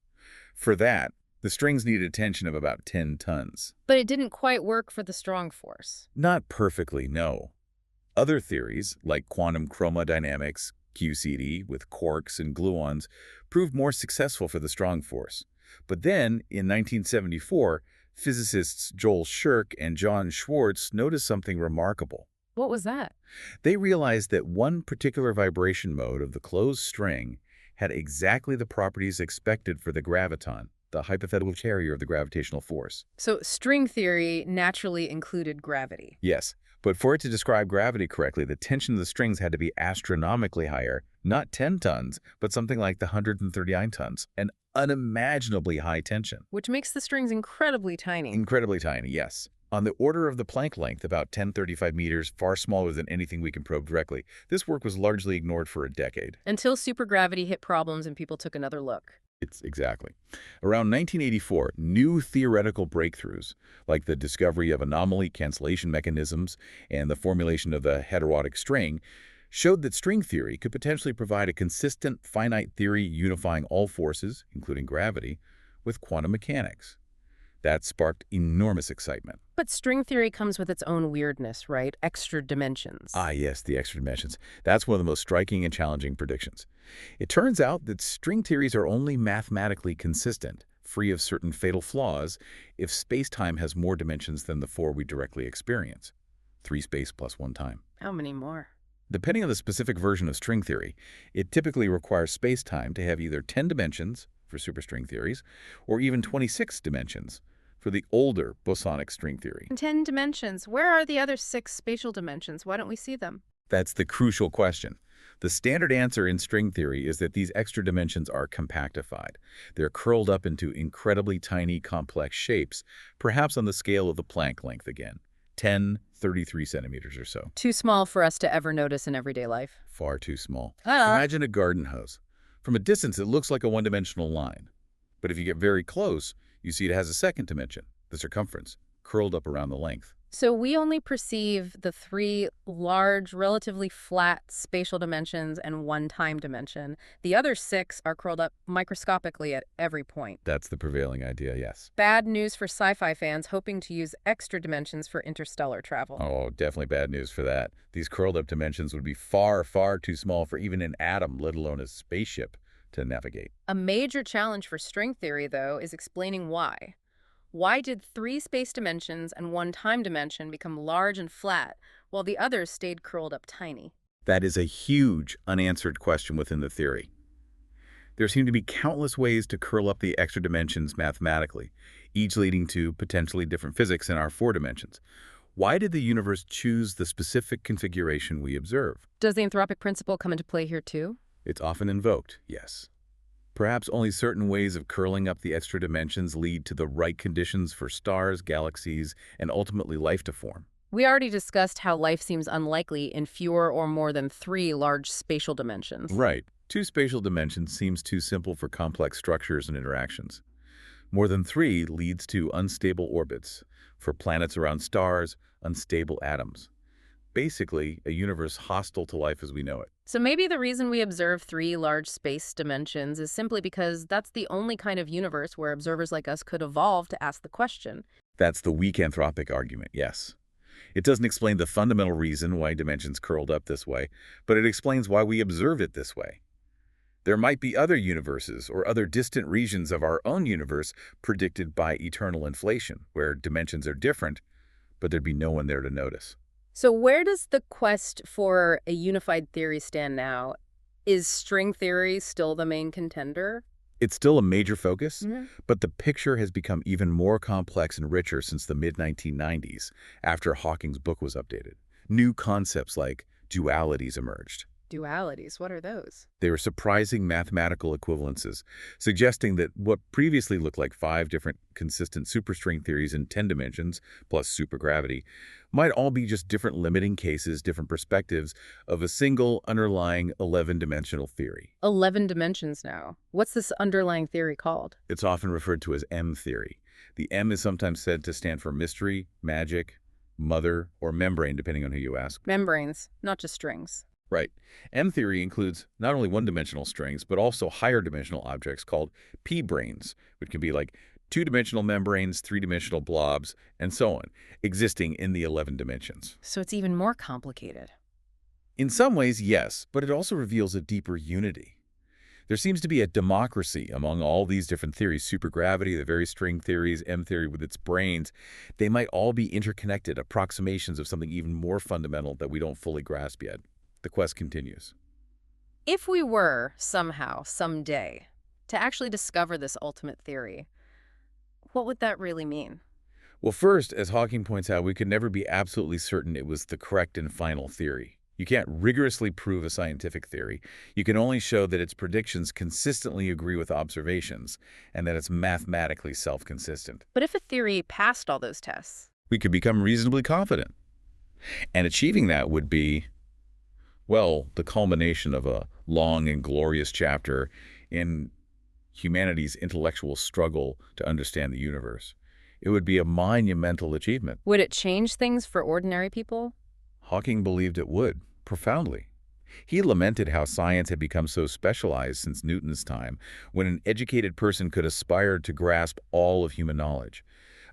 Speaker 2: For that, the strings needed a tension of about 10 tons.
Speaker 1: But it didn't quite work for the strong force.
Speaker 2: Not perfectly, no. Other theories, like quantum chromodynamics, QCD, with quarks and gluons, proved more successful for the strong force. But then, in 1974, physicists Joel Shirk and John Schwartz noticed something remarkable.
Speaker 1: What was that?
Speaker 2: They realized that one particular vibration mode of the closed string had exactly the properties expected for the graviton, the hypothetical carrier of the gravitational force.
Speaker 1: So string theory naturally included gravity.
Speaker 2: Yes, but for it to describe gravity correctly, the tension of the strings had to be astronomically higher, not 10 tons, but something like the 139 tons, an unimaginably high tension.
Speaker 1: Which makes the strings incredibly tiny.
Speaker 2: Incredibly tiny, yes. On the order of the Planck length, about 1035 meters, far smaller than anything we can probe directly. This work was largely ignored for a decade.
Speaker 1: Until supergravity hit problems and people took another look.
Speaker 2: Exactly. Around 1984, new theoretical breakthroughs, like the discovery of anomaly cancellation mechanisms and the formulation of the heterotic string, showed that string theory could potentially provide a consistent, finite theory unifying all forces, including gravity, with quantum mechanics. That sparked enormous excitement.
Speaker 1: But string theory comes with its own weirdness, right? Extra dimensions.
Speaker 2: Ah, yes, the extra dimensions. That's one of the most striking and challenging predictions. It turns out that string theories are only mathematically consistent, free of certain fatal flaws, if space-time has more dimensions than the four we directly experience. 3 space plus 1 time.
Speaker 1: How many more?
Speaker 2: Depending on the specific version of string theory, it typically requires space-time to have either 10 dimensions, for superstring theories, or even 26 dimensions, for the older bosonic string theory.
Speaker 1: 10 dimensions. Where are the other 6 spatial dimensions? Why don't we see them?
Speaker 2: That's the crucial question. The standard answer in string theory is that these extra dimensions are compactified. They're curled up into incredibly tiny, complex shapes, perhaps on the scale of the Planck length again, 33 centimeters or so.
Speaker 1: Too small for us to ever notice in everyday life.
Speaker 2: Far too small. Imagine a garden hose. From a distance, it looks like a one-dimensional line. But if you get very close, you see it has a second dimension, the circumference, curled up around the length.
Speaker 1: So we only perceive the 3 large, relatively flat spatial dimensions and 1 time dimension. The other 6 are curled up microscopically at every point.
Speaker 2: That's the prevailing idea, yes.
Speaker 1: Bad news for sci-fi fans hoping to use extra dimensions for interstellar travel.
Speaker 2: Oh, definitely bad news for that. These curled up dimensions would be far, far too small for even an atom, let alone a spaceship, to navigate.
Speaker 1: A major challenge for string theory, though, is explaining why. Why did 3 space dimensions and 1 time dimension become large and flat, while the others stayed curled up tiny?
Speaker 2: That is a huge unanswered question within the theory. There seem to be countless ways to curl up the extra dimensions mathematically, each leading to potentially different physics in our 4 dimensions. Why did the universe choose the specific configuration we observe?
Speaker 1: Does the anthropic principle come into play here, too?
Speaker 2: It's often invoked, yes. Perhaps only certain ways of curling up the extra dimensions lead to the right conditions for stars, galaxies, and ultimately life to form.
Speaker 1: We already discussed how life seems unlikely in fewer or more than 3 large spatial dimensions.
Speaker 2: Right. 2 spatial dimensions seems too simple for complex structures and interactions. More than 3 leads to unstable orbits, for planets around stars, unstable atoms. Basically, a universe hostile to life as we know it.
Speaker 1: So maybe the reason we observe 3 large space dimensions is simply because that's the only kind of universe where observers like us could evolve to ask the question.
Speaker 2: That's the weak anthropic argument, yes. It doesn't explain the fundamental reason why dimensions curled up this way, but it explains why we observe it this way. There might be other universes or other distant regions of our own universe predicted by eternal inflation, where dimensions are different, but there'd be no one there to notice.
Speaker 4: So where does the quest for a unified theory stand now? Is string theory still the main contender?
Speaker 2: It's still a major focus,
Speaker 4: Mhm.
Speaker 2: but the picture has become even more complex and richer since the mid-1990s, after Hawking's book was updated. New concepts like dualities emerged.
Speaker 4: Dualities, what are those?
Speaker 2: They were surprising mathematical equivalences, suggesting that what previously looked like 5 different consistent superstring theories in 10 dimensions, plus supergravity, might all be just different limiting cases, different perspectives of a single underlying 11-dimensional theory.
Speaker 4: 11 dimensions now. What's this underlying theory called?
Speaker 2: It's often referred to as M theory. The M is sometimes said to stand for mystery, magic, mother, or membrane, depending on who you ask.
Speaker 4: Membranes, not just strings.
Speaker 2: Right. M theory includes not only one-dimensional strings, but also higher-dimensional objects called p-branes, which can be like two-dimensional membranes, three-dimensional blobs, and so on, existing in the 11 dimensions.
Speaker 4: So it's even more complicated.
Speaker 2: In some ways, yes, but it also reveals a deeper unity. There seems to be a democracy among all these different theories: supergravity, the various string theories, M theory with its branes. They might all be interconnected approximations of something even more fundamental that we don't fully grasp yet. The quest continues.
Speaker 4: If we were, somehow, someday, to actually discover this ultimate theory, what would that really mean?
Speaker 2: Well, first, as Hawking points out, we could never be absolutely certain it was the correct and final theory. You can't rigorously prove a scientific theory. You can only show that its predictions consistently agree with observations and that it's mathematically self-consistent.
Speaker 4: But if a theory passed all those tests?
Speaker 2: We could become reasonably confident. And achieving that would be, well, the culmination of a long and glorious chapter in humanity's intellectual struggle to understand the universe. It would be a monumental achievement.
Speaker 4: Would it change things for ordinary people?
Speaker 2: Hawking believed it would, profoundly. He lamented how science had become so specialized since Newton's time, when an educated person could aspire to grasp all of human knowledge.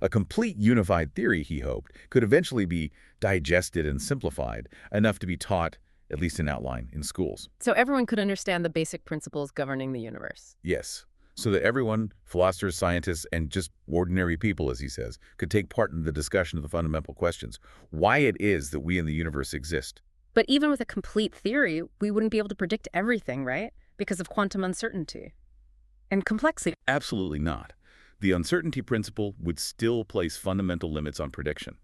Speaker 2: A complete unified theory, he hoped, could eventually be digested and simplified, enough to be taught, at least in outline, in schools.
Speaker 4: So everyone could understand the basic principles governing the universe.
Speaker 2: Yes, so that everyone, philosophers, scientists, and just ordinary people, as he says, could take part in the discussion of the fundamental questions: why it is that we in the universe exist.
Speaker 4: But even with a complete theory, we wouldn't be able to predict everything, right? Because of quantum uncertainty and complexity.
Speaker 2: Absolutely not. The uncertainty principle would still place fundamental limits on prediction.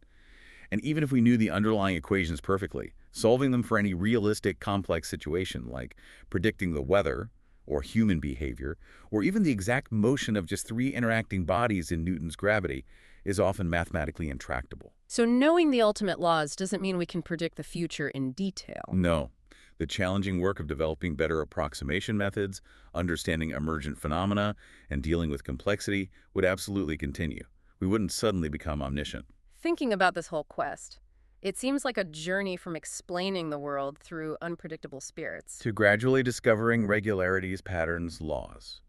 Speaker 2: And even if we knew the underlying equations perfectly, solving them for any realistic, complex situation, like predicting the weather, or human behavior, or even the exact motion of just 3 interacting bodies in Newton's gravity, is often mathematically intractable.
Speaker 4: So knowing the ultimate laws doesn't mean we can predict the future in detail.
Speaker 2: No. The challenging work of developing better approximation methods, understanding emergent phenomena, and dealing with complexity would absolutely continue. We wouldn't suddenly become omniscient.
Speaker 4: Thinking about this whole quest, it seems like a journey from explaining the world through unpredictable spirits.
Speaker 2: To gradually discovering regularities, patterns, laws.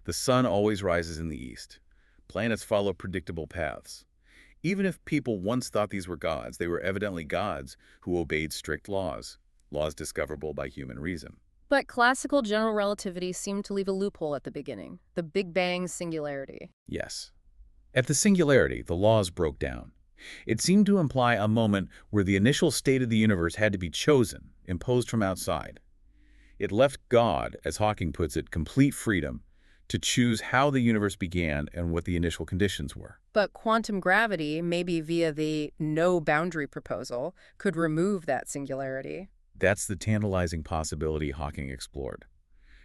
Speaker 2: The sun always rises in the east. Planets follow predictable paths. Even if people once thought these were gods, they were evidently gods who obeyed strict laws discoverable by human reason.
Speaker 4: But classical general relativity seemed to leave a loophole at the beginning, the Big Bang singularity.
Speaker 2: Yes. At the singularity, the laws broke down. It seemed to imply a moment where the initial state of the universe had to be chosen, imposed from outside. It left God, as Hawking puts it, complete freedom to choose how the universe began and what the initial conditions were.
Speaker 4: But quantum gravity, maybe via the no-boundary proposal, could remove that singularity.
Speaker 2: That's the tantalizing possibility Hawking explored.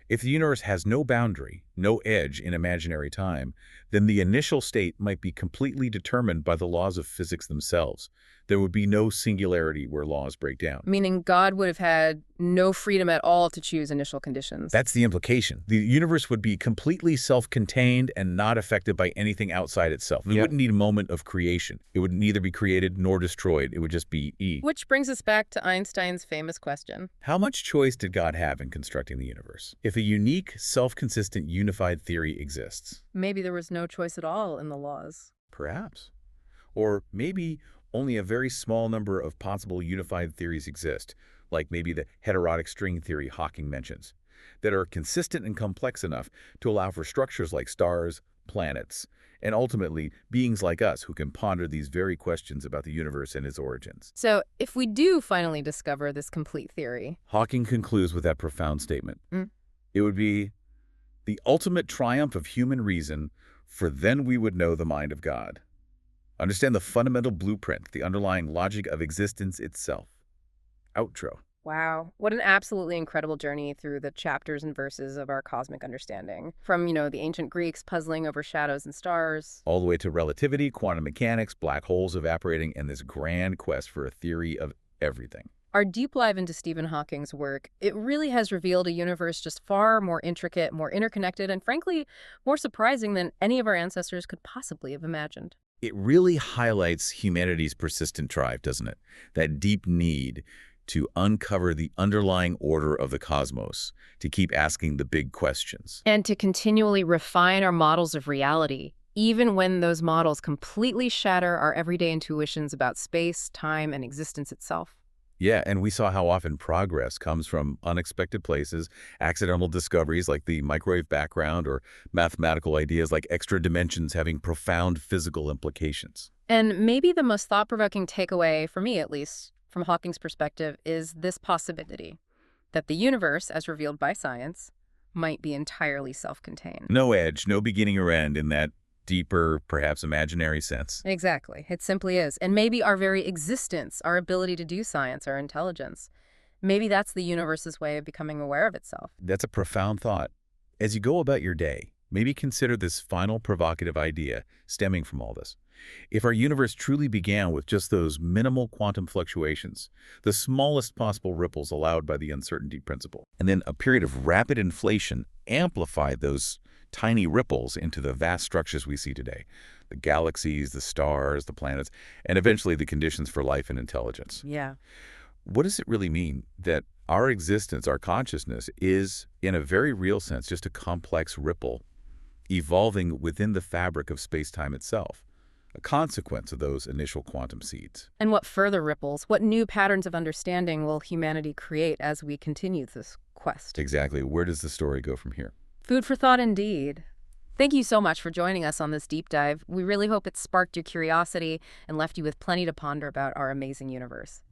Speaker 2: If the universe has no boundary, no edge in imaginary time, then the initial state might be completely determined by the laws of physics themselves. There would be no singularity where laws break down.
Speaker 4: Meaning God would have had no freedom at all to choose initial conditions.
Speaker 2: That's the implication. The universe would be completely self-contained and not affected by anything outside itself. We wouldn't need a moment of creation. It would neither be created nor destroyed. It would just be E.
Speaker 4: Which brings us back to Einstein's famous question.
Speaker 2: How much choice did God have in constructing the universe? If a unique, self-consistent, unified theory exists.
Speaker 4: Maybe there was no choice at all in the laws.
Speaker 2: Perhaps. Or maybe only a very small number of possible unified theories exist, like maybe the heterotic string theory Hawking mentions, that are consistent and complex enough to allow for structures like stars, planets, and ultimately beings like us who can ponder these very questions about the universe and its origins.
Speaker 1: So if we do finally discover this complete theory.
Speaker 2: Hawking concludes with that profound statement. It would be the ultimate triumph of human reason, for then we would know the mind of God. Understand the fundamental blueprint, the underlying logic of existence itself. Outro.
Speaker 1: Wow, what an absolutely incredible journey through the chapters and verses of our cosmic understanding. From, the ancient Greeks puzzling over shadows and stars.
Speaker 2: All the way to relativity, quantum mechanics, black holes evaporating, and this grand quest for a theory of everything.
Speaker 1: Our deep dive into Stephen Hawking's work, it really has revealed a universe just far more intricate, more interconnected, and frankly, more surprising than any of our ancestors could possibly have imagined.
Speaker 2: It really highlights humanity's persistent drive, doesn't it? That deep need to uncover the underlying order of the cosmos, to keep asking the big questions.
Speaker 1: And to continually refine our models of reality, even when those models completely shatter our everyday intuitions about space, time, and existence itself.
Speaker 2: Yeah, and we saw how often progress comes from unexpected places, accidental discoveries like the microwave background, or mathematical ideas like extra dimensions having profound physical implications.
Speaker 1: And maybe the most thought-provoking takeaway, for me at least, from Hawking's perspective, is this possibility that the universe, as revealed by science, might be entirely self-contained.
Speaker 2: No edge, no beginning or end in that deeper, perhaps imaginary sense.
Speaker 1: Exactly. It simply is. And maybe our very existence, our ability to do science, our intelligence, maybe that's the universe's way of becoming aware of itself.
Speaker 2: That's a profound thought. As you go about your day, maybe consider this final provocative idea stemming from all this. If our universe truly began with just those minimal quantum fluctuations, the smallest possible ripples allowed by the uncertainty principle, and then a period of rapid inflation amplified those tiny ripples into the vast structures we see today, the galaxies, the stars, the planets, and eventually the conditions for life and intelligence.
Speaker 1: Yeah.
Speaker 2: What does it really mean that our existence, our consciousness, is, in a very real sense, just a complex ripple evolving within the fabric of space-time itself, a consequence of those initial quantum seeds?
Speaker 1: And what further ripples, what new patterns of understanding will humanity create as we continue this quest?
Speaker 2: Exactly. Where does the story go from here?
Speaker 1: Food for thought indeed. Thank you so much for joining us on this deep dive. We really hope it sparked your curiosity and left you with plenty to ponder about our amazing universe.